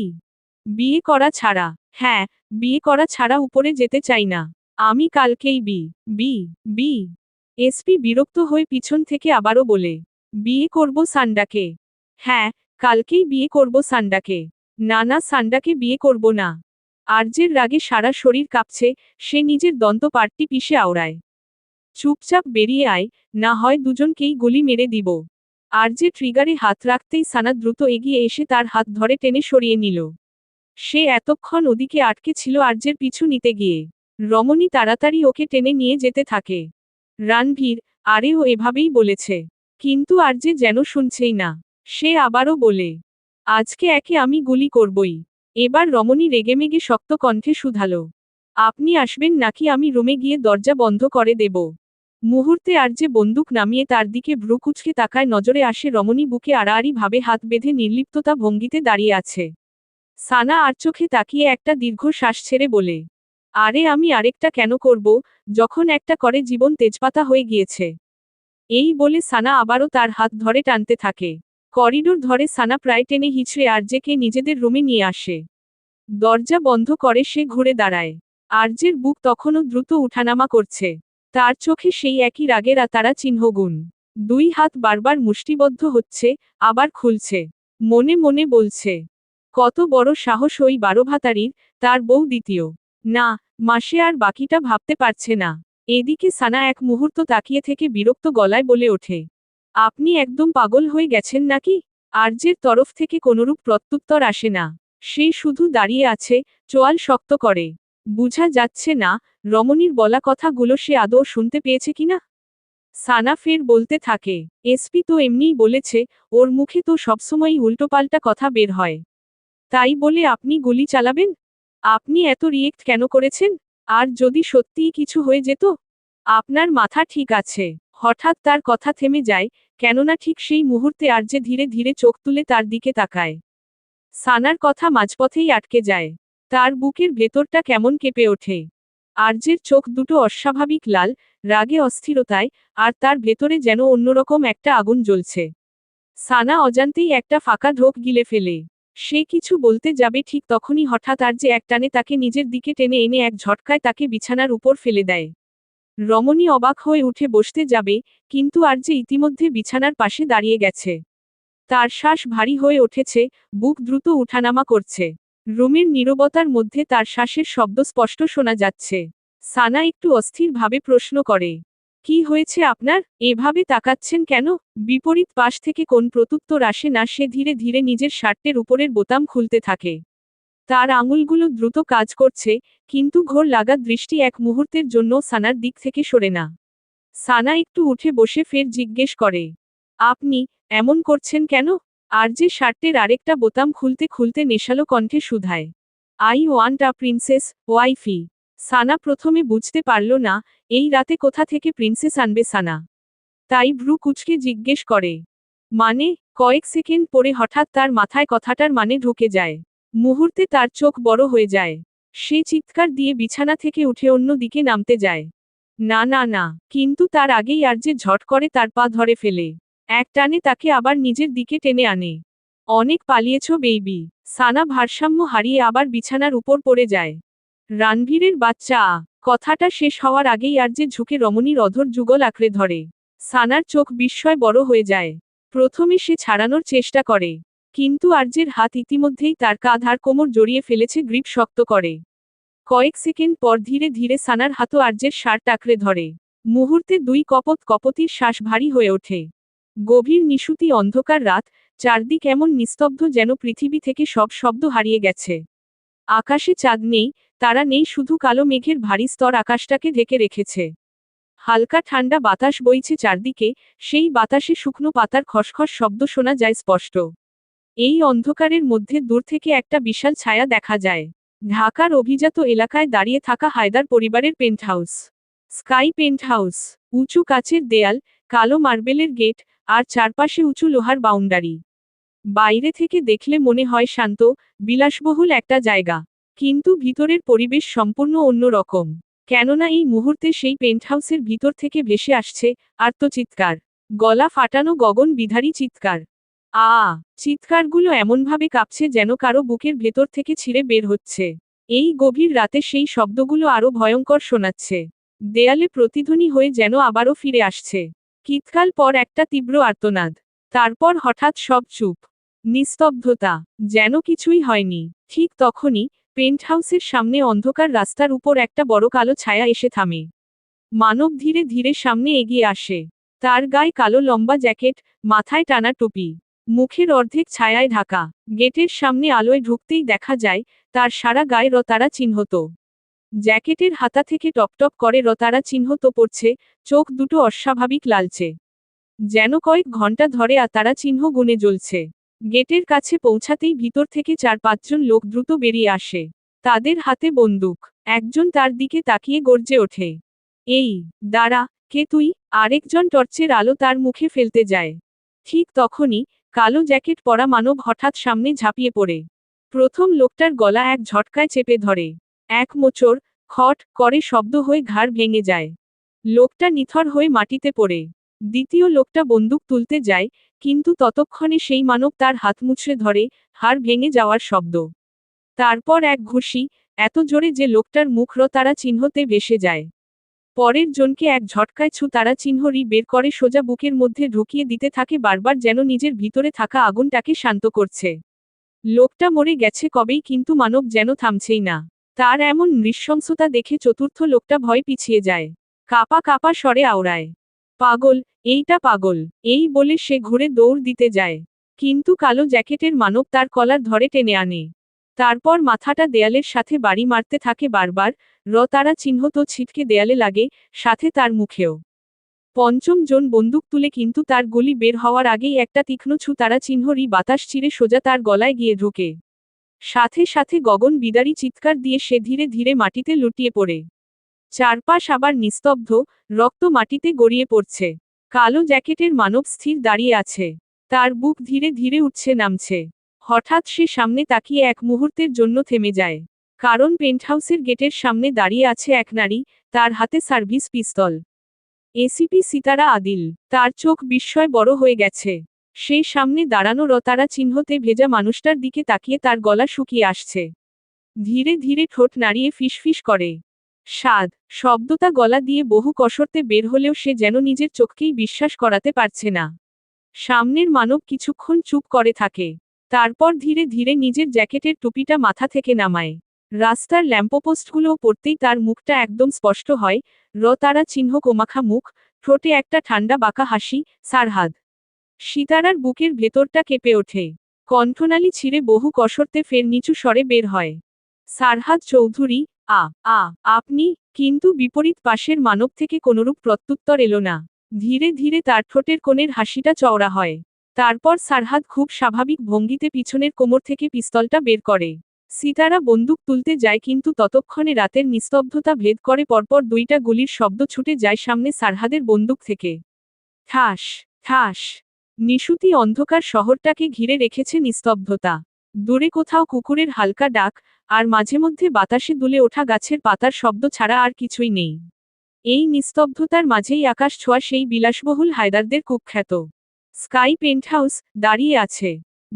বিয়ে করা ছাড়া। হ্যাঁ, বিয়ে করা ছাড়া উপরে যেতে চাই না। আমি কালকেই বি বি বি এসপি বিরক্ত হয়ে পিছন থেকে আবারও বলে, বিয়ে করব সান্ডাকে। হ্যাঁ, কালকেই বিয়ে করব সান্ডাকে। না না, সান্ডাকে বিয়ে করব না। আরজের রাগে সারা শরীর কাঁপছে, সে নিজের দন্ত পাট্টি পিষে আওড়ায়। চুপচাপ বেরিয়ে আয়, না হয় দুজনকেই গুলি মেরে দিব। আরজে ট্রিগারে হাত রাখতেই সানা দ্রুত এগিয়ে এসে তার হাত ধরে টেনে সরিয়ে নিল। সে এতক্ষণ ওদিকে আটকে ছিল আরজের পিছু নিতে গিয়ে। রমণী তাড়াতাড়ি ওকে টেনে নিয়ে যেতে থাকে। রানভীর, আরে ও এভাবেই বলেছে। কিন্তু আরজে যেন শুনছেই না। সে আবারও বলে, আজকে একে আমি গুলি করবই। এবার রমণী রেগেমেগে শক্ত কণ্ঠে শুধালো, আপনি আসবেন নাকি আমি রুমে গিয়ে দরজা বন্ধ করে দেব? মুহূর্তে আর যে বন্দুক নামিয়ে তার দিকে ভ্রু কুচকে তাকায়, নজরে আসে রমণী বুকে আড়াআড়ি ভাবে হাত বেঁধে নির্লিপ্ততা ভঙ্গিতে দাঁড়িয়ে আছে। সানা আর চোখে তাকিয়ে একটা দীর্ঘ শ্বাস ছেড়ে বলে, আরে আমি আরেকটা কেন করব, যখন একটা করে জীবন তেজপাতা হয়ে গিয়েছে। এই বলে সানা আবারও তার হাত ধরে টানতে থাকে। করিডোর ধরে সানা প্রায় টেনে হিচড়ে আরজেকে নিজেদের রুমে নিয়ে আসে। দরজা বন্ধ করে সে ঘুরে দাঁড়ায়। আরজের বুক তখনও দ্রুত উঠানামা করছে। তার চোখে সেই একই রাগের তারা চিহ্নগুণ। দুই হাত বারবার মুষ্টিবদ্ধ হচ্ছে, আবার খুলছে। মনে মনে বলছে, কত বড় সাহস ওই বারোভাতারির, তার বউ দ্বিতীয় না মাসে। আর বাকিটা ভাবতে পারছে না। এদিকে সানা এক মুহূর্ত তাকিয়ে থেকে বিরক্ত গলায় বলে ওঠে, আপনি একদম পাগল হয়ে গেছেন নাকি? আরজের তরফ থেকে কোনরূপ প্রত্যুত্তর আসে না। সে শুধু দাঁড়িয়ে আছে, চোয়াল শক্ত করে। বুঝা যাচ্ছে না, রমণীর বলা কথাগুলো সে আদৌ শুনতে পেয়েছে কিনা। সানা ফের বলতে থাকে, এসপি তো এমনিই বলেছে, ওর মুখে তো সবসময়ই উল্টোপাল্টা কথা বের হয়। তাই বলে আপনি গুলি চালাবেন? আপনি এত রিয়েক্ট কেন করেছেন? আর যদি সত্যিই কিছু হয়ে যেত? আপনার মাথা ঠিক আছে? হঠাৎ তার কথা থেমে যায়, কেননা ঠিক সেই মুহূর্তে আরজে ধীরে ধীরে চোখ তুলে তার দিকে তাকায়। সানার কথা মাঝপথেই আটকে যায়। তার বুকের ভেতরটা কেমন কেঁপে ওঠে। আর্যের চোখ দুটো অস্বাভাবিক লাল, রাগে অস্থিরতায়, আর তার ভেতরে যেন অন্যরকম একটা আগুন জ্বলছে। সানা অজান্তেই একটা ফাঁকা ঢোক গিলে ফেলে। সে কিছু বলতে যাবে ঠিক তখনই হঠাৎ আর্যে একটানে তাকে নিজের দিকে টেনে এনে এক ঝটকায় তাকে বিছানার উপর ফেলে দেয়। রমণী অবাক হয়ে উঠে বসতে যাবে, কিন্তু আর্যে ইতিমধ্যে বিছানার পাশে দাঁড়িয়ে গেছে। তার শ্বাস ভারী হয়ে উঠেছে, বুক দ্রুত উঠানামা করছে। রুমের নীরবতার মধ্যে তার শ্বাসের শব্দ স্পষ্ট শোনা যাচ্ছে। সানা একটু অস্থিরভাবে প্রশ্ন করে, কি হয়েছে আপনার, এভাবে তাকাচ্ছেন কেন? বিপরীত পাশ থেকে কোন প্রত্যুত্তর আসে না। সে ধীরে ধীরে নিজের শার্টের উপরের বোতাম খুলতে থাকে। তার আঙুলগুলো দ্রুত কাজ করছে, কিন্তু ঘোর লাগা দৃষ্টি এক মুহূর্তের জন্য সানার দিক থেকে সরে না। সানা একটু উঠে বসে ফের জিজ্ঞেস করে, আপনি এমন করছেন কেন? আরজে শার্টের আরেকটা বোতাম খুলতে খুলতে নেশালো কণ্ঠে শুধায়, আই ওয়ান্ট আ প্রিন্সেস, ওয়াইফি। সানা প্রথমে বুঝতে পারল না, এই রাতে কোথা থেকে প্রিন্সেস আনবে সানা। তাই ভ্রু কুঁচকে জিজ্ঞেস করে, মানে? কয়েক সেকেন্ড পরে হঠাৎ তার মাথায় কথাটার মানে ঢুকে যায়। মুহূর্তে তার চোখ বড় হয়ে যায়। সে চিৎকার দিয়ে বিছানা থেকে উঠে অন্য দিকে নামতে যায়। না না না, কিন্তু তার আগেই আরজে ঝট করে তার পা ধরে ফেলে। এক টানে তাকে আবার নিজের দিকে টেনে আনে। অনেক পালিয়েছ বেইবি। সানা ভারসাম্য হারিয়ে আবার বিছানার উপর পড়ে যায়। রানভীরের বাচ্চা। কথাটা শেষ হওয়ার আগেই আরজে ঝুঁকে রমণীর অধর যুগল আঁকড়ে ধরে। সানার চোখ বিস্ময় বড় হয়ে যায়। প্রথমে সে ছাড়ানোর চেষ্টা করে, কিন্তু আরজের হাত ইতিমধ্যেই তার কাঁধ আর কোমর জড়িয়ে ফেলেছে, গ্রিপ শক্ত করে। কয়েক সেকেন্ড পর ধীরে ধীরে সানার হাতও আরজের শার্ট আঁকড়ে ধরে। মুহূর্তে দুই কপতির শ্বাস ভারী হয়ে ওঠে। গভীর নিশুতি অন্ধকার রাত, চারদিক এমন নিস্তব্ধ যেন পৃথিবী থেকে সব শব্দ হারিয়ে গেছে। আকাশে চাঁদ নেই, তারা নেই, শুধু কালো মেঘের ভারী স্তর আকাশটাকে ঢেকে রেখেছে। হালকা ঠান্ডা বাতাস বইছে চারদিকে, সেই বাতাসে শুকনো পাতার খসখস শব্দ শোনা যায় স্পষ্ট। এই অন্ধকারের মধ্যে দূর থেকে একটা বিশাল ছায়া দেখা যায়। ঢাকার অভিজাত এলাকায় দাঁড়িয়ে থাকা হায়দার পরিবারের পেন্টহাউস। Sky penthouse. উঁচু কাচের দেয়াল, কালো মার্বেলের গেট, আর চারপাশে উঁচু লোহার বাউন্ডারি। বাইরে থেকে দেখলে মনে হয় শান্ত, বিলাসবহুল একটা জায়গা। কিন্তু ভিতরের পরিবেশ সম্পূর্ণ অন্যরকম। কেননা এই মুহূর্তে সেই পেন্টহাউসের ভিতর থেকে ভেসে আসছে আর্তচিৎকার। গলা ফাটানো গগন বিধারী চিৎকার। চিৎকারগুলো এমনভাবে কাঁপছে যেন কারো বুকের ভেতর থেকে ছিঁড়ে বের হচ্ছে। এই গভীর রাতে সেই শব্দগুলো আরো ভয়ঙ্কর শোনাচ্ছে। দেয়ালে প্রতিধ্বনি হয়ে যেন আবারও ফিরে আসছে। কিতকাল পর একটা তীব্র আর্তনাদ। তারপর হঠাৎ সব চুপ। নিস্তব্ধতা, যেন কিছুই হয়নি। ঠিক তখনই পেন্টহাউসের সামনে অন্ধকার রাস্তার উপর একটা বড় কালো ছায়া এসে থামে। মানব ধীরে ধীরে সামনে এগিয়ে আসে। তার গায়ে কালো লম্বা জ্যাকেট, মাথায় টানা টুপি, মুখের অর্ধেক ছায়ায় ঢাকা। গেটের সামনে আলোয় ঢুকতেই দেখা যায়, তার সারা গায়ে রতারা চিহ্নত। জ্যাকেটের হাতা থেকে টপটপ করে রতারা চিহ্নত পড়ছে, চোখ দুটো অস্বাভাবিক লালচে। যেন কয়েক ঘন্টা ধরে তারা চিহ্ন গুনে জ্বলছে। গেটের কাছে পৌঁছাতেই ভিতর থেকে 4-5 জন লোক দ্রুত বেরিয়ে আসে। তাদের হাতে বন্দুক। একজন তার দিকে তাকিয়ে গর্জে ওঠে, এই, দাঁড়া, কে তুই? আরেকজন টর্চের আলো তার মুখে ফেলতে যায়। ঠিক তখনই কালো জ্যাকেট পরা মানব হঠাৎ সামনে ঝাঁপিয়ে পড়ে। প্রথম লোকটার গলা এক ঝটকায় চেপে ধরে। এক মোচড়, খট করে শব্দ হয়ে ঘাড় ভেঙে যায়। লোকটা নিথর হয়ে মাটিতে পড়ে। দ্বিতীয় লোকটা বন্দুক তুলতে যায়, কিন্তু ততক্ষণে সেই মানব তার হাত মুচড়ে ধরে, হাড় ভেঙে যাওয়ার শব্দ। তারপর এক ঘুষি, এত জোরে যে লোকটার মুখ তারা চিহ্নতে ভেসে যায়। পরের জনকে এক ঝটকায় তারা চিহ্নরি বের করে সোজা বুকের মধ্যে ঢুকিয়ে দিতে থাকে, বারবার যেন নিজের ভিতরে থাকা আগুনটাকে শান্ত করছে। লোকটা মরে গেছে কবেই, কিন্তু মানব যেন থামছেই না। তার এমন নৃশংসতা দেখে চতুর্থ লোকটা ভয় পিছিয়ে যায়। কাপা কাপা স্বরে আওড়ায়, পাগল, এইটা পাগল। এই বলে সে ঘুরে দৌড় দিতে যায়। কিন্তু কালো জ্যাকেটের মানব তার কলার ধরে টেনে আনে। তারপর মাথাটা দেয়ালের সাথে বাড়ি মারতে থাকে বারবার, তারা চিহ্ন তো ছিটকে দেয়ালে লাগে, সাথে তার মুখেও। পঞ্চম জন বন্দুক তুলে, কিন্তু তার গুলি বের হওয়ার আগেই একটা তীক্ষ্ণ তারা চিহ্নরই বাতাস ছিঁড়ে সোজা তার গলায় গিয়ে ঢোকে। সাথে সাথে গগন বিদারী চিৎকার দিয়ে সে ধীরে ধীরে মাটিতে লুটিয়ে পড়ে। চারপাশ আবার নিস্তব্ধ, রক্ত মাটিতে গড়িয়ে পড়ছে। কালো জ্যাকেটের মানব স্থির দাঁড়িয়ে আছে। তার বুক ধীরে ধীরে উঠছে নামছে। হঠাৎ সে সামনে তাকিয়ে এক মুহূর্তের জন্য থেমে যায়। কারণ পেন্টহাউসের গেটের সামনে দাঁড়িয়ে আছে এক নারী, তার হাতে সার্ভিস পিস্তল। এসিপি সিতারা আদিল। তার চোখ বিস্ময় বড় হয়ে গেছে। সে সামনে দাঁড়ানো রতারা চিহ্নতে ভেজা মানুষটার দিকে তাকিয়ে তার গলা শুকিয়ে আসছে। ধীরে ধীরে ঠোঁট নাড়িয়ে ফিসফিস করে। স্বাদ। শব্দটা গলা দিয়ে বহু কসরতে বের হলেও সে যেন নিজের চোখকেই বিশ্বাস করাতে পারছে না। সামনের মানব কিছুক্ষণ চুপ করে থাকে। তারপর ধীরে ধীরে নিজের জ্যাকেটের টুপিটা মাথা থেকে নামায়। রাস্তার ল্যাম্পপোস্টগুলো পড়তেই তার মুখটা একদম স্পষ্ট হয়, তারা চিহ্ন কোমাখা মুখ, ঠোঁটে একটা ঠান্ডা বাঁকা হাসি, সারহাদ। সিতারার বুকের ভেতরটা কেঁপে ওঠে। কণ্ঠনালী ছিঁড়ে বহু কসরতে ফের নিচু স্বরে বের হয়। সারহাদ চৌধুরী, আ আ আপনি? কিন্তু বিপরীত পাশের মানব থেকে কোনরূপ প্রত্যুত্তর এলো না। ধীরে ধীরে তার ঠোঁটের কোণের হাসিটা চওড়া হয়। তারপর সারহাদ খুব স্বাভাবিক ভঙ্গিতে পিছনের কোমর থেকে পিস্তলটা বের করে। সিতারা বন্দুক তুলতে যায় কিন্তু ততক্ষণে রাতের নিস্তব্ধতা ভেদ করে পরপর দুইটা গুলির শব্দ ছুটে যায় সামনে সারহাদের বন্দুক থেকে। ঠাস ঠাস। নিশুতি অন্ধকার শহরটাকে ঘিরে রেখেছে নিস্তব্ধতা। দূরে কোথাও কুকুরের হালকা ডাক, আর মাঝে মধ্যে বাতাসে দুলে ওঠা গাছের পাতার শব্দ ছাড়া আর কিছুই নেই। এই নিস্তব্ধতার মাঝেই আকাশ ছোঁয়া সেই বিলাসবহুল হায়দারদের কুখ্যাত স্কাই পেন্টহাউস দাঁড়িয়ে আছে।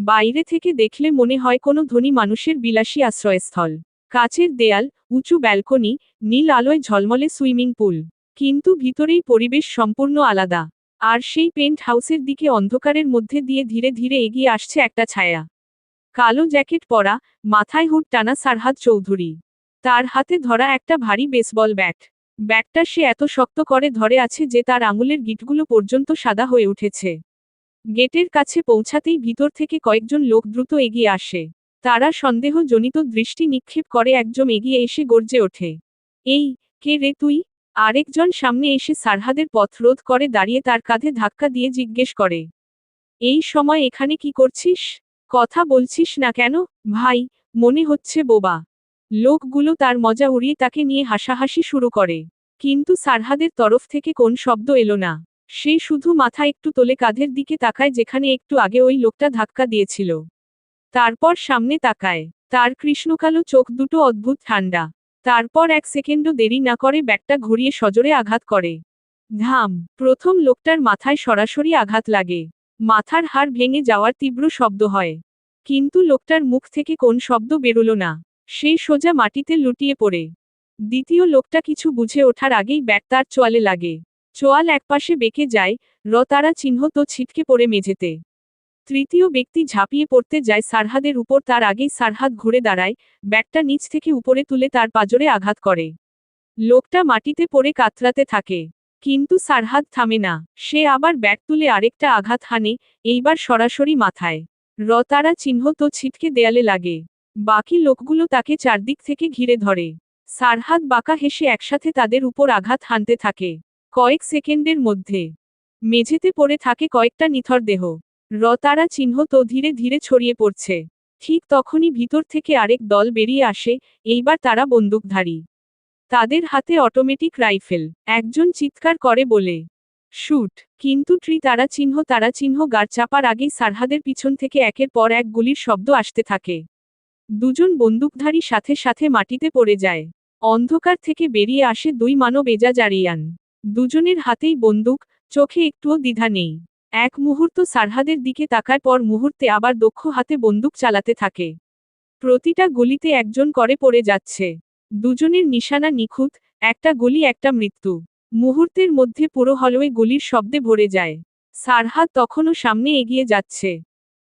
বাইরে থেকে দেখলে মনে হয় কোনো ধনী মানুষের বিলাসী আশ্রয়স্থল। কাচের দেয়াল, উঁচু ব্যালকনি, নীল আলোয় ঝলমলে সুইমিং পুল। কিন্তু ভিতরেই পরিবেশ সম্পূর্ণ আলাদা। আর সেই পেন্ট হাউসের দিকে অন্ধকারের মধ্যে দিয়ে ধীরে ধীরে এগিয়ে আসছে একটা ছায়া। কালো জ্যাকেট পরা, মাথায় হুড টানা সারহাদ চৌধুরী। তার হাতে ধরা একটা ভারী বেসবল ব্যাট। ব্যাটটা সে এত শক্ত করে ধরে আছে যে তার আঙুলের গিঁটগুলো পর্যন্ত সাদা হয়ে উঠেছে। গেটের কাছে পৌঁছাতেই ভিতর থেকে কয়েকজন লোক দ্রুত এগিয়ে আসে। তারা সন্দেহজনিত দৃষ্টি নিক্ষেপ করে একজন এগিয়ে এসে গর্জে ওঠে, এই, কে রে তুই? আরেকজন সামনে এসে সারহাদের পথ রোধ করে দাঁড়িয়ে তার কাঁধে ধাক্কা দিয়ে জিজ্ঞেস করে, এই সময় এখানে কি করছিস? কথা বলছিস না কেন? ভাই, মনে হচ্ছে বোবা। লোকগুলো তার মজা উড়িয়ে তাকে নিয়ে হাসাহাসি শুরু করে। কিন্তু সারহাদের তরফ থেকে কোন শব্দ এলো না। সে শুধু মাথা একটু তোলে কাঁধের দিকে তাকায় যেখানে একটু আগে ওই লোকটা ধাক্কা দিয়েছিল। তারপর সামনে তাকায়। তার কৃষ্ণকালো চোখ দুটো অদ্ভুত ঠান্ডা। তারপর এক সেকেন্ডও দেরি না করে ব্যাটটা ঘুরিয়ে সজোরে আঘাত করে। ধাম। প্রথম লোকটার মাথায় সরাসরি আঘাত লাগে। মাথার হাড় ভেঙে যাওয়ার তীব্র শব্দ হয়। কিন্তু লোকটার মুখ থেকে কোন শব্দ বেরোলো না। সে সোজা মাটিতে লুটিয়ে পড়ে। দ্বিতীয় লোকটা কিছু বুঝে ওঠার আগেই ব্যাট তার চোয়ালে লাগে। চোয়াল একপাশে বেঁকে যায়, তারা চিহ্ন তো ছিটকে পড়ে মেঝেতে। তৃতীয় ব্যক্তি ঝাঁপিয়ে পড়তে যায় সারহাদের উপর, তার আগেই সারহাদ ঘুরে দাঁড়ায়, ব্যাটটা নিচ থেকে উপরে তুলে তার পাঁজরে আঘাত করে। লোকটা মাটিতে পড়ে কাতরাতে থাকে। কিন্তু সারহাদ থামে না। সে আবার ব্যাট তুলে আরেকটা আঘাত হানে, এইবার সরাসরি মাথায়। তারা চিহ্ন তো ছিটকে দেয়ালে লাগে। বাকি লোকগুলো তাকে চারদিক থেকে ঘিরে ধরে। সারহাদ বাঁকা হেসে একসাথে তাদের উপর আঘাত হানতে থাকে। কয়েক সেকেন্ডের মধ্যে মেঝেতে পড়ে থাকে কয়েকটা নিথর দেহ। তারা চিহ্ন তো ধীরে ধীরে ছড়িয়ে পড়ছে। ঠিক তখনই ভিতর থেকে আরেক দল বেরিয়ে আসে, এইবার তারা বন্দুকধারী। তাদের হাতে অটোমেটিক রাইফেল। একজন চিৎকার করে বলে, শুট! কিন্তু তারা চিহ্ন গাড় চাপার আগেই সারহাদের পিছন থেকে একের পর এক গুলির শব্দ আসতে থাকে। দুজন বন্দুকধারী সাথে সাথে মাটিতে পড়ে যায়। অন্ধকার থেকে বেরিয়ে আসে দুই মানব এজাজ আরিয়ান। দুজনের হাতেই বন্দুক, চোখে একটুও দ্বিধা নেই। এক মুহূর্ত সারহাদের দিকে তাকায়, পর মুহূর্তে আবার দক্ষ হাতে বন্দুক চালাতে থাকে। প্রতিটা গুলিতে একজন করে পড়ে যাচ্ছে। দুজনের নিশানা নিখুঁত, একটা গুলি একটা মৃত্যু। মুহূর্তের মধ্যে পুরো হলওয়ে গুলির শব্দে ভরে যায়। সারহাদ তখনও সামনে এগিয়ে যাচ্ছে।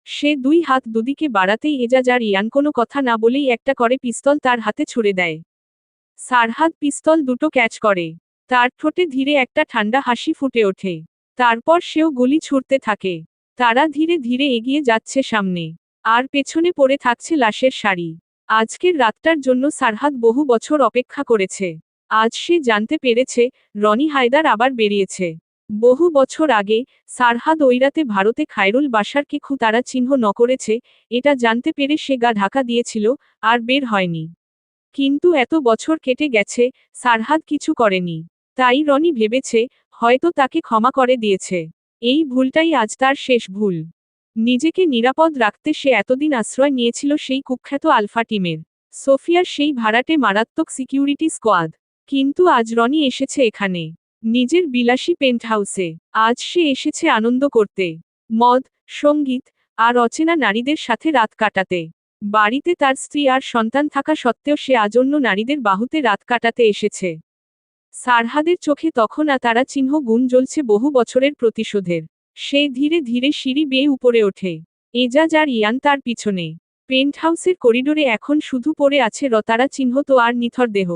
সে দুই হাত দুদিকে বাড়াতেই এজাজ আর ইয়ান কোনো কথা না বলেই একটা করে পিস্তল তার হাতে ছুড়ে দেয়। সারহাদ পিস্তল দুটো ক্যাচ করে। তার ঠোঁটে ধীরে একটা ঠান্ডা হাসি ফুটে ওঠে। তারপর সেও গুলি ছুড়তে থাকে। তারা ধীরে ধীরে এগিয়ে যাচ্ছে সামনে। আর পেছনে পড়ে থাকছে লাশের সারি। আজকের রাতটার জন্য সারহাদ বহু বছর অপেক্ষা করেছে। আজ সে জানতে পেরেছে, রনি হায়দার আবার বেরিয়েছে। বহু বছর আগে, সারহাদ ওই রাতে ভারতে খায়রুল বাশারকে তারা চিহ্ন ন করেছে, এটা জানতে পেরে সে গা ঢাকা দিয়েছিল, আর বের হয়নি। কিন্তু এত বছর কেটে গেছে, সারহাদ কিছু করেনি। তাই রনি ভেবেছে, হয়তো তাকে ক্ষমা করে দিয়েছে। এই ভুলটাই আজ তার শেষ ভুল। নিজেকে নিরাপদ রাখতে সে এতদিন আশ্রয় নিয়েছিল সেই কুখ্যাত আলফা টিমের, সোফিয়ার সেই ভাড়াটে মারাত্মক সিকিউরিটি স্কোয়াড। কিন্তু আজ রনি এসেছে এখানে, নিজের বিলাসী পেন্টহাউসে। আজ সে এসেছে আনন্দ করতে, মদ, সঙ্গীত আর অচেনা নারীদের সাথে রাত কাটাতে। বাড়িতে তার স্ত্রী আর সন্তান থাকা সত্ত্বেও সে আজ অন্য নারীদের বাহুতে রাত কাটাতে এসেছে। সারহাদের চোখে তখন তারা চিহ্ন গুণ জ্বলছে বহু বছরের প্রতিশোধের। সে ধীরে ধীরে সিঁড়ি বেয়ে উপরে ওঠে, এজাজ আর ইয়ান তার পিছনে। পেন্টহাউসের করিডোরে এখন শুধু পড়ে আছে রতারা চিহ্ন তো আর নিথর দেহ।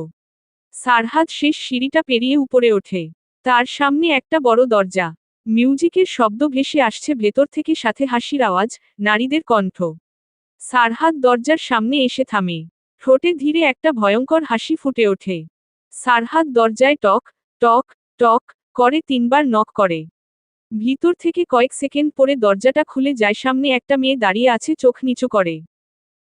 সারহাদ শেষ সিঁড়িটা পেরিয়ে উপরে ওঠে। তার সামনে একটা বড় দরজা। মিউজিকের শব্দ ভেসে আসছে ভেতর থেকে, সাথে হাসির আওয়াজ, নারীদের কণ্ঠ। সারহাদ দরজার সামনে এসে থামে। ঠোঁটে ধীরে একটা ভয়ঙ্কর হাসি ফুটে ওঠে। সারহাদ দরজায় টক টক টক করে 3বার নক করে। ভিতর থেকে কয়েক সেকেন্ড পরে দরজাটা খুলে যায়। সামনে একটা মেয়ে দাঁড়িয়ে আছে, চোখ নিচু করে।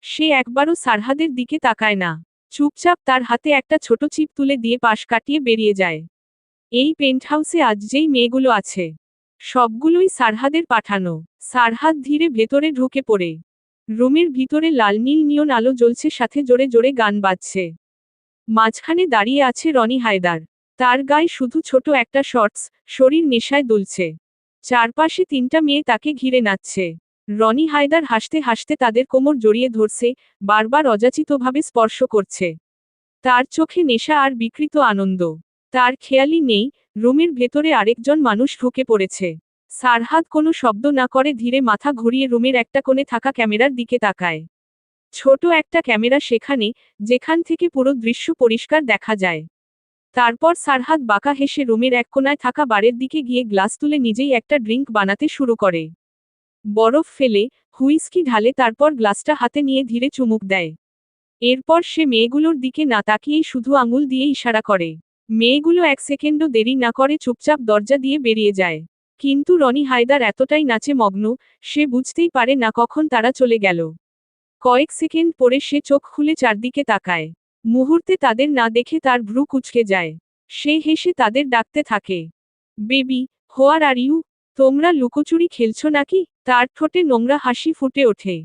সে একবারও সারহাদের দিকে তাকায় না, চুপচাপ তার হাতে একটা ছোট চিপ তুলে দিয়ে পাশ কাটিয়ে বেরিয়ে যায়। এই পেন্টহাউসে আজ যেই মেয়েগুলো আছে, সবগুলোই সারহাদের পাঠানো। সারহাদ ধীরে ভেতরে ঢুকে পড়ে। রুমের ভিতরে লাল নীল নিয়ন আলো জ্বলছে, সাথে জোরে জোরে গান বাজছে। মাঝখানে দাঁড়িয়ে আছে রনি হায়দার। তার গায়ে শুধু ছোট একটা শর্টস, শরীর নেশায় দুলছে। চারপাশে 3টা মেয়ে তাকে ঘিরে নাচছে। রনি হায়দার হাসতে হাসতে তাদের কোমর জড়িয়ে ধরছে, বারবার অযাচিতভাবে স্পর্শ করছে। তার চোখে নেশা আর বিকৃত আনন্দ। তার খেয়ালই নেই রুমের ভেতরে আরেকজন মানুষ ঢুকে পড়েছে। সারহাদ কোনো শব্দ না করে ধীরে মাথা ঘুরিয়ে রুমের একটা কোণে থাকা ক্যামেরার দিকে তাকায়। ছোট একটা ক্যামেরা সেখানে, যেখান থেকে পুরো দৃশ্য পরিষ্কার দেখা যায়। তারপর সারহাদ বাঁকা হেসে রুমের এক কোণায় থাকা বারের দিকে গিয়ে গ্লাস তুলে নিজেই একটা ড্রিঙ্ক বানাতে শুরু করে। বরফ ফেলে, হুইস্কি ঢালে, তারপর গ্লাসটা হাতে নিয়ে ধীরে চুমুক দেয়। এরপর সে মেয়েগুলোর দিকে না তাকিয়েই শুধু আঙুল দিয়ে ইশারা করে। মেয়েগুলো 1 সেকেন্ডও দেরি না করে চুপচাপ দরজা দিয়ে বেরিয়ে যায়। কিন্তু রনি হায়দার এতটাই নাচে মগ্ন, সে বুঝতেই পারে না কখন তারা চলে গেল। কয়েক সেকেন্ড পরে সে চোখ খুলে চারদিকে তাকায়। মুহূর্তে তাদের না দেখে তার ভ্রু কুঁচকে যায়। সে হেসে তাদের ডাকতে থাকে, বেবি, হোয়ার আর ইউ? তোমরা লুকোচুরি খেলছো নাকি? তার ঠোঁটে নোংরা হাসি ফুটে ওঠে।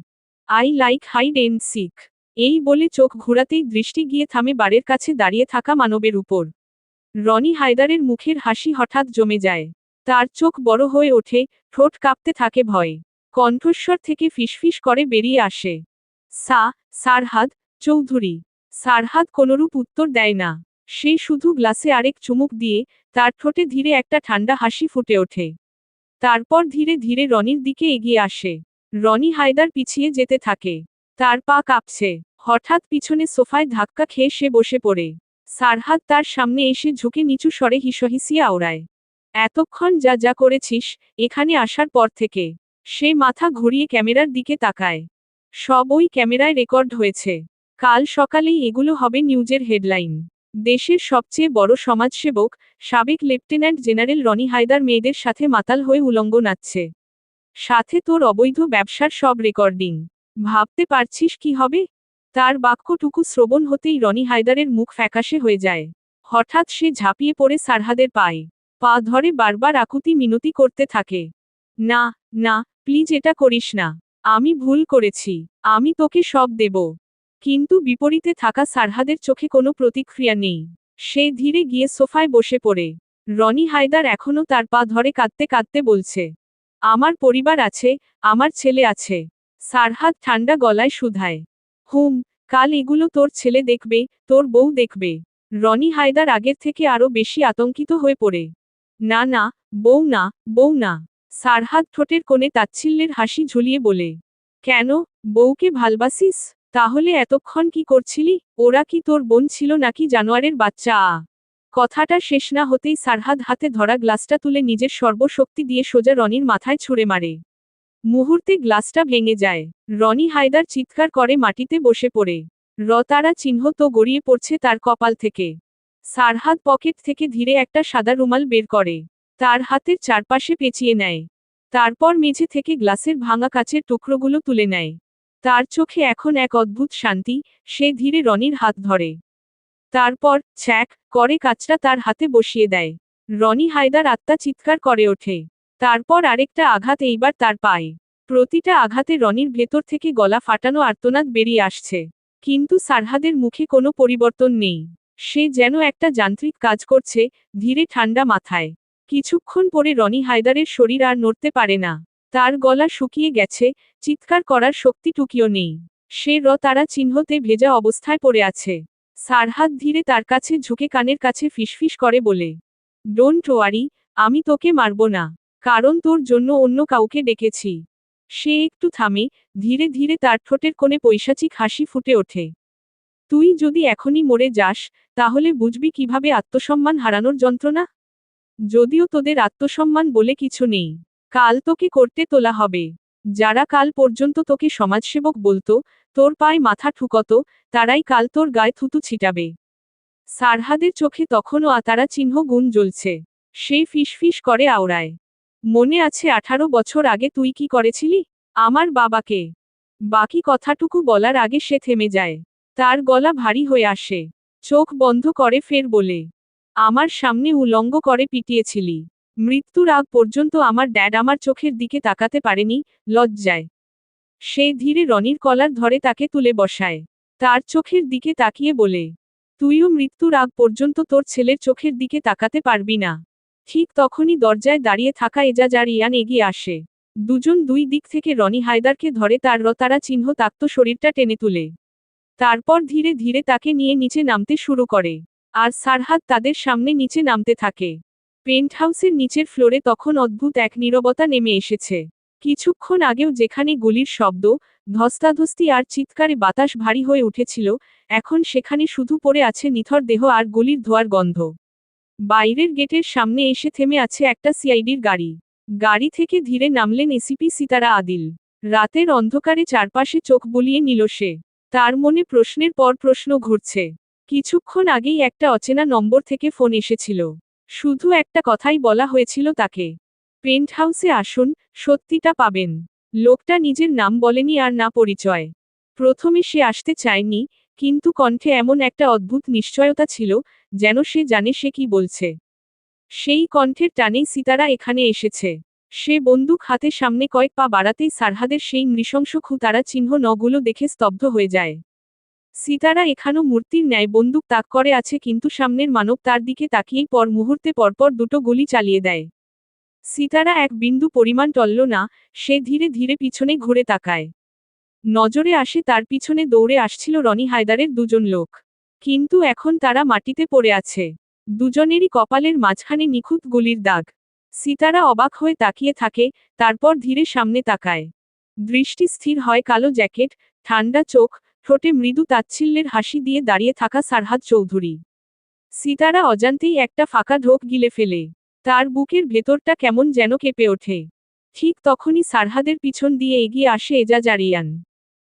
I like hide and seek. এই বলে চোখ ঘোরাতেই দৃষ্টি গিয়ে থামে বারের কাছে দাঁড়িয়ে থাকা মানবের উপর। রনি হায়দারের মুখের হাসি হঠাৎ জমে যায়। তার চোখ বড় হয়ে ওঠে, ঠোঁট কাঁপতে থাকে ভয়ে। কণ্ঠস্বর থেকে ফিসফিস করে বেরিয়ে আসে, সারহাদ চৌধুরী। সারহাদ কোনরূপ উত্তর দেয় না। সে শুধু গ্লাসে আরেক চুমুক দিয়ে, তার ঠোঁটে ধীরে একটা ঠান্ডা হাসি ফুটে ওঠে। তারপর ধীরে ধীরে রনির দিকে এগিয়ে আসে। রনি হায়দার পিছিয়ে যেতে থাকে। তার পা কাঁপছে। হঠাৎ পিছনে সোফায় ধাক্কা খেয়ে সে বসে পড়ে। সারহাদ তার সামনে এসে ঝুঁকে নিচু স্বরে হিসহিসিয়ে আওড়ায়, এতক্ষণ যা যা করেছিস, এখানে আসার পর থেকে। সে মাথা ঘুরিয়ে ক্যামেরার দিকে তাকায়। সব ওই ক্যামেরায় রেকর্ড হয়েছে। কাল সকালেই এগুলো হবে নিউজের হেডলাইন। দেশের সবচেয়ে বড় সমাজসেবক, সাবেক লেফটেন্যান্ট জেনারেল রনি হায়দার মেয়েদের সাথে মাতাল হয়ে উলঙ্গ নাচছে। সাথে তোর অবৈধ ব্যবসার সব রেকর্ডিং। ভাবতে পারছিস কি হবে? তার বাক্যটুকু শ্রবণ হতেই রনি হায়দারের মুখ ফ্যাকাশে হয়ে যায়। হঠাৎ সে ঝাঁপিয়ে পড়ে সারহাদের পায়ে পা ধরে বারবার আকুতি মিনতি করতে থাকে, না না, প্লিজ এটা করিস না। আমি ভুল করেছি। আমি তোকে সব দেব। কিন্তু বিপরীতে থাকা সারহাদের চোখে কোনো প্রতিক্রিয়া নেই। সে ধীরে গিয়ে সোফায় বসে পড়ে। রনি হায়দার এখনও তার পা ধরে কাঁদতে কাঁদতে বলছে, আমার পরিবার আছে, আমার ছেলে আছে। সারহাদ ঠান্ডা গলায় শুধায়, কাল এগুলো তোর ছেলে দেখবে, তোর বউ দেখবে। রনি হায়দার আগের থেকে আরো বেশি আতঙ্কিত হয়ে পড়ে। না না, বউ না, বউ না। সারহাদ ঠোঁটের কোণে তাচ্ছিল্যের হাসি ঝুলিয়ে বলে, কেন, বউকে ভালবাসিস? তাহলে এতক্ষণ কি করছিলি? ওরা কি তোর বোন ছিল নাকি জানোয়ারের বাচ্চা? কথাটা শেষ না হতেই সারহাদ হাতে ধরা গ্লাসটা তুলে নিজের সর্বশক্তি দিয়ে সোজা রনির মাথায় ছুঁড়ে মারে। মুহূর্তে গ্লাসটা ভেঙে যায়। রনি হায়দার চিৎকার করে মাটিতে বসে পড়ে। রতারা চিহ্ন তো গড়িয়ে পড়ছে তার কপাল থেকে। সারহাদ পকেট থেকে ধীরে একটা সাদা রুমাল বের করে। তার হাতের চারপাশে পেঁচিয়ে নেয়। তারপর মেঝে থেকে গ্লাসের ভাঙা কাচের টুকরোগুলো তুলে নেয়। তার চোখে এখন এক অদ্ভুত শান্তি। সে ধীরে রনির হাত ধরে। তারপর ছ্যাক করে কাচটা তার হাতে বসিয়ে দেয়। রনি হায়দার আত্মা চিৎকার করে ওঠে। তারপর আরেকটা আঘাত, এইবার তার পায়ে। প্রতিটা আঘাতে রনির ভেতর থেকে গলা ফাটানো আর্তনাদ বেরিয়ে আসছে। কিন্তু সারহাদের মুখে কোনো পরিবর্তন নেই। সে যেন একটা যান্ত্রিক কাজ করছে, ধীরে ঠান্ডা মাথায়। কিছুক্ষণ পরে রনি হায়দারের শরীর আর নড়তে পারে না। তার গলা শুকিয়ে গেছে, চিৎকার করার শক্তিটুকুও নেই। সে তারা চিহ্নতে ভেজা অবস্থায় পড়ে আছে। সারহাদ ধীরে তার কাছে ঝুঁকে কানের কাছে ফিসফিস করে বলে, ডোন্ট ওয়ারি, আমি তোকে মারব না। কারণ তোর জন্য অন্য কাউকে ডেকেছি। সে একটু থামে, ধীরে ধীরে তার ঠোঁটের কোণে পৈশাচিক হাসি ফুটে ওঠে। তুই যদি এখনই মরে যাস, তাহলে বুঝবি কিভাবে আত্মসম্মান হারানোর যন্ত্রণা। যদিও তোদের আত্মসম্মান বলে কিছু নেই। কাল তোকে করতে তোলা হবে। যারা কাল পর্যন্ত তোকে সমাজসেবক বলতো, তোর পায়ে মাথা ঠুকত, তারাই কাল তোর গায়ে থুতু ছিটাবে। সারহাদের চোখে তখনও আতারা চিহ্ন গুণ জ্বলছে। সে ফিসফিস করে আওড়ায়, মনে আছে 18 বছর আগে তুই কি করেছিলি আমার বাবাকে। বাকি কথাটুকু বলার আগে সে থেমে যায়। তার গলা ভারী হয়ে আসে। চোখ বন্ধ করে ফের বলে, আমার সামনে উলঙ্গ করে পিটিয়েছিলি। মৃত্যুর আগ পর্যন্ত আমার ড্যাড আমার চোখের দিকে তাকাতে পারেনি, লজ্জায়। সে ধীরে রনির কলার ধরে তাকে তুলে বসায়। তার চোখের দিকে তাকিয়ে বলে, তুইও মৃত্যুর আগ পর্যন্ত তোর ছেলের চোখের দিকে তাকাতে পারবি না। ঠিক তখনই দরজায় দাঁড়িয়ে থাকা এজাজ আর ইয়ান এগিয়ে আসে। দুজন দুই দিক থেকে রনি হায়দারকে ধরে তার তারা চিহ্ন তাক্ত শরীরটা টেনে তুলে। তারপর ধীরে ধীরে তাকে নিয়ে নিচে নামতে শুরু করে। আর সারহাদ তাদের সামনে নিচে নামতে থাকে। পেন্টহাউসের নিচের ফ্লোরে তখন অদ্ভুত এক নীরবতা নেমে এসেছে। কিছুক্ষণ আগেও যেখানে গুলির শব্দ, ধস্তাধস্তি আর চিৎকারে বাতাস ভারী হয়ে উঠেছিল, এখন সেখানে শুধু পড়ে আছে নিথর দেহ আর গুলির ধোঁয়ার গন্ধ। বাইরের গেটের সামনে এসে থেমে আছে একটা সিআইডির গাড়ি। গাড়ি থেকে ধীরে নামলেন এসিপি সিতারা আদিল। রাতের অন্ধকারে চারপাশে চোখ বুলিয়ে নিল সে। তার মনে প্রশ্নের পর প্রশ্ন ঘুরছে। কিছুক্ষণ আগেই একটা অচেনা নম্বর থেকে ফোন এসেছিল। শুধু একটা কথাই বলা হয়েছিল তাকে, পেন্টহাউসে আসুন, সত্যিটা পাবেন। লোকটা নিজের নাম বলেনি আর না পরিচয়। প্রথমে সে আসতে চায়নি, কিন্তু কণ্ঠে এমন একটা অদ্ভুত নিশ্চয়তা ছিল, যেন সে জানে সে কি বলছে। সেই কণ্ঠের টানেই সিতারা এখানে এসেছে। সে বন্দুক হাতে সামনে কয়েক পা বাড়াতেই সারহাদের সেই নৃশংস তারা চিহ্ন নগুলো দেখে স্তব্ধ হয়ে যায়। সিতারা এখানো মূর্তির ন্যায় বন্দুক তাক করে আছে, কিন্তু সামনের মানব তার দিকে তাকিয়েই পর মুহূর্তে পরপর দুটো গুলি চালিয়ে দেয়। সিতারা এক বিন্দু পরিমাণ টলল না, সে ধীরে ধীরে পিছনে ঘুরে তাকায়। নজরে আসে তার পিছনে দৌড়ে আসছিল রনি হায়দারের দুজন লোক। কিন্তু এখন তারা মাটিতে পড়ে আছে। দুজনেরই কপালের মাঝখানে নিখুঁত গুলির দাগ। সিতারা অবাক হয়ে তাকিয়ে থাকে, তারপর ধীরে সামনে তাকায়। দৃষ্টি স্থির হয় কালো জ্যাকেট, ঠান্ডা চোখ, ঠোঁটে মৃদু তাচ্ছিল্যের হাসি দিয়ে দাঁড়িয়ে থাকা সারহাদ চৌধুরী। সিতারা অজান্তেই একটা ফাঁকা ঢোক গিলে ফেলে। তার বুকের ভেতরটা কেমন যেন কেঁপে ওঠে। ঠিক তখনই সারহাদের পিছন দিয়ে এগিয়ে আসে এজাজ আর ইয়ান।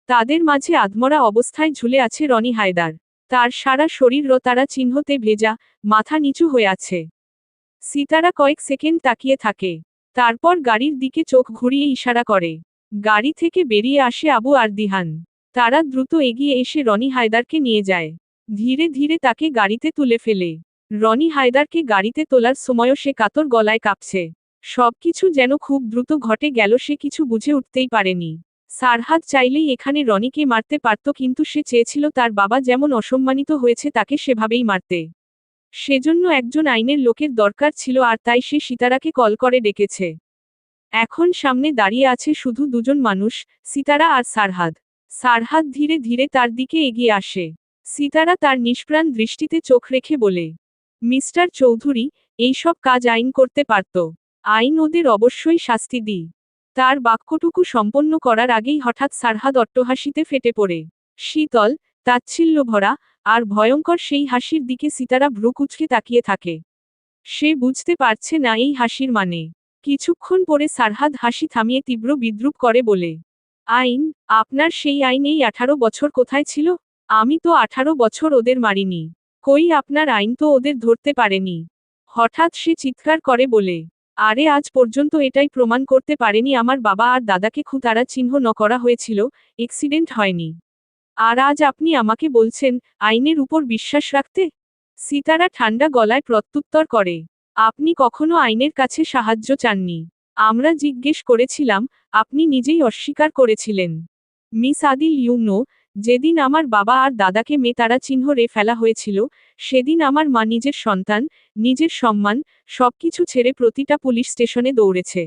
তাদের মাঝে আধমরা অবস্থায় ঝুলে আছে রনি হায়দার। তার সারা শরীর তারা চিহ্নতে ভেজা, মাথা নিচু হয়ে আছে। সিতারা কয়েক সেকেন্ড তাকিয়ে থাকে। তারপর গাড়ির দিকে চোখ ঘুরিয়ে ইশারা করে। গাড়ি থেকে বেরিয়ে আসে আবু আর দিহান। তারা দ্রুত এগিয়ে এসে রনি হায়দারকে নিয়ে যায়। ধীরে ধীরে তাকে গাড়িতে তুলে ফেলে। রনি হায়দারকে গাড়িতে তোলার সময়ও সে কাতর গলায় কাঁপছে। সবকিছু যেন খুব দ্রুত ঘটে গেল, সে কিছু বুঝে উঠতেই পারেনি। সারহাদ চাইলেই এখানে রনিকে মারতে পারত, কিন্তু সে চেয়েছিল তার বাবা যেমন অসম্মানিত হয়েছে তাকে সেভাবেই মারতে। সেজন্য একজন আইনের লোকের দরকার ছিল, আর তাই সে সিতারাকে কল করে ডেকেছে। এখন সামনে দাঁড়িয়ে আছে শুধু দুজন মানুষ, সিতারা আর সারহাদ। সারহাদ ধীরে ধীরে তার দিকে এগিয়ে আসে। সিতারা তার নিষ্প্রাণ দৃষ্টিতে চোখ রেখে বলে, মিস্টার চৌধুরী, এইসব কাজ আইন করতে পারত। আইন ওদের অবশ্যই শাস্তি দিই। তার বাক্যটুকু সম্পন্ন করার আগেই হঠাৎ সারহাদ অট্টহাসিতে ফেটে পড়ে। শীতল, তাচ্ছিল্যভরা, আর ভয়ঙ্কর সেই হাসির দিকে সিতারা ভ্রু কুঁচকে তাকিয়ে থাকে। সে বুঝতে পারছে না এই হাসির মানে। কিছুক্ষণ পরে সারহাদ হাসি থামিয়ে তীব্র বিদ্রূপ করে বলে, আইন? আপনার সেই আইন এই 18 বছর কোথায় ছিল? আমি তো 18 বছর ওদের মারিনি। কই, আপনার আইন তো ওদের ধরতে পারেনি। হঠাৎ সে চিৎকার করে বলে, আরে আজ পর্যন্ত এটাই প্রমাণ করতে পারেনি আমার বাবা আর দাদাকে তারা চিহ্ন ন করা হয়েছিল, এক্সিডেন্ট হয়নি। আর আজ আপনি আমাকে বলছেন আইনের উপর বিশ্বাস রাখতে? সিতারা ঠান্ডা গলায় প্রত্যুত্তর করে, আপনি কখনো আইনের কাছে সাহায্য চাননি। আমরা জিজ্ঞেস করেছিলাম, আপনি নিজেই অস্বীকার করেছিলেন। মিস আদিল যেদিন আমার বাবা আর দাদাকে তারা চিহ্নে ফেলা হয়েছিল, সেদিন আমার মা নিজের সন্তান, নিজের সম্মান, সবকিছু ছেড়ে প্রতিটা পুলিশ স্টেশনে দৌড়েছে।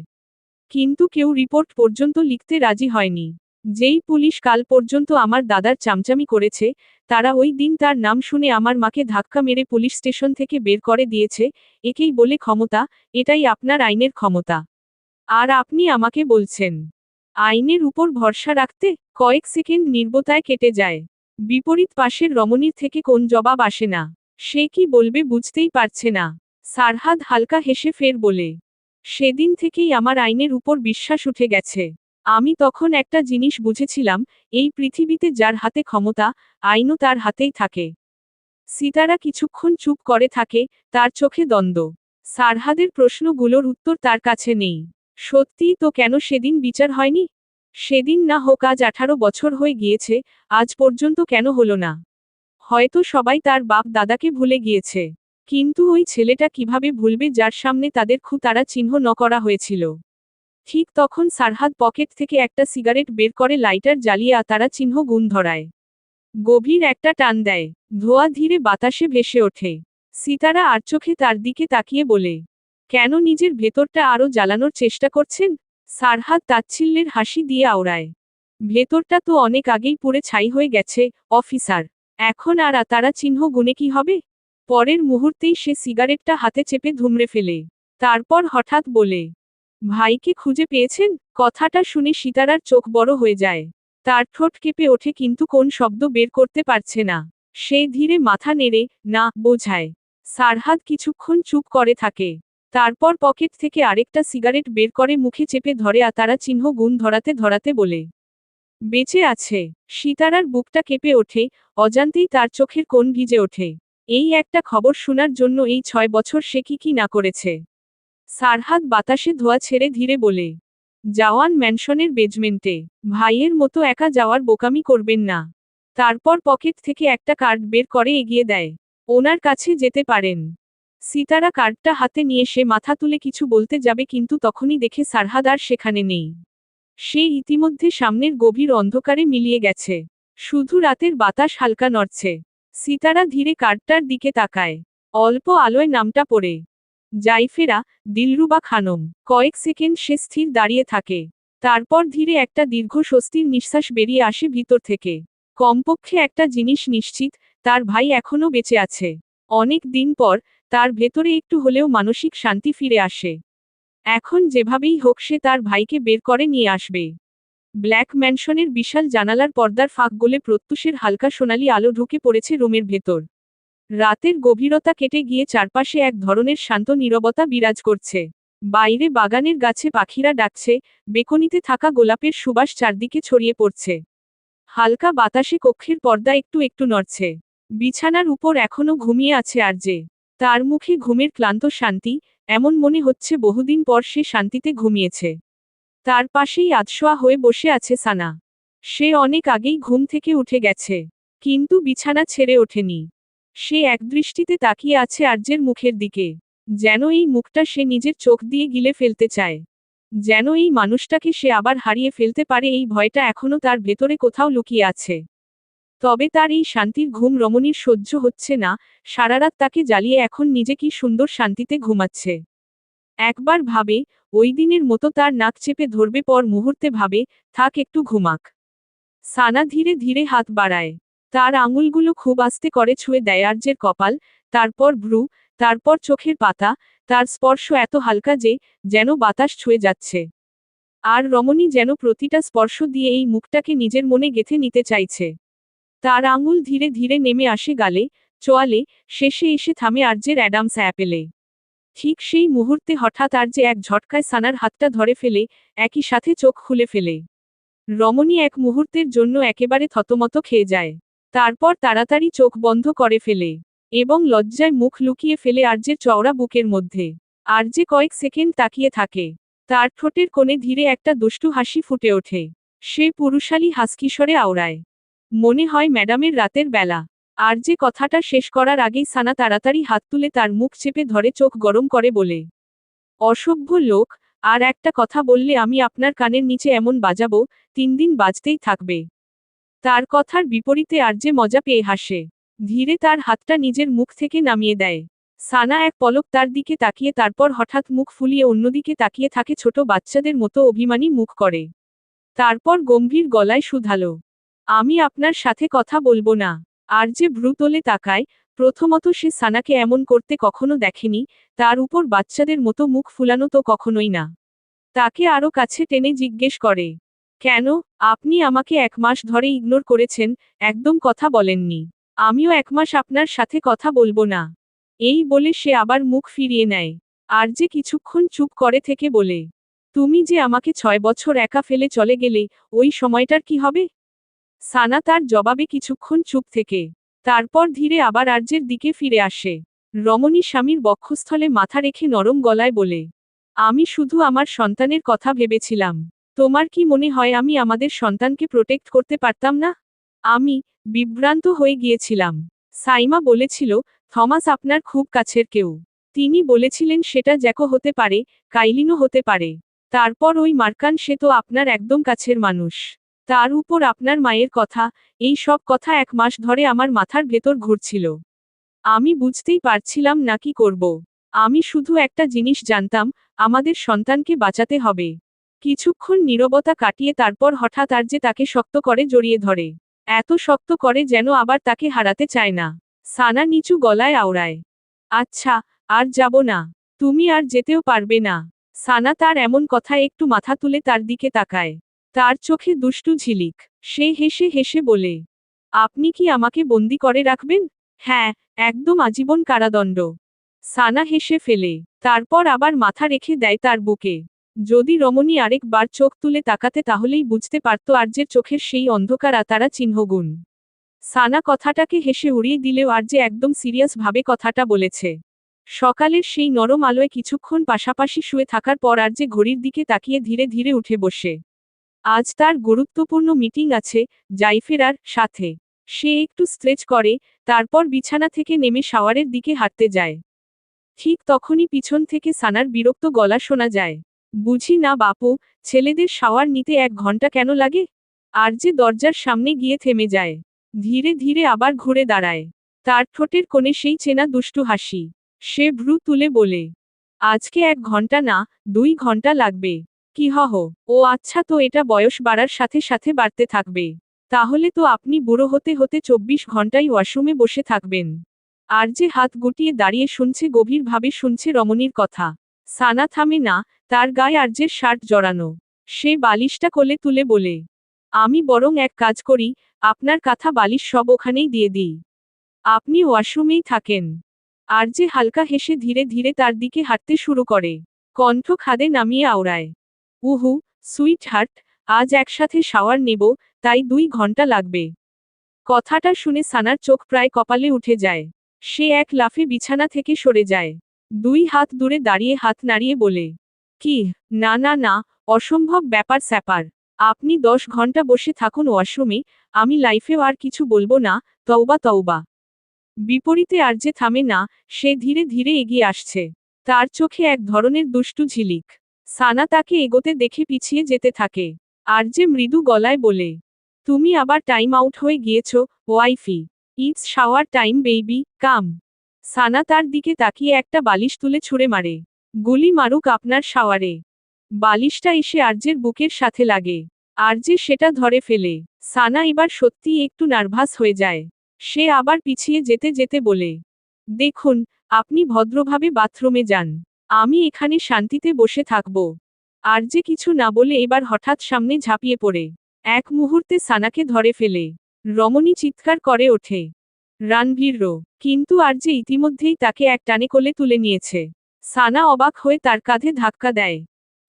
কিন্তু কেউ রিপোর্ট পর্যন্ত লিখতে রাজি হয়নি। যেই পুলিশ কাল পর্যন্ত আমার দাদার চামচামি করেছে, তারা ওই দিন তার নাম শুনে আমার মাকে ধাক্কা মেরে পুলিশ স্টেশন থেকে বের করে দিয়েছে। একেই বলে ক্ষমতা, এটাই আপনার আইনের ক্ষমতা। আর আপনি আমাকে বলছেন আইনের উপর ভরসা রাখতে? কয়েক সেকেন্ড নির্বতায় কেটে যায়। বিপরীত পাশের রমণীর থেকে কোন জবাব আসে না। সে কি বলবে বুঝতেই পারছে না। সারহাদ হালকা হেসে ফের বলে, সেদিন থেকেই আমার আইনের উপর বিশ্বাস উঠে গেছে। আমি তখন একটা জিনিস বুঝেছিলাম, এই পৃথিবীতে যার হাতে ক্ষমতা, আইনও তার হাতেই থাকে। সিতারা কিছুক্ষণ চুপ করে থাকে, তার চোখে দ্বন্দ্ব। সারহাদের প্রশ্নগুলোর উত্তর তার কাছে নেই। সত্যিই তো, কেন সেদিন বিচার হয়নি? সেদিন না হোক, আজ 18 বছর হয়ে গিয়েছে, আজ পর্যন্ত কেন হলো না? হয়তো সবাই তার বাপ দাদাকে ভুলে গিয়েছে। কিন্তু ওই ছেলেটা কিভাবে ভুলবে যার সামনে তাদের তারা চিহ্ন ন করা হয়েছিল? ঠিক তখন সারহাদ পকেট থেকে একটা সিগারেট বের করে লাইটার জ্বালিয়ে তারা চিহ্ন গুণ ধরায়। গভীর একটা টান দেয়। ধোঁয়া ধীরে বাতাসে ভেসে ওঠে। সিতারা আর চোখে তার দিকে তাকিয়ে বলে, কেন নিজের ভেতরটা আরো জ্বালানোর চেষ্টা করছেন? সারহাদ তাচ্ছিল্যের হাসি দিয়ে আওড়ায়, ভেতরটা তো অনেক আগেই পুড়ে ছাই হয়ে গেছে, অফিসার। এখন আর তারা চিহ্ন গুনে কি হবে? পরের মুহূর্তেই সে সিগারেটটা হাতে চেপে ধুমড়ে ফেলে। তারপর হঠাৎ বলে, ভাইকে খুঁজে পেয়েছেন? কথাটা শুনে সিতারার চোখ বড় হয়ে যায়। তার ঠোঁট কেঁপে ওঠে কিন্তু কোন শব্দ বের করতে পারছে না। সে ধীরে মাথা নেড়ে, না, বোঝায়। সারহাদ কিছুক্ষণ চুপ করে থাকে। তারপর পকেট থেকে আরেকটা সিগারেট বের করে মুখে চেপে ধরে তারা চিহ্ন গুণ ধরাতে ধরাতে বলে, বেঁচে আছে। সিতারার বুকটা কেঁপে ওঠে, অজান্তেই তার চোখের কোণ ভিজে ওঠে। এই একটা খবর শোনার জন্য এই 6 বছর সে কি না করেছে। সারহাদ বাতাসে ধোঁয়া ছেড়ে ধীরে বলে, জাওয়ান ম্যানশনের বেজমেন্টে। ভাইয়ের মতো একা যাওয়ার বোকামি করবেন না। তারপর পকেট থেকে একটা কার্ড বের করে এগিয়ে দেয়। ওনার কাছে যেতে পারেন। সিতারা কার্ডটা হাতে নিয়ে সে মাথা তুলে কিছু বলতে যাবে কিন্তু তখনই দেখে সারহাদ আর সেখানে নেই। সে ইতিমধ্যে সামনের গভীর অন্ধকারে মিলিয়ে গেছে। শুধু রাতের বাতাস হালকা নড়ছে। সিতারা ধীরে কার্ডটার দিকে তাকায়। অল্প আলোয় নামটা পড়ে, জাইফেরা, দিলরুবা খানম। কয়েক সেকেন্ড সে স্থির দাঁড়িয়ে থাকে। তারপর ধীরে একটা দীর্ঘ স্বস্তির নিঃশ্বাস বেরিয়ে আসে ভিতর থেকে। কমপক্ষে একটা জিনিস নিশ্চিত, তার ভাই এখনো বেঁচে আছে। অনেক দিন পর, তার ভেতরে একটু হলেও মানসিক শান্তি ফিরে আসে। এখন যেভাবেই হোক সে তার ভাইকে বের করে নিয়ে আসবে। ব্ল্যাক ম্যানশনের বিশাল জানালার পর্দার ফাঁক গলে প্রত্যুষের হালকা সোনালি আলো ঢুকে পড়েছে রুমের ভেতর। রাতের গভীরতা কেটে গিয়ে চারপাশে এক ধরনের শান্ত নীরবতা বিরাজ করছে। বাইরে বাগানের গাছে পাখিরা ডাকছে, বেকনিতে থাকা গোলাপের সুবাস চারদিকে ছড়িয়ে পড়ছে। হালকা বাতাসে কক্ষের পর্দা একটু একটু নড়ছে। বিছানার উপর এখনো ঘুমিয়ে আছে আরজে। তার মুখে ঘুমের ক্লান্ত শান্তি, এমন মনে হচ্ছে বহুদিন পর সে শান্তিতে ঘুমিয়েছে। তার পাশেই আধশোয়া হয়ে বসে আছে সানা। সে অনেক আগেই ঘুম থেকে উঠে গেছে। কিন্তু বিছানা ছেড়ে ওঠেনি। সে একদৃষ্টিতে তাকিয়ে আছে আরজের মুখের দিকে। যেন এই মুখটা সে নিজের চোখ দিয়ে গিলে ফেলতে চায়। যেন এই মানুষটাকে সে আবার হারিয়ে ফেলতে পারে, এই ভয়টা এখনো তার ভেতরে কোথাও লুকিয়ে আছে। তবে তার এই শান্তির ঘুম রমণীর সহ্য হচ্ছে না। সারারাত তাকে জ্বালিয়ে এখন নিজে কি সুন্দর শান্তিতে ঘুমাচ্ছে। একবার ভাবে, ওই দিনের মতো তার নাক চেপে ধরবে, পর মুহূর্তে ভাবে, থাক একটু ঘুমাক। সানা ধীরে ধীরে হাত বাড়ায়। তার আঙুলগুলো খুব আস্তে করে ছুঁয়ে দেয় আরজের কপাল, তারপর ভ্রু, তারপর চোখের পাতা। তার স্পর্শ এত হালকা যে, যেন বাতাস ছুঁয়ে যাচ্ছে। আর রমণী যেন প্রতিটা স্পর্শ দিয়ে এই মুখটাকে নিজের মনে গেঁথে নিতে চাইছে। তার আঙুল ধীরে ধীরে নেমে আসে গালে, চোয়ালে, শেষে এসে থামে আরজের অ্যাডামস অ্যাপেলে। ঠিক সেই মুহূর্তে হঠাৎ আরজে এক ঝটকায় সানার হাতটা ধরে ফেলে, একই সাথে চোখ খুলে ফেলে। রমণী এক মুহূর্তের জন্য একেবারে থতমত খেয়ে যায়। তারপর তাড়াতাড়ি চোখ বন্ধ করে ফেলে। এবং লজ্জায় মুখ লুকিয়ে ফেলে আরজের চওড়া বুকের মধ্যে। আরজে কয়েক সেকেন্ড তাকিয়ে থাকে। তার ঠোঁটের কোণে ধীরে একটা দুষ্টু হাসি ফুটে ওঠে। সে পুরুষালী হাসকিশরে আওড়ায়, মনে হয় ম্যাডামের রাতের বেলা। আরজে কথাটা শেষ করার আগেই সানা তাড়াতাড়ি হাত তুলে তার মুখ চেপে ধরে চোখ গরম করে বলে, অসভ্য লোক, আর একটা কথা বললে আমি আপনার কানের নিচে এমন বাজাবো, 3 দিন বাজতেই থাকবে। তার কথার বিপরীতে আরজে মজা পেয়ে হাসে। ধীরে তার হাতটা নিজের মুখ থেকে নামিয়ে দেয়। সানা এক পলক তার দিকে তাকিয়ে তারপর হঠাৎ মুখ ফুলিয়ে অন্যদিকে তাকিয়ে থাকে, ছোট বাচ্চাদের মতো অভিমানী মুখ করে। তারপর গম্ভীর গলায় শুধালো, আমি আপনার সাথে কথা বলবো না। আরজে ভ্রু তোলে তাকায়। প্রথমত সে সানাকে এমন করতে কখনো দেখেনি, তার উপর বাচ্চাদের মতো মুখ ফুলানো তো কখনোই না। তাকে আরো কাছে টেনে জিজ্ঞেস করে, কেন? আপনি আমাকে 1 মাস ধরে ইগনোর করেছেন, একদম কথা বলেননি। আমিও 1 মাস আপনার সাথে কথা বলবো না। এই বলে সে আবার মুখ ফিরিয়ে নেয়। আরজে কিছুক্ষণ চুপ করে থেকে বলে, তুমি যে আমাকে 6 বছর একা ফেলে চলে গেলে, ওই সময়টার কি হবে? সানা তার জবাবে কিছুক্ষণ চুপ থেকে তারপর ধীরে আবার আরজের দিকে ফিরে আসে। রমণী স্বামীর বক্ষস্থলে মাথা রেখে নরম গলায় বলে, আমি শুধু আমার সন্তানের কথা ভেবেছিলাম। তোমার কি মনে হয় আমি আমাদের সন্তানকে প্রোটেক্ট করতে পারতাম না? আমি বিভ্রান্ত হয়ে গিয়েছিলাম। সাইমা বলেছিল, থমাস আপনার খুব কাছের কেউ। তিনি বলেছিলেন সেটা জ্যাকো হতে পারে, কাইলিনও হতে পারে। তারপর ওই মার্কান, সে তো আপনার একদম কাছের মানুষ। তার উপর আপনার মায়ের কথা, এই সব কথা 1 মাস ধরে আমার মাথার ভেতর ঘুরছিল। আমি বুঝতেই পারছিলাম না কি করব। আমি শুধু একটা জিনিস জানতাম, আমাদের সন্তানকে বাঁচাতে হবে। কিছুক্ষণ নীরবতা কাটিয়ে তারপর হঠাৎ আরজে তাকে শক্ত করে জড়িয়ে ধরে। এত শক্ত করে যেন আবার তাকে হারাতে চায় না। সানা নিচু গলায় আওড়ায়, আচ্ছা, আর যাব না। তুমি আর যেতেও পারবে না। সানা তার এমন কথায় একটু মাথা তুলে তার দিকে তাকায়। তার চোখে দুষ্টু ঝিলিক। সে হেসে হেসে বলে, আপনি কি আমাকে বন্দি করে রাখবেন? হ্যাঁ, একদম আজীবন কারাদণ্ড। সানা হেসে ফেলে। তারপর আবার মাথা রেখে দেয় তার বুকে। যদি রমণী আরেকবার চোখ তুলে তাকাতে তাহলেই বুঝতে পারত আরজের চোখের সেই অন্ধকার আতারা চিহ্নগুণ। সানা কথাটাকে হেসে উড়িয়ে দিলেও আরজে একদম সিরিয়াস ভাবে কথাটা বলেছে। সকালের সেই নরম আলোয় কিছুক্ষণ পাশাপাশি শুয়ে থাকার পর আরজে ঘড়ির দিকে তাকিয়ে ধীরে ধীরে উঠে বসে। আজ তার গুরুত্বপূর্ণ মিটিং আছে, জাইফেরার সাথে। সে একটু স্ট্রেচ করে, তারপর বিছানা থেকে নেমে শাওয়ারের দিকে হাঁটতে যায়। ঠিক তখনই পিছন থেকে সানার বিরক্ত গলা শোনা যায়, বুঝি না বাপু, ছেলেদের শাওয়ার নিতে 1 ঘন্টা কেন লাগে? আরজে দরজার সামনে গিয়ে থেমে যায়। ধীরে ধীরে আবার ঘুরে দাঁড়ায়। তার ঠোঁটের কোণে সেই চেনা দুষ্টু হাসি। সে ভ্রু তুলে বলে, আজকে 1 ঘন্টা না, 2 ঘন্টা লাগবে। কি হহ? ও আচ্ছা, তো এটা বয়স বাড়ার সাথে সাথে বাড়তে থাকবে। তাহলে তো আপনি বুড়ো হতে হতে 24 ঘন্টাই ওয়াশরুমে বসে থাকবেন। আরজে হাত গুটিয়ে দাঁড়িয়ে শুনছে, গভীরভাবে শুনছে রমণীর কথা। সানা থামে না, তার গায়ে আরজের শার্ট জড়ানো। সে বালিশটা কোলে তুলে বলে, আমি বরং এক কাজ করি, আপনার কাঁথা বালিশ সব ওখানেই দিয়ে দিই। আপনি ওয়াশরুমেই থাকেন। আরজে হালকা হেসে ধীরে ধীরে তার দিকে হাঁটতে শুরু করে। কণ্ঠ খাদে নামিয়ে আওড়ায়, উহু, সুইট হার্ট, আজ একসাথে শাওয়ার নেব, তাই 2 ঘন্টা লাগবে। কথাটা শুনে সানার চোখ প্রায় কপালে উঠে যায়। সে এক লাফে বিছানা থেকে সরে যায়। 2 হাত দূরে দাঁড়িয়ে হাত নাড়িয়ে বলে, কি? না না না, অসম্ভব ব্যাপার স্যাপার। আপনি 10 ঘন্টা বসে থাকুন ওয়াশরুমে, আমি লাইফেও আর কিছু বলবো না, তওবা তওবা। বিপরীতে আরজে থামে না, সে ধীরে ধীরে এগিয়ে আসছে। তার চোখে এক ধরনের দুষ্টু ঝিলিক। সানা তাকে এগোতে দেখে পিছিয়ে যেতে থাকে। আরজে মৃদু গলায় বলে, তুমি আবার টাইম আউট হয়ে গিয়েছ, ওয়াইফি। ইটস শাওয়ার টাইম বেবি, কাম। সানা তার দিকে তাকিয়ে একটা বালিশ তুলে ছুঁড়ে মারে। গুলি মারুক আপনার শাওয়ারে। বালিশটা এসে আরজের বুকের সাথে লাগে। আরজে সেটা ধরে ফেলে। সানা এবার সত্যিই একটু নার্ভাস হয়ে যায়। সে আবার পিছিয়ে যেতে যেতে বলে, দেখুন, আপনি ভদ্রভাবে বাথরুমে যান। আমি এখানে শান্তিতে বসে থাকব। আরজে কিছু না বলে এবার হঠাৎ সামনে ঝাঁপিয়ে পড়ে। এক মুহূর্তে সানাকে ধরে ফেলে। রমণী চিৎকার করে ওঠে, রানভীরও। কিন্তু আরজে ইতিমধ্যেই তাকে এক টানে কোলে তুলে নিয়েছে। সানা অবাক হয়ে তার কাঁধে ধাক্কা দেয়,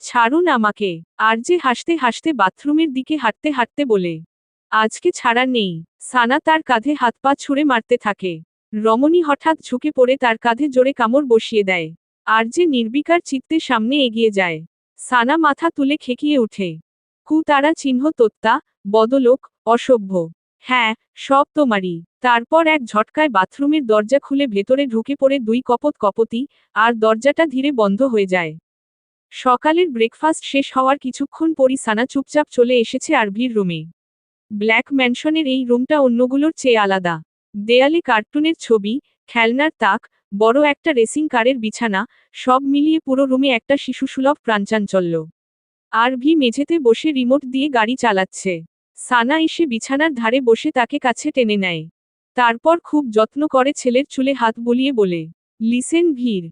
ছাড়ুন আমাকে। আরজে হাসতে হাসতে বাথরুমের দিকে হাঁটতে হাঁটতে বলে, আজকে ছাড়া নেই। সানা তার কাঁধে হাত পা ছুঁড়ে মারতে থাকে। রমণী হঠাৎ ঝুঁকে পড়ে তার কাঁধে জোরে কামড় বসিয়ে দেয়। আরজে নির্বিকার চিত্তে সামনে এগিয়ে যায়। সানা মাথা তুলে খেকিয়ে উঠে, তারা চিহ্ন তোত্তা, বদলোক, অসভ্য। হ্যাঁ, সব তোমারই। তারপর এক ঝটকায় বাথরুমের দরজা খুলে ভেতরে ঢুকে পড়ে 2 কপত কপতি, আর দরজাটা ধীরে বন্ধ হয়ে যায়। সকালের ব্রেকফাস্ট শেষ হওয়ার কিছুক্ষণ পরই সানা চুপচাপ চলে এসেছে আরভির রুমে। ব্ল্যাক ম্যানশনের এই রুমটা অন্যগুলোর চেয়ে আলাদা। দেয়ালে কার্টুনের ছবি, খেলনার তাক, বড় একটা রেসিং কারের বিছানা, সব মিলিয়ে পুরো রুমে একটা শিশুসুলভ প্রাণচাঞ্চল্য। আরভি মেঝেতে বসে রিমোট দিয়ে গাড়ি চালাচ্ছে। সানা এসে বিছানার ধারে বসে তাকে কাছে টেনে নেয়। তারপর খুব যত্ন করে ছেলের চুলে হাত বুলিয়ে বলে, লিসেন ভীর।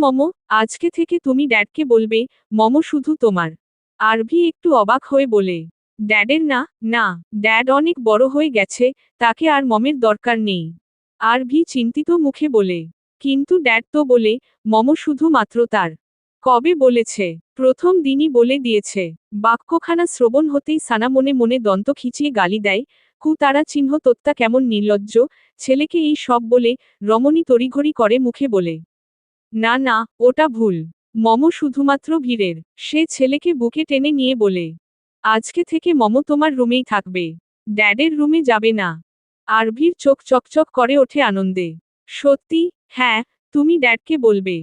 মমো, আজকে থেকে তুমি ড্যাডকে বলবে, মমো শুধু তোমার। আরভি একটু অবাক হয়ে বলে, ড্যাডের না? না, ড্যাড অনেক বড় হয়ে গেছে, তাকে আর মমের দরকার নেই। আরভি চিন্তিত মুখে বলে, কিন্তু ড্যাড তো বলে, মমো শুধুমাত্র তার। কবে বলেছে? প্রথম দিনই বলে দিয়েছে। বাক্যখানা শ্রবণ হতেই সানা মনে মনে দন্ত খিচিয়ে গালি দেয়, তারা চিহ্ন তোত্তা কেমন নির্লজ্জ, ছেলেকে এই সব বলে। রমণী তড়িঘড়ি করে মুখে বলে, না না, ওটা ভুল। মমো শুধুমাত্র ভীরের। সে ছেলেকে বুকে টেনে নিয়ে বলে, আজকে থেকে মমো তোমার রুমেই থাকবে, ড্যাডের রুমে যাবে না। আরভির চোখ চকচক করে ওঠে আনন্দে। সত্যি? হ্যাঁ, তুমি ড্যাডকে বলবে।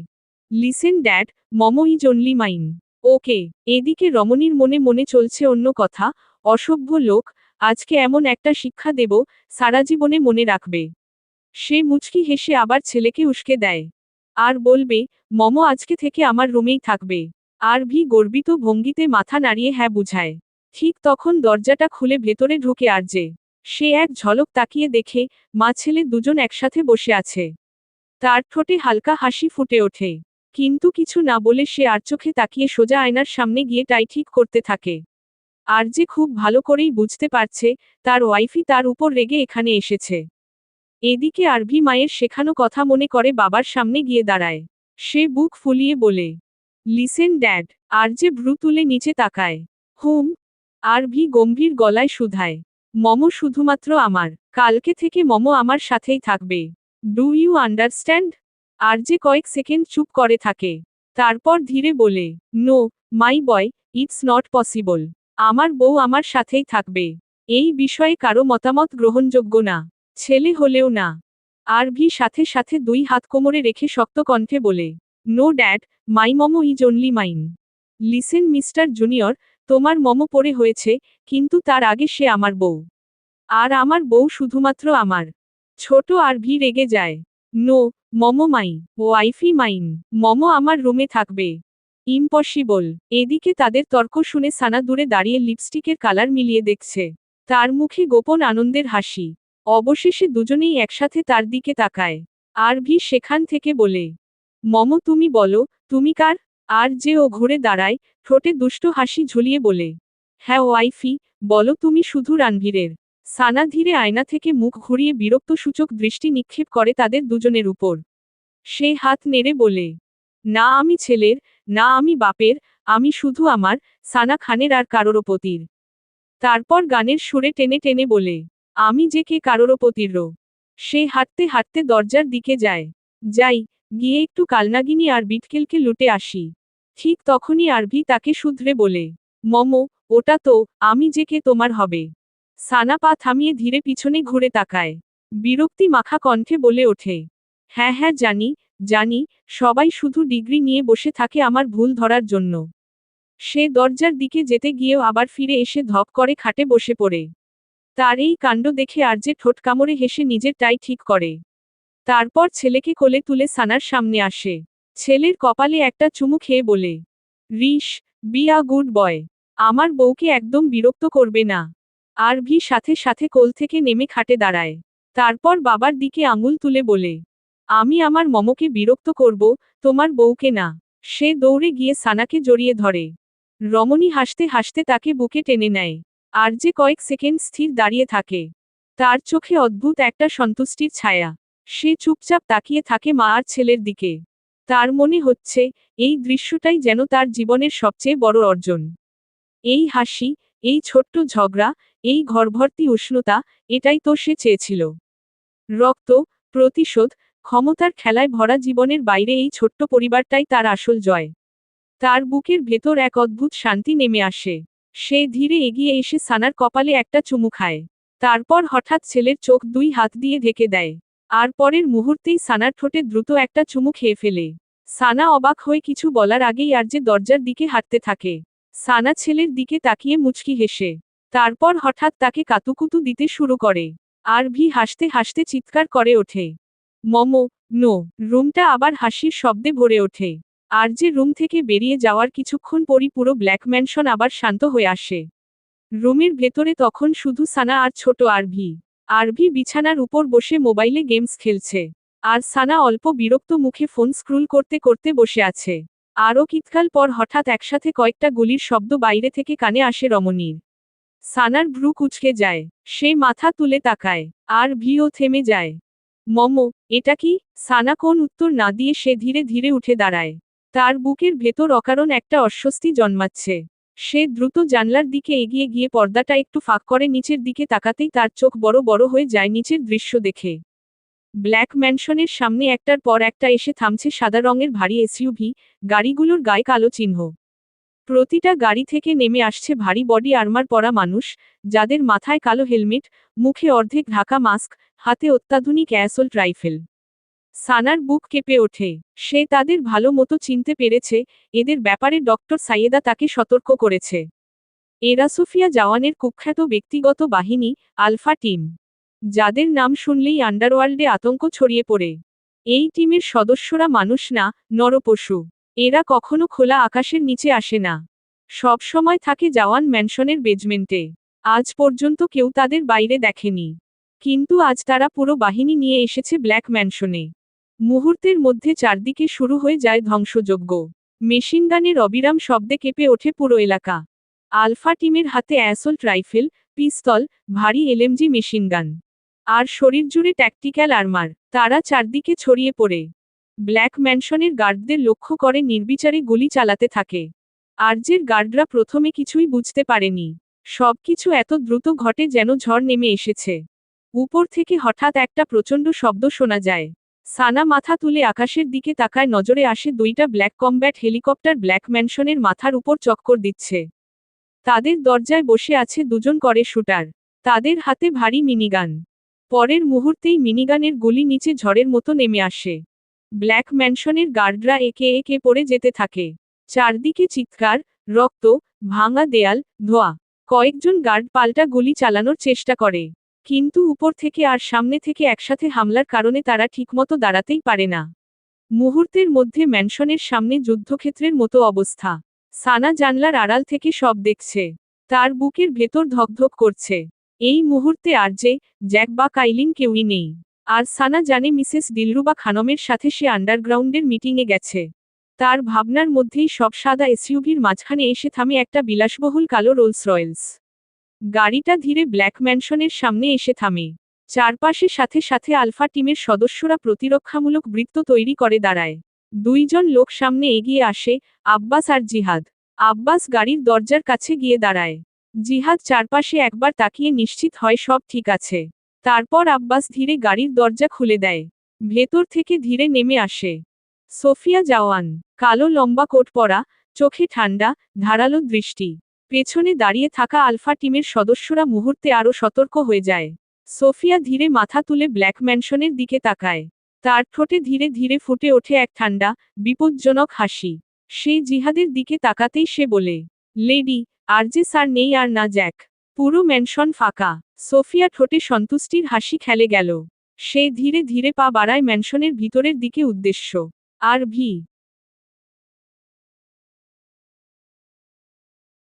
Listen dad, Momo is only mine. Okay. এদিকে রমণীর মনে মনে চলছে অন্য কথা, অসভ্য লোক, আজকে এমন একটা শিক্ষা দেব, সারা জীবনে মনে রাখবে। সে মুচকি হেসে আবার ছেলেকে উস্কে দেয়। আর বলবে, মমো আজকে থেকে আমার রুমেই থাকবে। আরভি গর্বিত ভঙ্গিতে মাথা নাড়িয়ে হ্যাঁ বুঝায়। ঠিক তখন দরজাটা খুলে ভেতরে ঢুকে আরজে। সে এক ঝলক তাকিয়ে দেখে, মা ছেলে দুজন একসাথে বসে আছে। তার ঠোঁটে হালকা হাসি ফুটে ওঠে। কিন্তু কিছু না বলে সে আর চোখে তাকিয়ে সোজা আয়নার সামনে গিয়ে টাই ঠিক করতে থাকে। আরজে খুব ভালো করেই বুঝতে পারছে, তার ওয়াইফই তার উপর রেগে এখানে এসেছে। এদিকে আরভি মায়ের শেখানো কথা মনে করে বাবার সামনে গিয়ে দাঁড়ায়। সে বুক ফুলিয়ে বলে, লিসেন ড্যাড। আরজে ভ্রু তুলে নিচে তাকায়। হুম। আরভি গম্ভীর গলায় শুধায়, মমো শুধুমাত্র আমার। কালকে থেকে মমো আমার সাথেই থাকবে। Do you understand? আরজে কয়েক সেকেন্ড চুপ করে থাকে। তারপর ধীরে বলে, no, my boy, it's not possible. আমার বউ আমার সাথেই থাকবে। এই বিষয়ে কারো মতামত গ্রহণযোগ্য না। ছেলে হলেও না। আরভি সাথে সাথে দুই হাত কোমরে রেখে শক্ত কণ্ঠে বলে, no dad, my momo is only mine. Listen mister junior, তোমার মমো পরে হয়েছে, কিন্তু তার আগে সে আমার বউ। আর আমার বউ শুধুমাত্র আমার। ছোট আরভি রেগে যায়। নো, মমো মাই ওয়াইফি মাইন। মমো আমার রুমে থাকবে। ইম্পসিবল। এদিকে তাদের তর্ক শুনে সানা দূরে দাঁড়িয়ে লিপস্টিকের কালার মিলিয়ে দেখছে। তার মুখে গোপন আনন্দের হাসি। অবশেষে দুজনেই একসাথে তার দিকে তাকায়। আরভি সেখান থেকে বলে, মমো তুমি বলো, তুমি কার? আর যে ও ঘুরে দাঁড়ায়, ঠোঁটে দুষ্ট হাসি ঝুলিয়ে বলে, হ্যাঁ ওয়াইফি, বলো তুমি শুধু রানভীরের। সানা ধীরে আয়না থেকে মুখ ঘুরিয়ে বিরক্তসূচক দৃষ্টি নিক্ষেপ করে তাদের দুজনের উপর। সে হাত নেড়ে বলে, না আমি ছেলের, না আমি বাপের, আমি শুধু আমার, সানা খানের আর কারোরপতির। তারপর গানের সুরে টেনে টেনে বলে, আমি যে কে কারোরপতির। সে হাঁটতে হাঁটতে দরজার দিকে যায়। যাই, গিয়ে একটু কালনাগিনী আর বিটকেলকে লুটে আসি। ঠিক তখনই আরভি তাকে শুধরে বলে, মমো, ওটা তো, আমি যে কে তোমার হবে। সানা পা থামিয়ে ধীরে পিছনে ঘুরে তাকায়। বিরক্তি মাখা কণ্ঠে বলে ওঠে, হ্যাঁ হ্যাঁ জানি, জানি, সবাই শুধু ডিগ্রি নিয়ে বসে থাকে আমার ভুল ধরার জন্য। সে দরজার দিকে যেতে গিয়েও আবার ফিরে এসে ধপ করে খাটে বসে পড়ে। তার এই কাণ্ড দেখে আরজে ঠোঁট কামড়ে হেসে নিজের টাই ঠিক করে। তারপর ছেলেকে কোলে তুলে সানার সামনে আসে। ছেলের কপালে একটা চুমু খেয়ে বলে, রিশ, বি আ গুড বয়। আমার বউকে একদম বিরক্ত করবে না। আরভি সাথে সাথে কোল থেকে নেমে খাটে দাঁড়ায়। তারপর বাবার দিকে আঙুল তুলে বলে, আমি আমার মমকে বিরক্ত করব, তোমার বউকে না। সে দৌড়ে গিয়ে সানাকে জড়িয়ে ধরে। রমণী হাসতে হাসতে তাকে বুকে টেনে নেয়। আরজে কয়েক সেকেন্ড স্থির দাঁড়িয়ে থাকে। তার চোখে অদ্ভুত একটা সন্তুষ্টির ছায়া। সে চুপচাপ তাকিয়ে থাকে মা আর ছেলের দিকে। তার মনে হচ্ছে, এই দৃশ্যটাই যেন তার জীবনের সবচেয়ে বড় অর্জন। এই হাসি, এই ছোট্ট ঝগড়া, এই ঘরভর্তি উষ্ণতা, এটাই তো সে চেয়েছিল। রক্ত, প্রতিশোধ, ক্ষমতার খেলায় ভরা জীবনের বাইরে এই ছোট্ট পরিবারটাই তার আসল জয়। তার বুকের ভেতর এক অদ্ভুত শান্তি নেমে আসে। সে ধীরে এগিয়ে এসে সানার কপালে একটা চুমু খায়। তারপর হঠাৎ ছেলের চোখ দুই হাত দিয়ে ঢেকে দেয়। আর পরের মুহূর্তেই সানার ঠোঁটে দ্রুত একটা চুমু খেয়ে ফেলে। সানা অবাক হয়ে কিছু বলার আগেই আরজে দরজার দিকে হাঁটতে থাকে। সানা ছেলের দিকে তাকিয়ে মুচকি হেসে। তারপর হঠাৎ তাকে কাতুকুতু দিতে শুরু করে। আরভি হাসতে হাসতে চিৎকার করে ওঠে। মমো, নো! রুমটা আবার হাসির শব্দে ভরে ওঠে। আরজে রুম থেকে বেরিয়ে যাওয়ার কিছুক্ষণ পরই পুরো ব্ল্যাক ম্যানশন আবার শান্ত হয়ে আসে। রুমের ভেতরে তখন শুধু সানা আর ছোট আরভি। আরভি বিছানার উপর বসে মোবাইলে গেমস খেলছে। আর সানা অল্প বিরক্ত মুখে ফোন স্ক্রুল করতে করতে বসে আছে। আরও কিছুকাল পর হঠাৎ একসাথে কয়েকটা গুলির শব্দ বাইরে থেকে কানে আসে রমণীর। সানার ভ্রু কুঁচকে যায়। সে মাথা তুলে তাকায়। আর ভিও থেমে যায়। মমো, এটা কি? সানা কোন উত্তর না দিয়ে সে ধীরে ধীরে উঠে দাঁড়ায়। তার বুকের ভেতর অকারণ একটা অস্বস্তি জন্মাচ্ছে। সে দ্রুত জানলার দিকে এগিয়ে গিয়ে পর্দাটা একটু ফাঁক করে নিচের দিকে তাকাতেই তার চোখ বড় বড় হয়ে যায় নিচের দৃশ্য দেখে। ব্ল্যাক ম্যানশনের সামনে একটার পর একটা এসে থামছে সাদা রঙের ভারী এসইউভি, গাড়িগুলোর গায়ে কালো চিহ্ন। প্রতিটা গাড়ি থেকে নেমে আসছে ভারী বডি আর্মার পরা মানুষ, যাদের মাথায় কালো হেলমেট, মুখে অর্ধেক ঢাকা মাস্ক, হাতে অত্যাধুনিক অ্যাসল্ট রাইফেল। সানার বুক কেঁপে ওঠে। সে তাদের ভালো মতো চিনতে পেরেছে, এদের ব্যাপারে ডক্টর সাইয়েদা তাকে সতর্ক করেছে। এরা সোফিয়া জাওয়ানের কুখ্যাত ব্যক্তিগত বাহিনী, আলফা টিম। যাদের নাম শুনলেই আন্ডারওয়ার্ল্ডে আতঙ্ক ছড়িয়ে পড়ে। এই টিমের সদস্যরা মানুষ না, নরপশু। এরা কখনো খোলা আকাশের নিচে আসে না। সব সময় থাকে জাওয়ান ম্যানশনের বেজমেন্টে। আজ পর্যন্ত কেউ তাদের বাইরে দেখেনি। কিন্তু আজ তারা পুরো বাহিনী নিয়ে এসেছে ব্ল্যাক ম্যানশনে। মুহূর্তের মধ্যে চারদিকে শুরু হয়ে যায় ধ্বংসযজ্ঞ। মেশিনগানের অবিরাম শব্দে কেঁপে ওঠে পুরো এলাকা। আলফা টিমের হাতে অ্যাসল্ট রাইফেল, পিস্তল, ভারী এলএমজি মেশিনগান। আর শরীর জুড়ে ট্যাকটিক্যাল আর্মার। তারা চারদিকে ছড়িয়ে পড়ে। ব্ল্যাক ম্যানশনের গার্ডদের লক্ষ্য করে নির্বিচারে গুলি চালাতে থাকে। আরজের গার্ডরা প্রথমে কিছুই বুঝতে পারেনি। সবকিছু এত দ্রুত ঘটে যেন ঝড় নেমে এসেছে। উপর থেকে হঠাৎ একটা প্রচণ্ড শব্দ শোনা যায়। সানা মাথা তুলে আকাশের দিকে তাকায়, নজরে আসে দুইটা ব্ল্যাক কমব্যাট হেলিকপ্টার ব্ল্যাক ম্যানশনের মাথার উপর চক্কর দিচ্ছে। তাদের দরজায় বসে আছে দুজন করে শুটার। তাদের হাতে ভারী মিনিগান। পরের মুহূর্তেই মিনিগানের গুলি নিচে ঝড়ের মতো নেমে আসে। ব্ল্যাক ম্যানশনের গার্ডরা একে একে পড়ে যেতে থাকে। চারদিকে চিৎকার, রক্ত, ভাঙা দেয়াল, ধোঁয়া। কয়েকজন গার্ড পাল্টা গুলি চালানোর চেষ্টা করে। কিন্তু উপর থেকে আর সামনে থেকে একসাথে হামলার কারণে তারা ঠিকমতো দাঁড়াতেই পারে না। মুহূর্তের মধ্যে ম্যানশনের সামনে যুদ্ধক্ষেত্রের মতো অবস্থা। সানা জানলার আড়াল থেকে সব দেখছে। তার বুকের ভেতর ধকধক করছে। এই মুহূর্তে আরজে, জ্যাক বা কাইলিন কেউই নেই। আর সানা জানে মিসেস দিলরুবা খানমের সাথে সে আন্ডারগ্রাউন্ডের মিটিংয়ে গেছে। তার ভাবনার মধ্যেই সব সাদা এসইউভির মাঝখানে এসে থামে একটা বিলাসবহুল কালো রোলস রয়েলস। গাড়িটা ধীরে ব্ল্যাক ম্যানশনের সামনে এসে থামে। চারপাশে সাথে সাথে আলফা টিমের সদস্যরা প্রতিরক্ষামূলক বৃত্ত তৈরি করে দাঁড়ায়। দুইজন লোক সামনে এগিয়ে আসে, আব্বাস আর জিহাদ। আব্বাস গাড়ির দরজার কাছে গিয়ে দাঁড়ায়। জিহাদ চারপাশে একবার তাকিয়ে নিশ্চিত হয় সব ঠিক আছে। তারপর আব্বাস ধীরে গাড়ির দরজা খুলে দেয়। ভেতর থেকে ধীরে নেমে আসে সোফিয়া জাওয়ান। কালো লম্বা কোট পরা, চোখে ঠান্ডা, ধারালো দৃষ্টি। পেছনে দাঁড়িয়ে থাকা আলফা টিমের সদস্যরা মুহূর্তে আরও সতর্ক হয়ে যায়। সোফিয়া ধীরে মাথা তুলে ব্ল্যাক ম্যানশনের দিকে তাকায়। তার ঠোঁটে ধীরে ধীরে ফুটে ওঠে এক ঠান্ডা, বিপজ্জনক হাসি। সেই জিহাদের দিকে তাকাতেই সে বলে, লেডি, আরজে স্যার নেই আর না জ্যাক। পুরো ম্যানশন ফাঁকা। সোফিয়া ঠোঁটে সন্তুষ্টির হাসি খেলে গেল। সে ধীরে ধীরে পা বাড়ায় ম্যানশনের ভিতরের দিকে উদ্দেশ্য। আর ভি